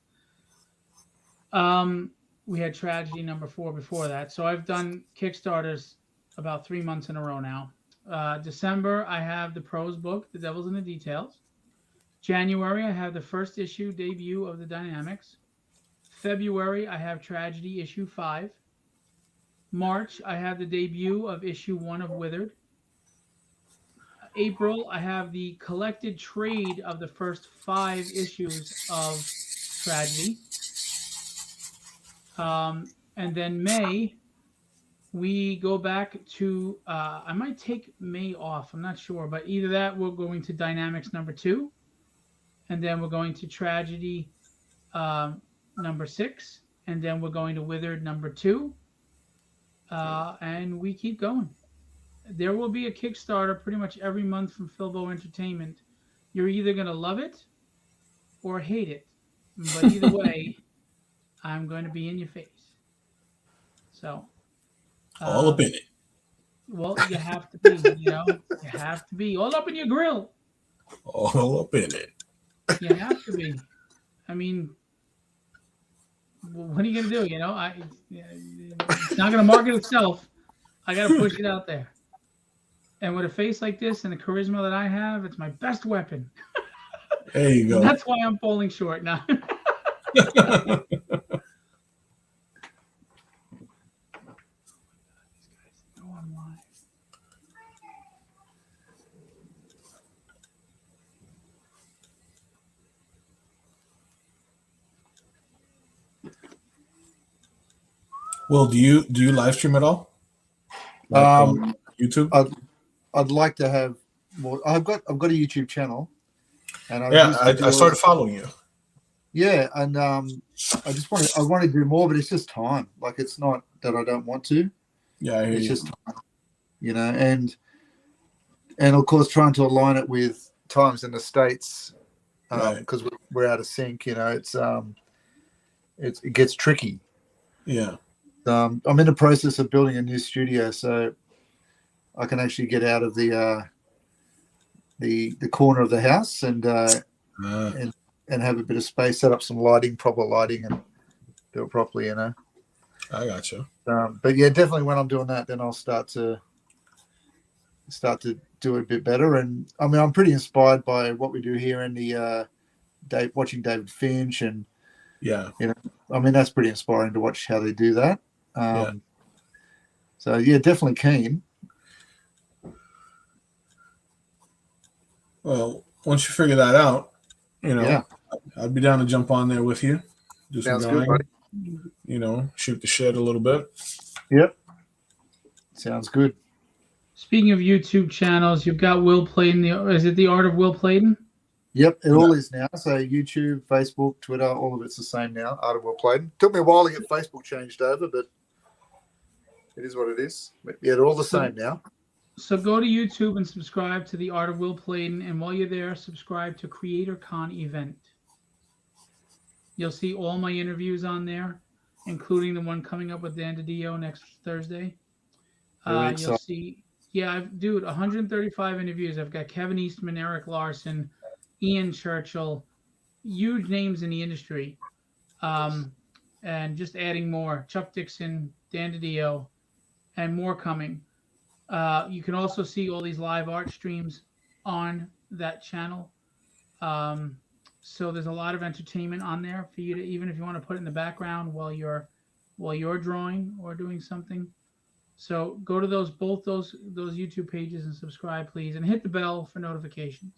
We had Tragedy number 4 before that. So I've done Kickstarters about 3 months in a row now. December, I have the prose book, The Devil's in the Details. January, I have the first issue debut of the Dynamics. February, I have Tragedy issue 5. March, I have the debut of issue 1 of Withered. April, I have the collected trade of the first 5 issues of Tragedy. And then May, we go back to, I might take May off, I'm not sure, but either that, we're going to Dynamics number 2, and then we're going to Tragedy number 6, and then we're going to Withered number 2, and we keep going. There will be a Kickstarter pretty much every month from Filbo Entertainment. You're either going to love it or hate it, but either way, I'm going to be in your face. So, All up in it. well, you have to be, you have to be all up in your grill. All up in it. You have to be. I mean, what are you going to do? It's not going to market itself. I got to push it out there. And with a face like this and the charisma that I have, it's my best weapon. There you go. That's why I'm falling short now. Well, do you live stream at all? Like on YouTube? I'd like to have more. I've got a YouTube channel, and I started following you. Yeah, and I want to do more, but it's just time. Like, it's not that I don't want to. Yeah, I hear it's you. just time, and of course trying to align it with times in the States, because we're out of sync. It gets tricky. Yeah. I'm in the process of building a new studio, so I can actually get out of the corner of the house and have a bit of space, set up some lighting, proper lighting, and do it properly. I got you. But yeah, definitely when I'm doing that, then I'll start to do it a bit better. And I mean, I'm pretty inspired by what we do here in the watching David Finch, and yeah, I mean, that's pretty inspiring to watch how they do that. So yeah, definitely keen. Well, once you figure that out, Yeah. I'd be down to jump on there with you. Do some Sounds good, buddy. drawing, shoot the shit a little bit. Yep. Sounds good. Speaking of YouTube channels, you've got Will Pleydon. Is it the Art of Will Pleydon? Yep, it all is now. So YouTube, Facebook, Twitter, all of it's the same now. Art of Well Played. Took me a while to get Facebook changed over, but it is what it is. But yeah, they're all the same now. So go to YouTube and subscribe to the Art of Will Pleydon, and while you're there, subscribe to CreatorCon event. You'll see all my interviews on there, including the one coming up with Dan DiDio next Thursday. You'll see, dude, 135 interviews. I've got Kevin Eastman, Eric Larson, Ian Churchill, huge names in the industry, and just adding more. Chuck Dixon, Dan DiDio, and more coming. You can also see all these live art streams on that channel. So there's a lot of entertainment on there for you to, even if you want to put it in the background while you're drawing or doing something. So go to both those YouTube pages and subscribe, please, and hit the bell for notifications.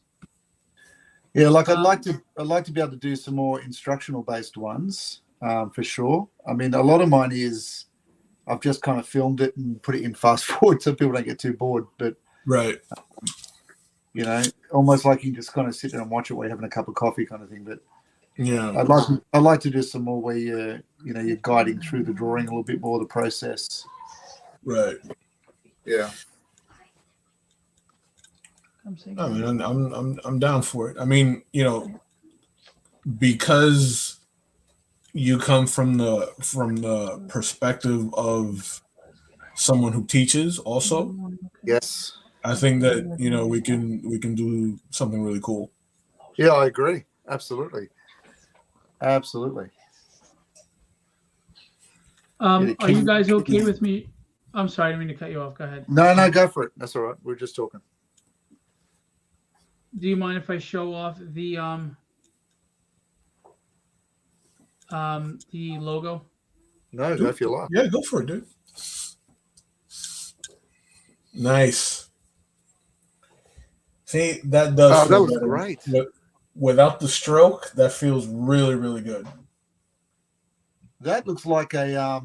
Yeah, like I'd like to be able to do some more instructional based ones, for sure. I mean, a lot of mine is I've just kind of filmed it and put it in fast forward so people don't get too bored. But right, almost like you just kind of sit there and watch it while you're having a cup of coffee, kind of thing. But yeah, I'd like to do some more where you're guiding through the drawing a little bit more, the process. Right. Yeah. I mean, I'm down for it. I mean, because you come from the perspective of someone who teaches also. Yes. I think that we can do something really cool. Yeah, I agree. Absolutely. Absolutely. Are you guys okay with me? I'm sorry, I didn't mean to cut you off. Go ahead. No, go for it. That's all right. We're just talking. Do you mind if I show off the logo? No, go if you like. Yeah, go for it, dude. Nice. See, that does. Oh, that was great. Without the stroke, that feels really, really good. That looks like a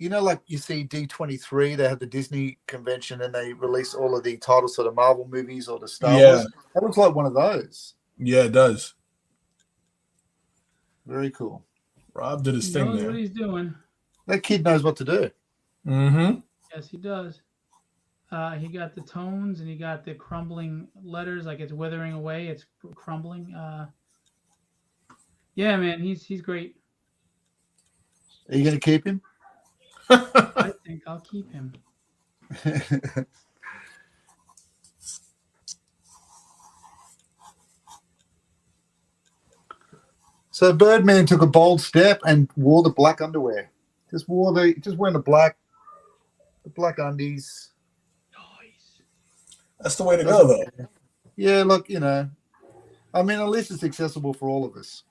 like you see D23, they have the Disney convention and they release all of the titles of the Marvel movies or the Star Wars. That looks like one of those. Yeah, it does. Very cool. Rob did his thing there. He knows what he's doing. That kid knows what to do. Mm-hmm. Yes, he does. He got the tones and he got the crumbling letters, like it's withering away. It's crumbling. Yeah, man, he's great. Are you going to keep him? I think I'll keep him. So Birdman took a bold step and wore the black underwear. Just wearing the black undies. Nice. That's the way to go, though. Yeah, look, I mean, at least it's accessible for all of us.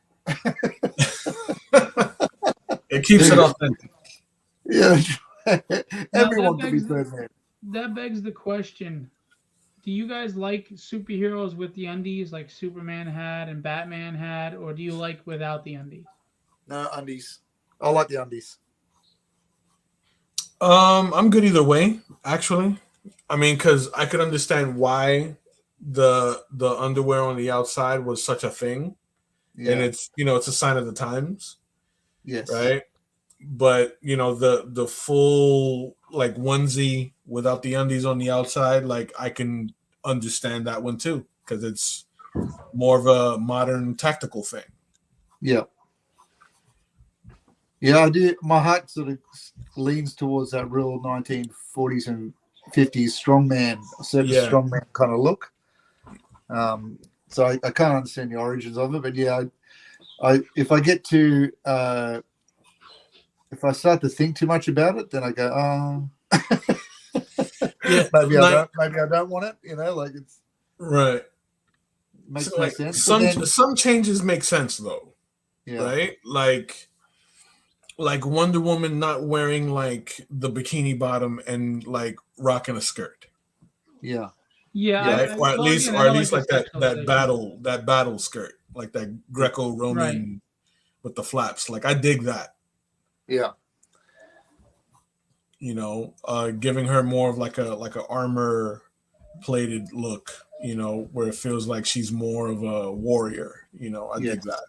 It keeps it authentic. Yeah, everyone can be Birdman. That begs the question: do you guys like superheroes with the undies, like Superman had and Batman had, or do you like without the undies? No undies. I like the undies. I'm good either way, actually. I mean, because I could understand why the underwear on the outside was such a thing, and it's it's a sign of the times. Yes. Right. But the full like onesie without the undies on the outside, like I can understand that one too, because it's more of a modern tactical thing. Yeah. Yeah, I do. My heart sort of leans towards that real 1940s and 50s strongman, strongman kind of look. So I can't understand the origins of it, but yeah, if I get to if I start to think too much about it, then I go, maybe I don't want it. Like it's right. Makes so, no like, sense. Some changes make sense though. Yeah. Right? Like Wonder Woman not wearing like the bikini bottom and like rocking a skirt. Yeah. Yeah. Right? Or at least like that battle skirt. Greco-Roman with the flaps. Like I dig that. Yeah. You know, giving her more of like a armor plated look, you know, where it feels like she's more of a warrior. You know, I dig that.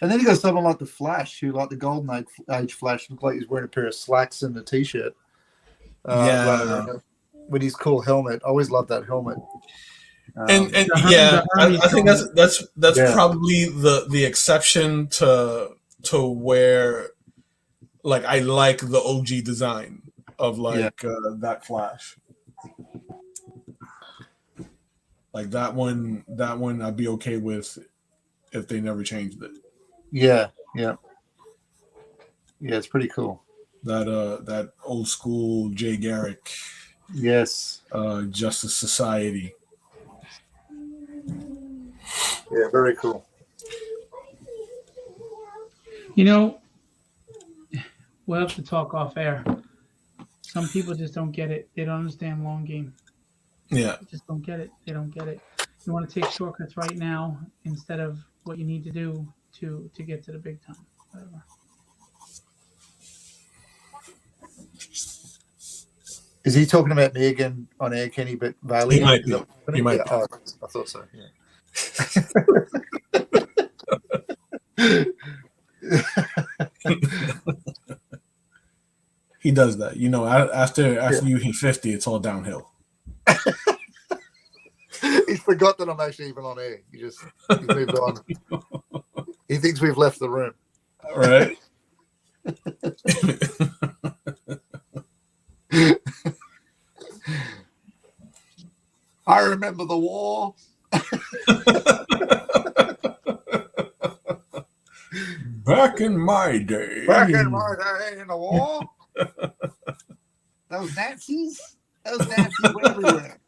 And then you got someone like the Flash, who like the Golden Age Flash, looked like he's wearing a pair of slacks and a t-shirt. With his cool helmet. I always loved that helmet. And I think that's probably the exception to where, like, I like the OG design of that Flash. Like that one I'd be okay with if they never changed it. Yeah, it's pretty cool. That old school Jay Garrick. Yes. Justice Society. Yeah, very cool. You know, we'll have to talk off air. Some people just don't get it. They don't understand long game. Yeah. They just don't get it. They don't get it. You want to take shortcuts right now instead of what you need to do to get to the big time. Whatever. Is he talking about me again on air, Kenny? But Bailey? He might be. He might be. Oh, I thought so. Yeah. He does that. You know, after you hit 50, it's all downhill. He's forgot that I'm actually even on air. He's moved on. He thinks we've left the room. Right. I remember the war. Back in my day. In the war. Those Nazis were everywhere.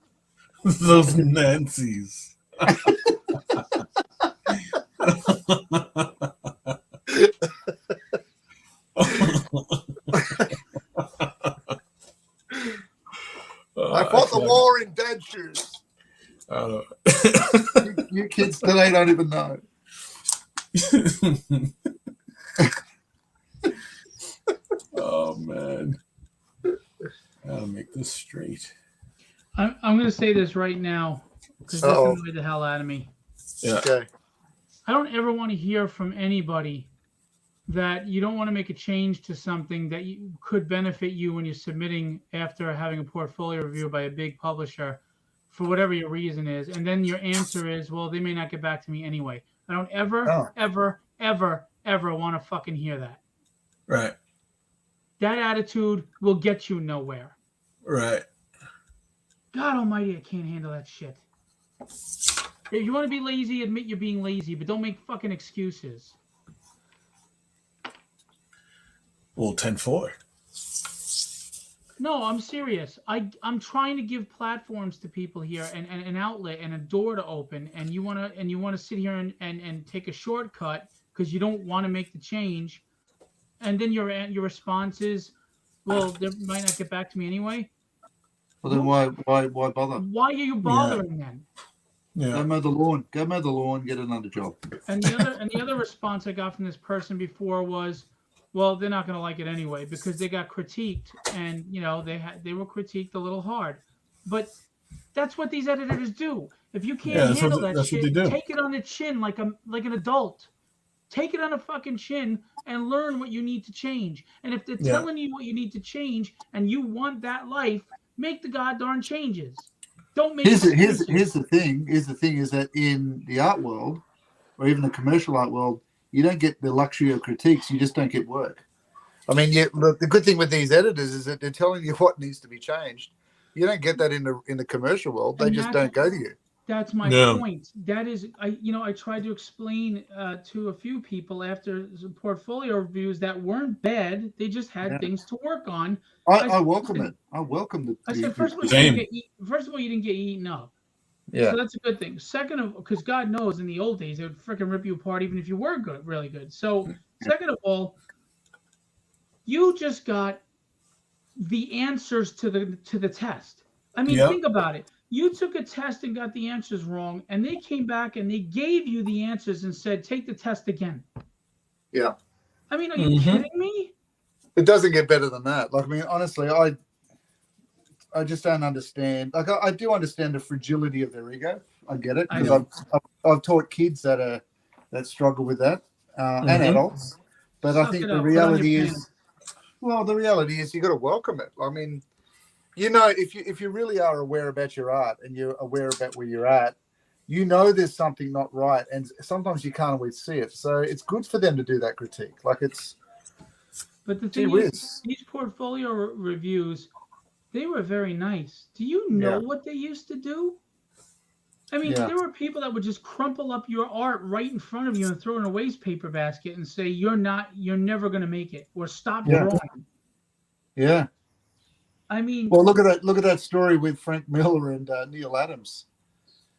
Those Nazis. I fought the war in dead shoes. You kids today don't even know. Oh man, gotta make this straight. I'm going to say this right now because this annoyed the hell out of me. Yeah. Okay. I don't ever want to hear from anybody that you don't want to make a change to something that could benefit you when you're submitting after having a portfolio review by a big publisher for whatever your reason is. And then your answer is, well, they may not get back to me anyway. I don't ever want to fucking hear that. Right. That attitude will get you nowhere. Right. God almighty, I can't handle that shit. If you want to be lazy, admit you're being lazy, but don't make fucking excuses. Well, 10-4. No, I'm serious. I'm trying to give platforms to people here and an outlet and a door to open, and you wanna sit here and take a shortcut because you don't want to make the change, and then your response is, well, they might not get back to me anyway. Well, then why bother? Why are you bothering then? Yeah. Go mow the lawn. Get another job. And the other response I got from this person before was, well, they're not going to like it anyway because they got critiqued, and they were critiqued a little hard. But that's what these editors do. If you can't handle that shit, take it on the chin like an adult. Take it on a fucking chin and learn what you need to change. And if they're telling you what you need to change and you want that life, make the goddamn changes. Don't make here's the thing is that in the art world, or even the commercial art world, you don't get the luxury of critiques. You just don't get work. I mean, the good thing with these editors is that they're telling you what needs to be changed. You don't get that in the commercial world. They just don't go to you. That's my point. That is, I tried to explain to a few people after some portfolio reviews that weren't bad. They just had things to work on. I welcome it. I welcome the. I said, first of all, you didn't get eaten up. Yeah. So that's a good thing. Second of, because God knows in the old days they would freaking rip you apart even if you were good, really good. So second of all, you just got the answers to the test. I mean, think about it. You took a test and got the answers wrong, and they came back and they gave you the answers and said, take the test again. Yeah. I mean, are you kidding me? It doesn't get better than that. Like, I mean, honestly, I just don't understand. Like, I do understand the fragility of their ego. I get it, I because know. I've taught kids that struggle with that, and adults. But I Suck think it the up. Put on reality your is, pants. well, the reality is you got to welcome it. I mean, you know, if you really are aware about your art and you're aware about where you're at, you know there's something not right, and sometimes you can't always see it. So it's good for them to do that critique. Like, it's, But the gee thing is, whiz. these portfolio reviews, they were very nice. Do you know Yeah. what they used to do? I mean, Yeah. there were people that would just crumple up your art right in front of you and throw it in a waste paper basket and say, you're never going to make it, or stop Yeah. drawing. Yeah. I mean, Well, look at that story with Frank Miller and Neil Adams.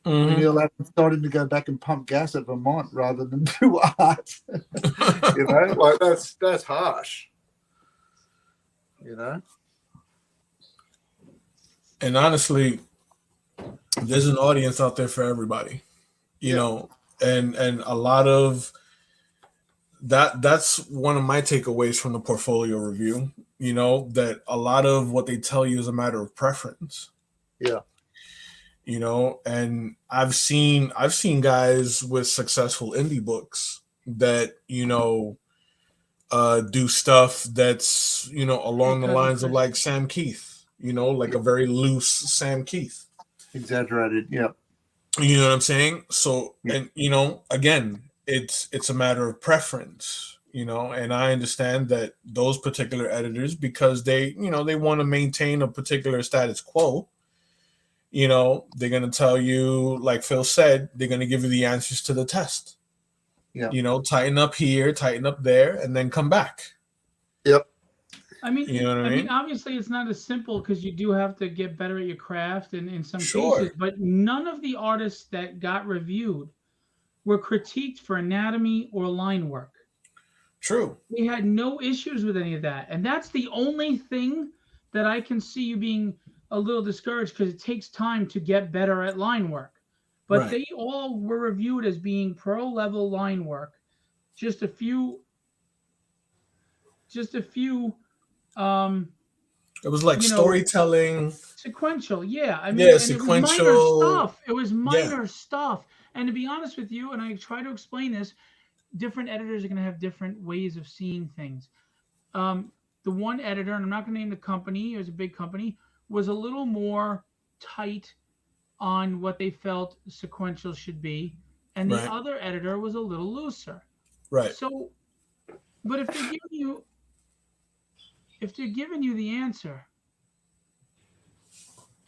When Neil Adams told him to go back and pump gas at Vermont rather than do art. You know, like that's harsh. You know? And honestly, there's an audience out there for everybody, you know, and a lot of that's one of my takeaways from the portfolio review, you know, that a lot of what they tell you is a matter of preference. Yeah. You know, and I've seen guys with successful indie books that, you know, do stuff that's, you know, along the lines of like Sam Keith, you know, like a very loose Sam Keith. Exaggerated, yeah. You know what I'm saying? So, and you know, again, it's a matter of preference, you know, and I understand that those particular editors, because they, you know, they want to maintain a particular status quo, you know, they're going to tell you, like Phil said, they're going to give you the answers to the test. Yeah. You know, tighten up here, tighten up there, and then come back. Yep. I mean, you know what I mean? Obviously it's not as simple because you do have to get better at your craft in some Sure. cases, but none of the artists that got reviewed were critiqued for anatomy or line work. True. We had no issues with any of that. And that's the only thing that I can see you being a little discouraged, because it takes time to get better at line work. But they all were reviewed as being pro level line work. Just a few It was like storytelling, sequential. Yeah. I mean, yeah, and sequential. it was minor stuff. It was minor stuff. And to be honest with you, and I try to explain this, different editors are going to have different ways of seeing things. The one editor, and I'm not going to name the company, it was a big company, was a little more tight on what they felt sequential should be, and the other editor was a little looser. Right. So, but if they're giving you the answer,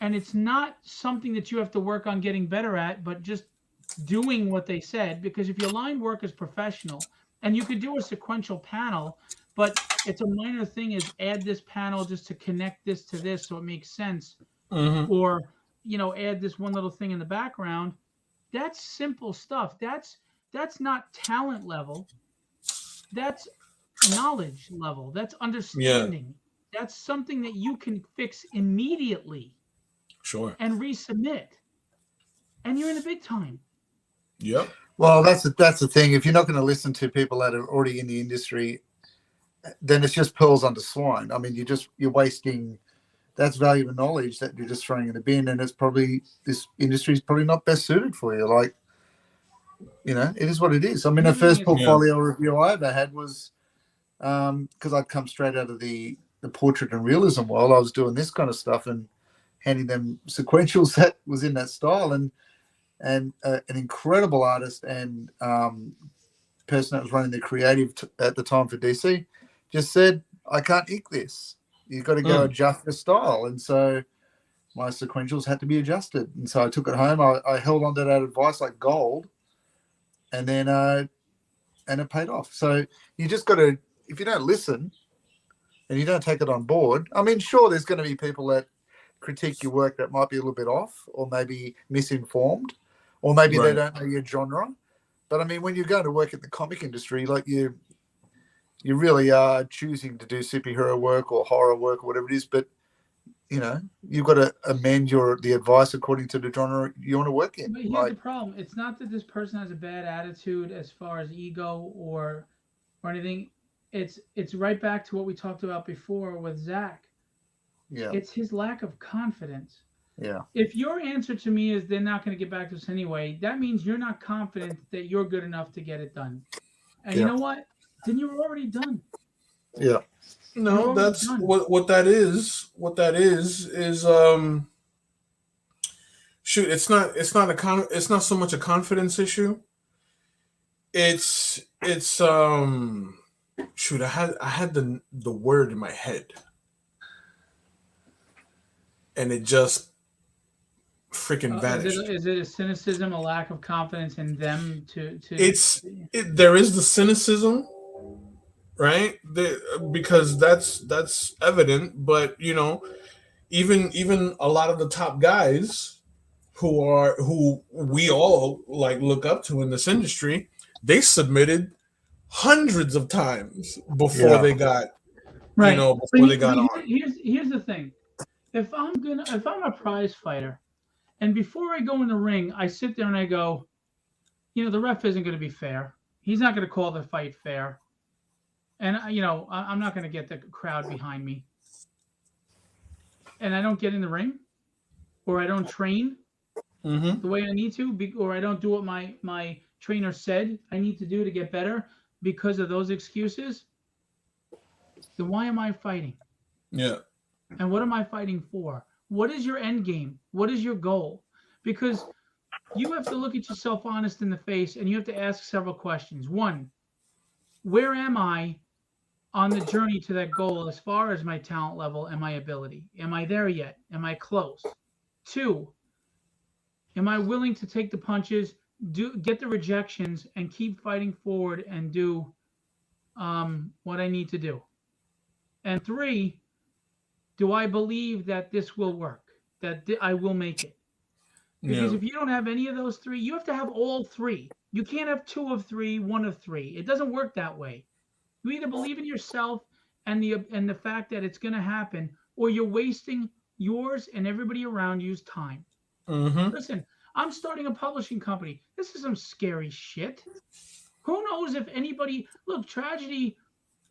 and it's not something that you have to work on getting better at, but just doing what they said, because if your line work is professional, and you could do a sequential panel, but it's a minor thing, is add this panel just to connect this to this so it makes sense, or add this one little thing in the background. That's simple stuff. That's not talent level. That's knowledge level. That's understanding. That's something that you can fix immediately. Sure. And resubmit, and you're in the big time. Yep. Well, that's the thing. If you're not going to listen to people that are already in the industry, then it's just pearls under swine. I mean, you're wasting. That's valuable knowledge that you're just throwing in the bin, and it's probably, this industry is probably not best suited for you. Like, it is what it is. I mean, the first portfolio review I ever had was because I'd come straight out of the portrait and realism world. I was doing this kind of stuff and handing them sequentials that was in that style, and an incredible artist and person that was running the creative at the time for DC just said, I can't ink this. You've got to go adjust the style. And so my sequentials had to be adjusted. And so I took it home. I held on to that advice like gold, and then and it paid off. So you just got to, if you don't listen and you don't take it on board, I mean, sure, there's going to be people that critique your work that might be a little bit off, or maybe misinformed, or maybe they don't know your genre. But I mean, when you're going to work in the comic industry, like you really are choosing to do superhero work or horror work or whatever it is. But you've got to amend the advice according to the genre you want to work in. But here's the problem: it's not that this person has a bad attitude as far as ego or anything. It's right back to what we talked about before with Zach. Yeah. It's his lack of confidence. Yeah. If your answer to me is they're not going to get back to us anyway, that means you're not confident that you're good enough to get it done. And you know what? Then you're already done. Yeah. No, that's what that is. What that is shoot. It's not so much a confidence issue. It's shoot. I had the word in my head, and it just freaking vanished. Is it a cynicism, a lack of confidence in them to there is the cynicism, right? Because that's evident, but even a lot of the top guys who we all like look up to in this industry, they submitted hundreds of times before they got before they got on. Here's the thing. If I'm a prize fighter, and before I go in the ring, I sit there and I go, the ref isn't going to be fair. He's not going to call the fight fair. And, I'm not going to get the crowd behind me. And I don't get in the ring, or I don't train the way I need to, or I don't do what my trainer said I need to do to get better because of those excuses. Then why am I fighting? Yeah. And what am I fighting for? What is your end game? What is your goal? Because you have to look at yourself honest in the face, and you have to ask several questions. One, where am I on the journey to that goal as far as my talent level and my ability? Am I there yet? Am I close? Two, am I willing to take the punches, get the rejections, and keep fighting forward and do what I need to do? And three, do I believe that this will work, that I will make it? Because if you don't have any of those three, you have to have all three. You can't have two of three, one of three. It doesn't work that way. You either believe in yourself and the fact that it's going to happen, or you're wasting yours and everybody around you's time. Listen, I'm starting a publishing company. This is some scary shit. Who knows if anybody... Look, tragedy...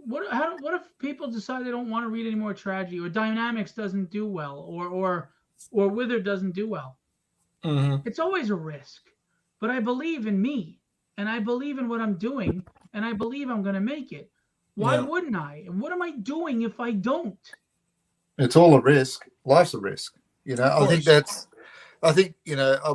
What if people decide they don't want to read any more tragedy, or Dynamics doesn't do well, or Wither doesn't do well? It's always a risk. But I believe in me, and I believe in what I'm doing, and I believe I'm going to make it. Why wouldn't I? And what am I doing if I don't? It's all a risk. Life's a risk. I think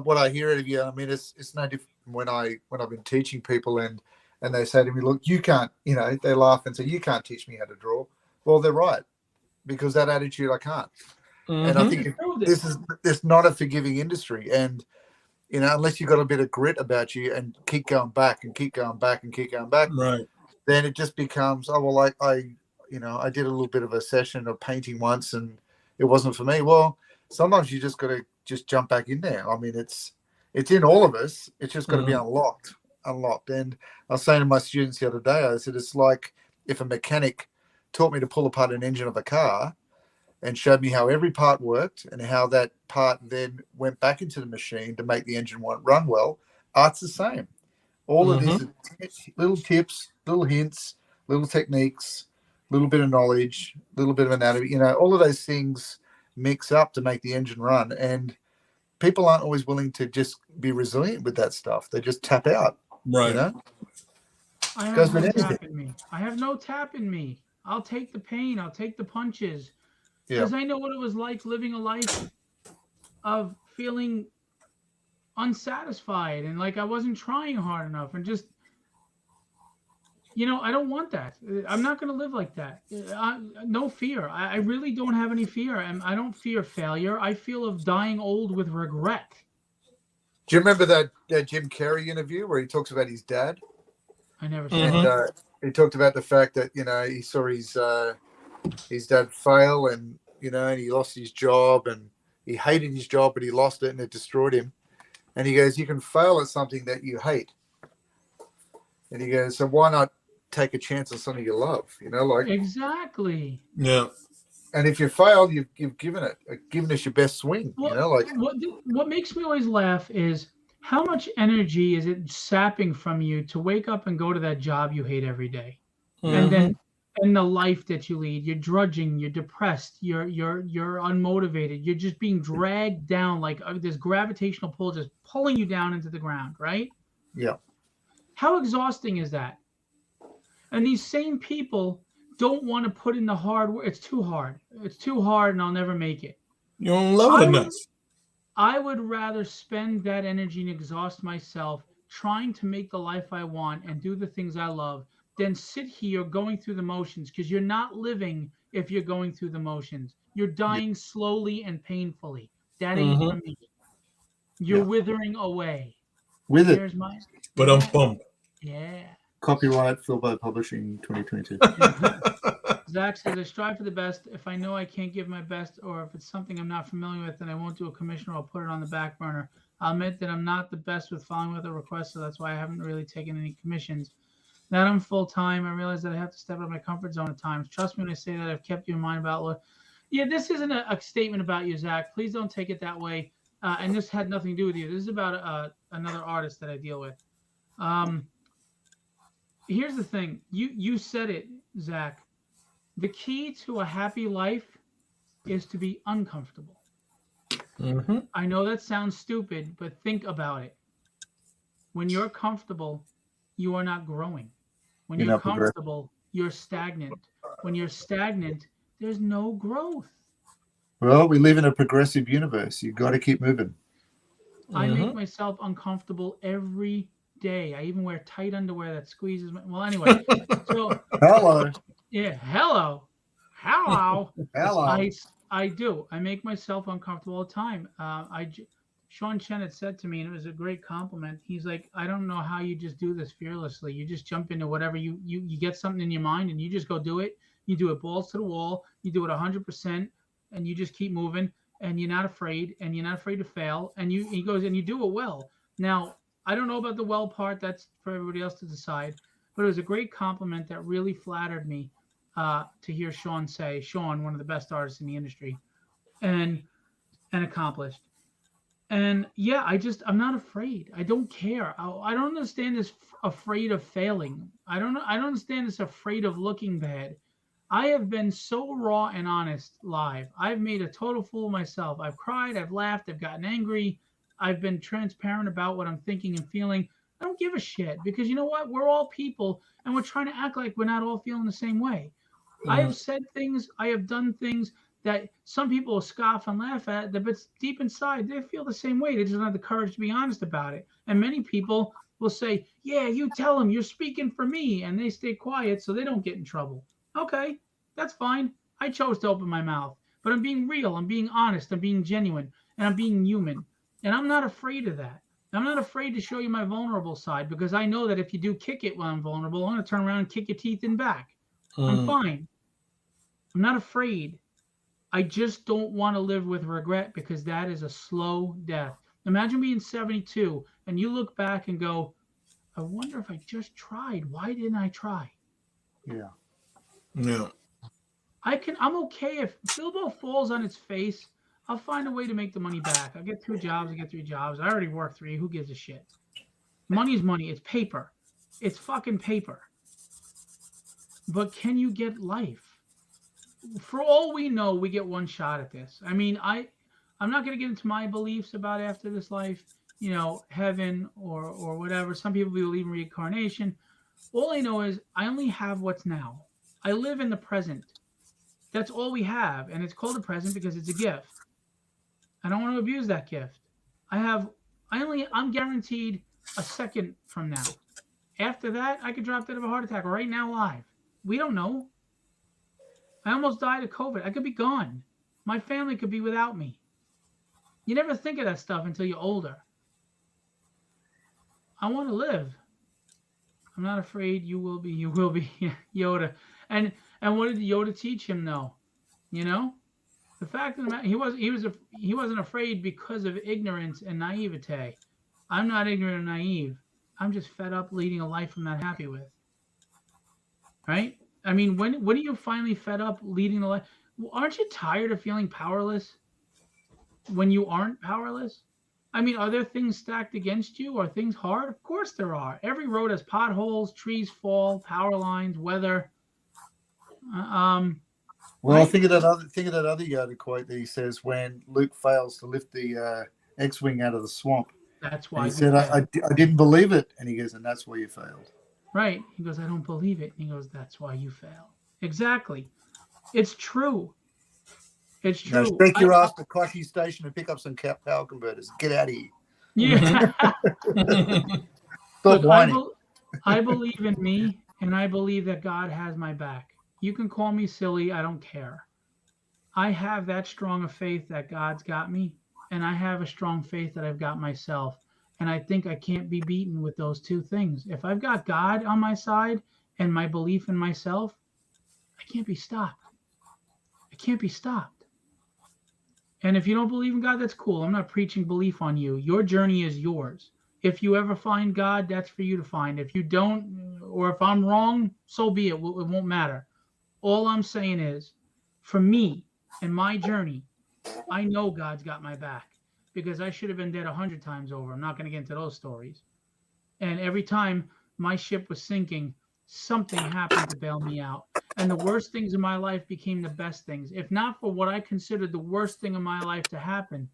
what I hear out of you. I mean, it's no different when I've been teaching people and they say to me, look, you can't, they laugh and say, you can't teach me how to draw. Well, they're right, because that attitude, I can't. And I think it's not a forgiving industry. And, unless you've got a bit of grit about you and keep going back and keep going back and keep going back, right, then it just becomes, oh, well, I did a little bit of a session of painting once and it wasn't for me. Well, sometimes you just got to just jump back in there. I mean, it's in all of us. It's just got to be unlocked. And I was saying to my students the other day, I said, it's like if a mechanic taught me to pull apart an engine of a car and showed me how every part worked and how that part then went back into the machine to make the engine run well. Art's the same. All of this is little tips, little hints, little techniques, little bit of knowledge, little bit of anatomy. All of those things mix up to make the engine run. And people aren't always willing to just be resilient with that stuff. They just tap out. Right. I have no tap in me. I have no tap in me. I'll take the pain. I'll take the punches. Because I know what it was like living a life of feeling unsatisfied and like I wasn't trying hard enough and just, I don't want that. I'm not going to live like that. No fear. I really don't have any fear. And I don't fear failure. I feel of dying old with regret. Do you remember that Jim Carrey interview where he talks about his dad? I never saw that. He talked about the fact that, he saw his dad fail and, and he lost his job and he hated his job, but he lost it and it destroyed him. And he goes, you can fail at something that you hate. And he goes, so why not take a chance on something you love? Exactly. Yeah. And if you fail, you've given us your best swing. Well, You know, like what makes me always laugh is how much energy is it sapping from you to wake up and go to that job you hate every day, and Mhm. then and the life that you lead, you're drudging, you're depressed, you're unmotivated, you're just being dragged down like this gravitational pull just pulling you down into the ground, right? yeah, How exhausting is that? And these same people don't want to put in the hard work. It's too hard. It's too hard, and I'll never make it. You don't love it I enough. would I would rather spend that energy and exhaust myself trying to make the life I want and do the things I love than sit here going through the motions because you're not living if you're going through the motions. You're yeah, dying slowly and painfully. That ain't for Mhm. me. You're yeah. withering away. With it, There's my But yeah. bump. Yeah. copyright Philbo Publishing 2022. Zach says, I strive for the best. If I know I can't give my best, or if it's something I'm not familiar with, then I won't do a commission or I'll put it on the back burner. I'll admit that I'm not the best with following with a request, so that's why I haven't really taken any commissions. Now that I'm full time, I realize that I have to step out of my comfort zone at times. Trust me when I say that I've kept you in mind about what. Yeah, this isn't a statement about you, Zach. Please don't take it that way. And this had nothing to do with you. This is about another artist that I deal with. Here's the thing. You said it, Zach. The key to a happy life is to be uncomfortable. Mhm. I know that sounds stupid, but think about it. When you're comfortable, you are not growing. When You're you're not progressing. comfortable, you're stagnant. When you're stagnant, there's no growth. Well, we live in a progressive universe. You've got to keep moving. I make Mhm. myself uncomfortable every day. I even wear tight underwear that squeezes my. Well, anyway, so Hello, yeah, hello. hello. I do. I make myself uncomfortable all the time. Sean Chen had said to me, and it was a great compliment. He's like, I don't know how you just do this fearlessly. You just jump into whatever you get something in your mind and you just go do it. You do it balls to the wall. You do it 100%, and you just keep moving. And you're not afraid, and you're not afraid to fail. And he goes and you do it well. Now I don't know about the well part. That's for everybody else to decide. But it was a great compliment that really flattered me to hear Sean say. Sean, one of the best artists in the industry, and accomplished. And yeah, I'm not afraid. I don't care. I don't understand this afraid of failing. I don't understand this afraid of looking bad. I have been so raw and honest live. I've made a total fool of myself. I've cried, I've laughed, I've gotten angry. I've been transparent about what I'm thinking and feeling. I don't give a shit because you know what? We're all people and we're trying to act like we're not all feeling the same way. I have Mhm. said things, I have done things that some people will scoff and laugh at, but deep inside, they feel the same way. They just don't have the courage to be honest about it. And many people will say, yeah, you tell them you're speaking for me. And they stay quiet so they don't get in trouble. Okay, that's fine. I chose to open my mouth, but I'm being real. I'm being honest. I'm being genuine and I'm being human. And I'm not afraid of that. I'm not afraid to show you my vulnerable side because I know that if you do kick it when I'm vulnerable, I'm going to turn around and kick your teeth in back. I'm Mhm. fine. I'm not afraid. I just don't want to live with regret because that is a slow death. Imagine being 72 and you look back and go, I wonder if I just tried. Why didn't I try? Yeah. Yeah. I'm okay if Bilbo falls on its face. I'll find a way to make the money back. I'll get 2 jobs. I get 3 jobs. I already worked 3. Who gives a shit? Money is money. It's paper. It's fucking paper. But can you get life? For all we know, we get one shot at this. I mean, I'm not going to get into my beliefs about after this life, heaven or whatever. Some people believe in reincarnation. All I know is I only have what's now. I live in the present. That's all we have, and it's called the present because it's a gift. I don't want to abuse that gift. I'm guaranteed a second from now. After that, I could drop dead of a heart attack right now live. We don't know. I almost died of COVID. I could be gone. My family could be without me. You never think of that stuff until you're older. I want to live. I'm not afraid you will be. You will be. Yoda. And what did Yoda teach him though? You know? The fact of the matter, he wasn't afraid because of ignorance and naivete. I'm not ignorant or naive. I'm just fed up leading a life I'm not happy with. Right? I mean, when are you finally fed up leading the life? Aren't you tired of feeling powerless when you aren't powerless? I mean, are there things stacked against you? Are things hard? Of course there are. Every road has potholes, trees fall, power lines, weather. Well, Right? think of that other Yoda quote that he says when Luke fails to lift the X-wing out of the swamp, That's and why he we said, fail. I didn't believe it," and he goes, "And that's why you failed." Right? He goes, I don't believe it. And he goes, that's why you fail. Exactly. It's true. It's Now, true. shake your ass to Koshi Station and pick up some power converters. Get out of here. Yeah. Stop Look, whining. I believe in me, and I believe that God has my back. You can call me silly. I don't care. I have that strong a faith that God's got me, and I have a strong faith that I've got myself. And I think I can't be beaten with those two things. If I've got God on my side and my belief in myself, I can't be stopped. I can't be stopped. And if you don't believe in God, that's cool. I'm not preaching belief on you. Your journey is yours. If you ever find God, that's for you to find. If you don't, or if I'm wrong, so be it. It won't matter. All I'm saying is, for me and my journey, I know God's got my back because I should have been dead 100 times over. I'm not going to get into those stories. And every time my ship was sinking, something happened to bail me out. And the worst things in my life became the best things. If not for what I considered the worst thing in my life to happen,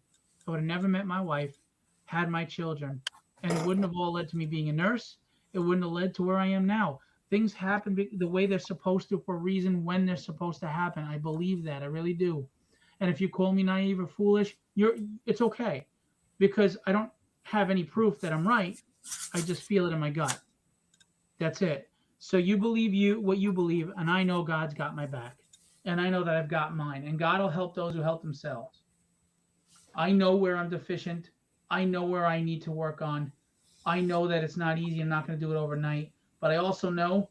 I would have never met my wife, had my children, and it wouldn't have all led to me being a nurse. It wouldn't have led to where I am now. Things happen the way they're supposed to for a reason when they're supposed to happen. I believe that. I really do. And if you call me naive or foolish, it's okay because I don't have any proof that I'm right. I just feel it in my gut. That's it. So you believe what you believe, and I know God's got my back. And I know that I've got mine. And God will help those who help themselves. I know where I'm deficient. I know where I need to work on. I know that it's not easy. I'm not going to do it overnight. But I also know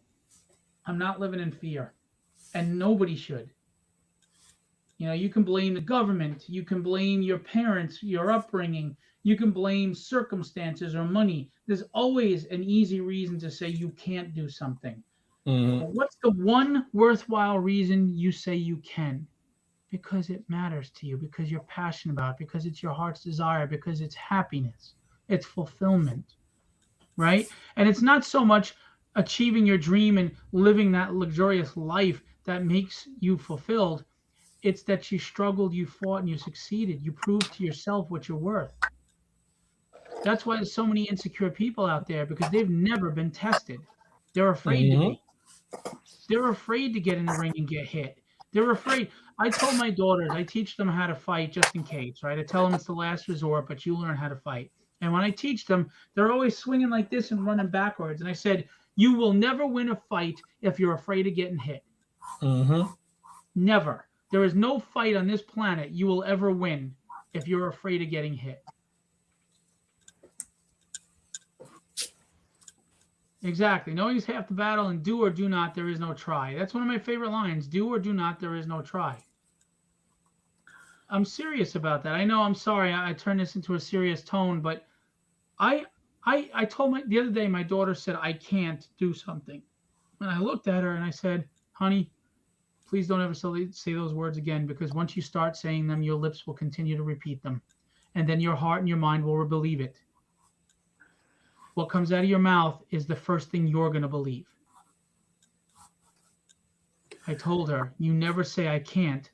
I'm not living in fear. And nobody should. You know, you can blame the government, you can blame your parents, your upbringing, you can blame circumstances or money. There's always an easy reason to say you can't do something. But what's the one worthwhile reason you say you can? Because it matters to you, because you're passionate about it, because it's your heart's desire, because it's happiness, it's fulfillment, right? And it's not so much achieving your dream and living that luxurious life that makes you fulfilled. It's that you struggled, you fought, and you succeeded. You proved to yourself what you're worth. That's why there's so many insecure people out there because they've never been tested. They're afraid to be. They're afraid to get in the ring and get hit. They're afraid. I told my daughters, I teach them how to fight just in case, right? I tell them it's the last resort, but you learn how to fight. And when I teach them, they're always swinging like this and running backwards. And I said, you will never win a fight if you're afraid of getting hit. Never. There is no fight on this planet you will ever win if you're afraid of getting hit. Exactly. Knowing is half the battle, and do or do not, there is no try. That's one of my favorite lines. Do or do not, there is no try. I'm serious about that. I know, I'm sorry, I turned this into a serious tone, but I told the other day, my daughter said, I can't do something. And I looked at her and I said, honey, please don't ever say those words again, because once you start saying them, your lips will continue to repeat them. And then your heart and your mind will believe it. What comes out of your mouth is the first thing you're going to believe. I told her, you never say I can't.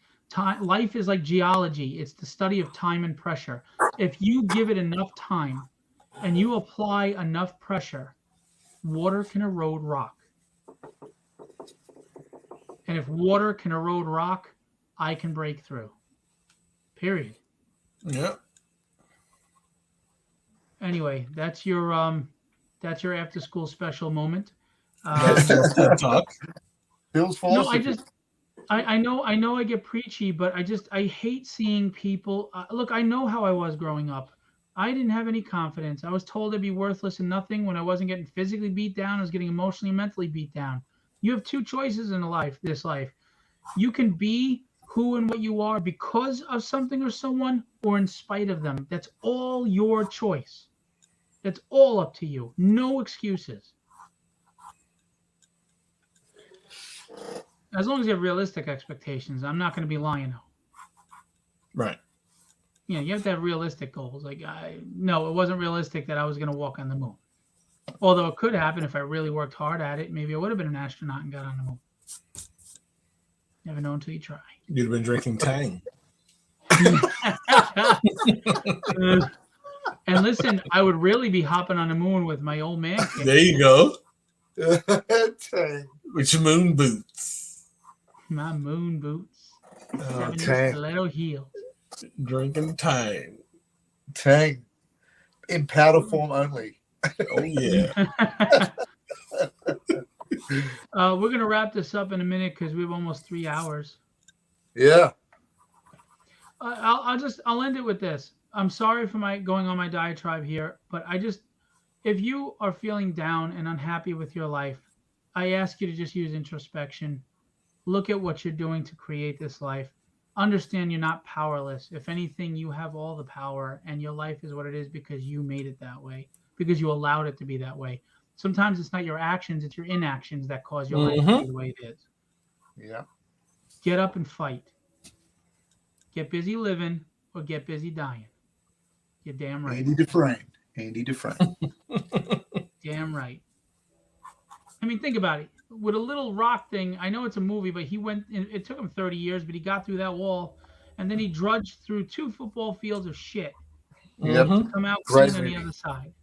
Life is like geology. It's the study of time and pressure. If you give it enough time and you apply enough pressure, water can erode rock. And if water can erode rock, I can break through. Period. Yep. Anyway, that's your after school special moment. Talk. Bill's No, philosophy. I know I get preachy, but I hate seeing people. Look, I know how I was growing up. I didn't have any confidence. I was told I'd be worthless and nothing when I wasn't getting physically beat down. I was getting emotionally and mentally beat down. You have two choices in this life. You can be who and what you are because of something or someone, or in spite of them. That's all your choice. That's all up to you. No excuses. As long as you have realistic expectations, I'm not going to be lying. Right. You have to have realistic goals. No, it wasn't realistic that I was going to walk on the moon. Although it could happen if I really worked hard at it. Maybe I would have been an astronaut and got on the moon. Never know until you try. You'd have been drinking Tang. And listen, I would really be hopping on the moon with my old man kit. There you go. Tang. With your moon boots. My moon boots. Oh, 70 Tang. stiletto heels. Drinking Tang. Tang. In powder form only. Oh, yeah. We're going to wrap this up in a minute because we have almost 3 hours. Yeah. I'll end it with this. I'm sorry for my going on my diatribe here, but if you are feeling down and unhappy with your life, I ask you to just use introspection. Look at what you're doing to create this life. Understand you're not powerless. If anything, you have all the power, and your life is what it is because you made it that way, because you allowed it to be that way. Sometimes it's not your actions, it's your inactions that cause your life to be the way it is. Yeah. Get up and fight. Get busy living or get busy dying. You're damn right. Andy Dufresne. Damn right. I mean, think about it. With a little rock thing, I know it's a movie, but it took him 30 years, but he got through that wall, and then he drudged through 2 football fields of shit Yep. to come out Great clean on the movie. other side.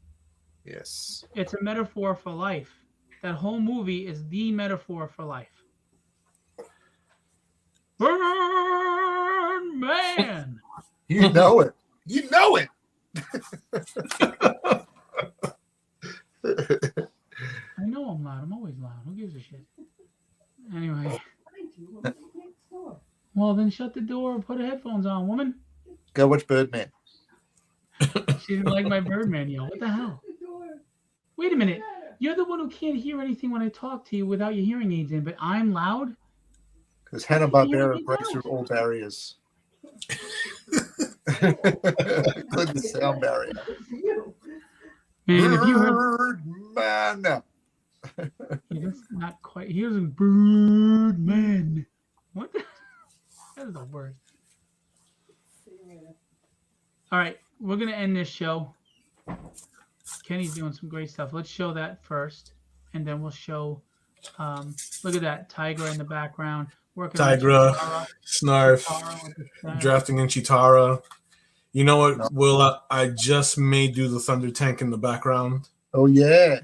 Yes. It's a metaphor for life. That whole movie is the metaphor for life. Burn, man! You know it. You know it. I know I'm loud. I'm always loud. Who gives a shit? Anyway. Well, then shut the door and put headphones on, woman. Go watch Birdman. She didn't like my Birdman yell. What the hell? Wait a minute. You're the one who can't hear anything when I talk to you without your hearing aids in, but I'm loud? Because Hanna-Barbera breaks through all barriers. Including the sound barrier. Man, if you heard... Birdman. That's not quite... He was in Birdman. What the... That is the worst. All right. We're going to end this show. Kenny's doing some great stuff. Let's show that first, and then we'll show. Look at that Tigra in the background. Working Tigra, on Snarf, drafting in Chitara. You know what, Will? I just may do the Thunder Tank in the background. Oh, yeah.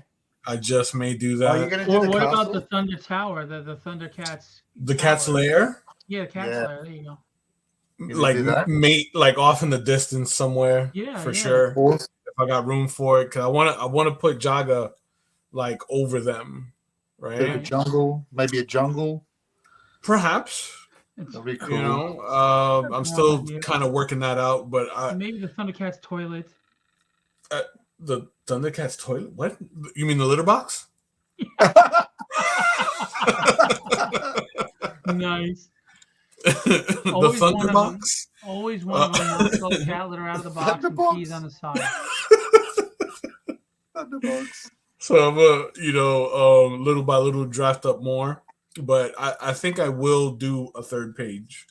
I just may do Oh, you're that. going to do Or the what castle? about the Thunder Tower, the Thundercats? The Cat's Lair? Yeah, the Cat's Yeah. Lair. There you go. Like, do that? like off in the distance somewhere. Yeah, for yeah. sure. Awesome. If I got room for it, because I want to put Jaga like over them, Bit of a right? jungle, maybe a jungle. Perhaps. That'd be cool. You know, I'm still kind of working that out, but Maybe the Thundercats toilet. the Thundercats toilet. What? You mean the litter box? Nice. The Always one Thunder of box. Always one of them knocks all the cat litter out of the box and Thunderbox. peas on the side. Thunderbox. So I'm little by little draft up more, but I think I will do a 3rd page.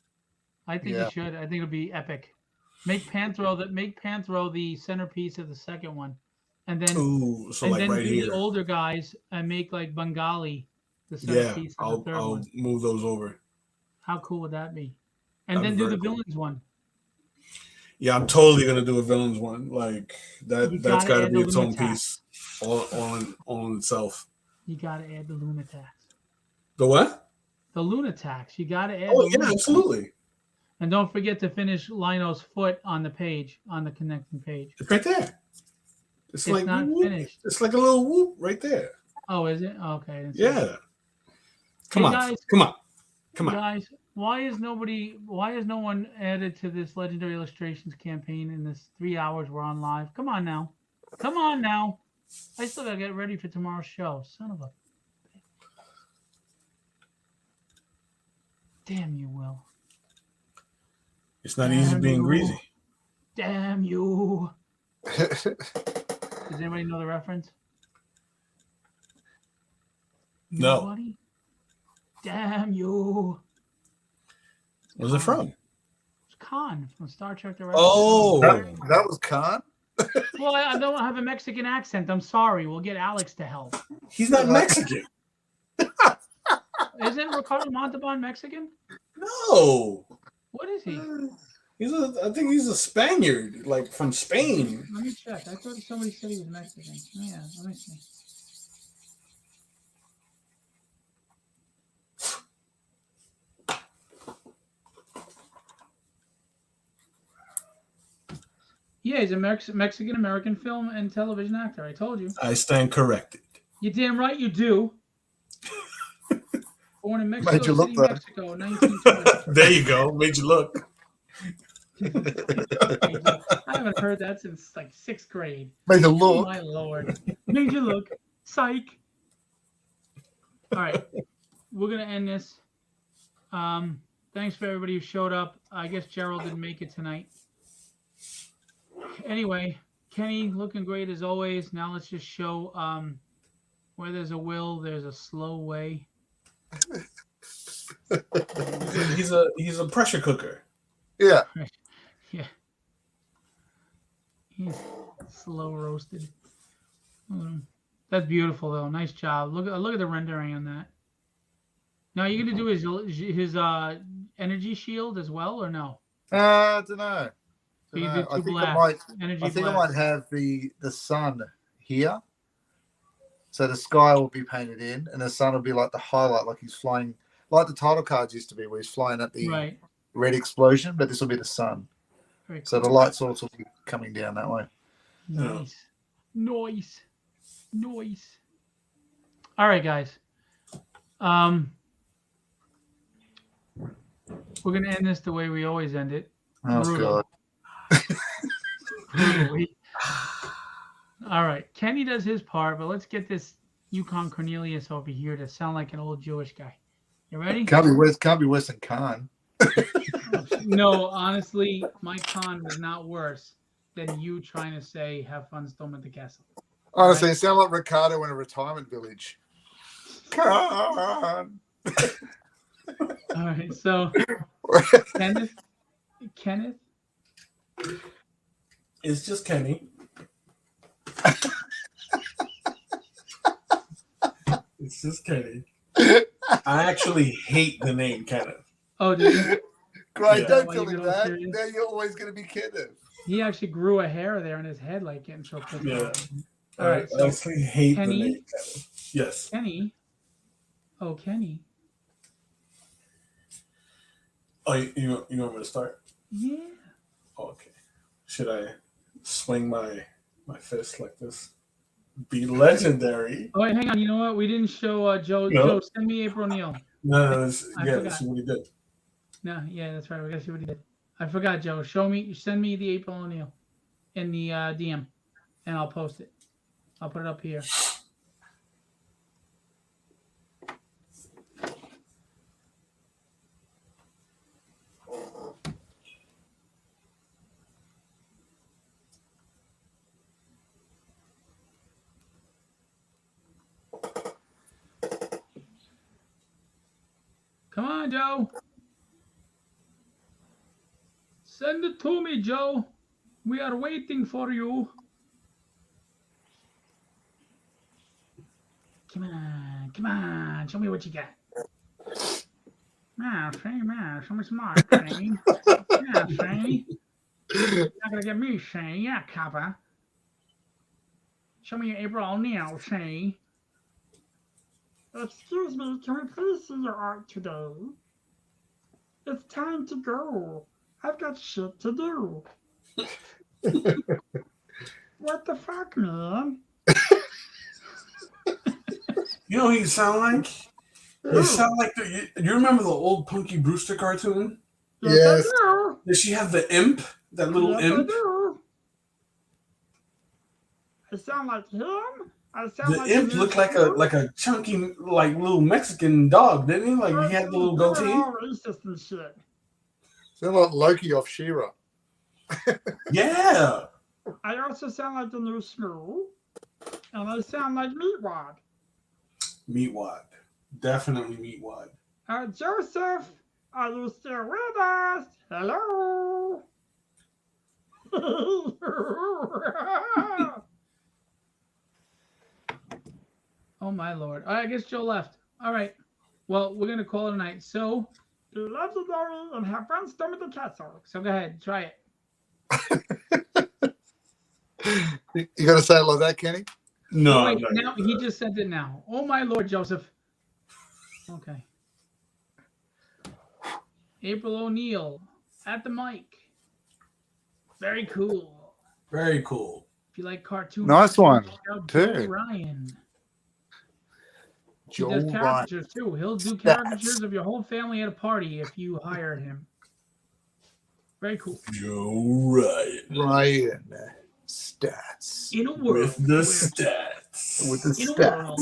I think Yeah. you should. I think it'll be epic. Make Panthro the centerpiece of the 2nd one, and then Ooh, so like then right do here. the older guys and make like Bengali the Yeah, centerpiece of the 3rd I'll one. move those over. How cool would that be? And That'd then be do the very cool. villains one. Yeah, I'm totally gonna do a villains one. Like that. You That's gotta got to add be the its own Lunatax. piece, all in itself. You gotta add the Lunatax. The what? The Lunatax. You gotta add. Oh the yeah, Lunatax. absolutely. And don't forget to finish Lino's foot on the page, on the connecting page. It's right there. It's like not whoop. finished. It's like a little whoop right there. Oh, is it? Oh, okay. I didn't see Yeah. it. Come Hey, on, guys. come on. Guys, why is no one added to this Legendary Illustrations campaign in this 3 hours we're on live? Come on now. I still gotta get ready for tomorrow's show. Son of a... Damn you, Will. It's not easy Damn being you. greasy. Damn you. Does anybody know the reference? No. Nobody? Damn you. Where's it from? It's Khan from Star Trek The Oh. That was Khan. Well, I don't have a Mexican accent. I'm sorry. We'll get Alex to help. He's not Mexican. Isn't Ricardo Montalban Mexican? No. What is he? I think he's a Spaniard, like from Spain. Let me check. I thought somebody said he was Mexican. Yeah, let me see. Yeah, he's a Mexican-American film and television actor. I told you. I stand corrected. You're damn right you do. Born in Made Mexico you look City, that. Mexico, 1920. There you go. Made you look. I haven't heard that since like 6th grade. Made you Oh look. my lord. Made you look. Psych. All right. We're going to end this. Thanks for everybody who showed up. I guess Gerald didn't make it tonight. Anyway, Kenny looking great as always. Now let's just show where there's a will, there's a slow way. He's a pressure cooker. Yeah. Yeah. He's slow roasted. That's beautiful though. Nice job. Look at the rendering on that. Now you're gonna do his energy shield as well or no? I don't know. So you Dunno. did I two think blasts. Energy I think I blast. might have the sun here. So the sky will be painted in, and the sun will be like the highlight, like he's flying, like the title cards used to be, where he's flying at the Right. red explosion. But this will be the sun. Very So cool. the light source will be coming down that way. Nice. Noise. Noise. All right, guys. We're gonna end this the way we always end it. Oh Brutal. God. Brutally. All right. Kenny does his part, but let's get this Yukon Cornelius over here to sound like an old Jewish guy. You ready? Can't be worse than Khan. No, honestly, my con was not worse than you trying to say have fun storming the castle. Honestly, Right. it sounds like Ricardo in a retirement village. Khan. All right, so Kenneth, It's just Kenny. It's just Kenny. I actually hate the name Kenneth. oh, dude, Great, Yeah. don't Why tell you him get all that. serious? Now you're always going to be Kenneth. he actually grew a hair there in his head, like getting so pissed Yeah. off. All right, I so actually hate Kenny? the name Kenneth. Yes. Kenny. Oh, Kenny. Oh, you want me to start? Yeah. Oh, okay. Should I swing my fist like this? Be legendary. Oh, wait, hang on. You know what? We didn't show Joe. No. Joe, send me April O'Neil. No, I forgot. that's what he did. No, yeah, that's right. We gotta see what he did. I forgot, Joe. Send me the April O'Neil in the DM, and I'll post it. I'll put it up here. Come on, Joe. Send it to me, Joe. We are waiting for you. Come on. Show me what you got. Man, show me some more, Shane. Yeah, Shane. You're not gonna get me, Shane. Yeah, copper. Show me your April O'Neil, Shane. Excuse me, can we please see your art today? It's time to go. I've got shit to do. What the fuck, man? You know who you sound like? You sound like you remember the old Punky Brewster cartoon? Yes. I do. Did she have the imp? That little Yes, I imp? do. I sound like him. I sound The like imp him looked too. like a chunky like little Mexican dog, didn't he? Like he had the little They're goatee. all racist and shit. Sound like Loki off She-Ra. Yeah. I also sound like the new Smooth. And I sound like Meatwad. Meatwad. Definitely Meatwad. Joseph, are you still with us? Hello? Oh my lord. I guess Joe left. All right. Well, we're gonna call it a night. So be legendary and have fun storming the castle. So go ahead, try it. You got to say it like that, Kenny? No, Oh, wait, no, now he just sent it now. Oh my lord, Joseph. Okay. April O'Neil at the mic. Very cool. very cool. If you like cartoons, Nice one, check out too. Joe Ryan. He Joe does Ryan. caricatures too. He'll do caricatures of your whole family at a party if you hired him. Very cool. Joe Ryan Ryan stats. In a world with the where- stats. With the in a stats. world,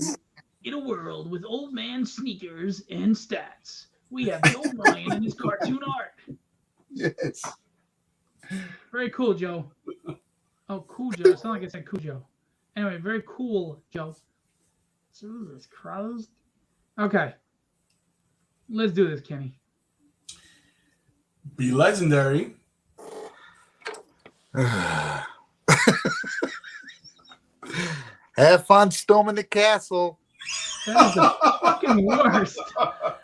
in a world with old man sneakers and stats, we have Joe Ryan and his cartoon art. Yes. Very cool, Joe. Oh, cool, Joe. It sounded like I said Cujo. Anyway, very cool, Joe. Jesus Christ. Okay. Let's do this, Kenny. Be legendary. Have fun storming the castle. That is the fucking worst.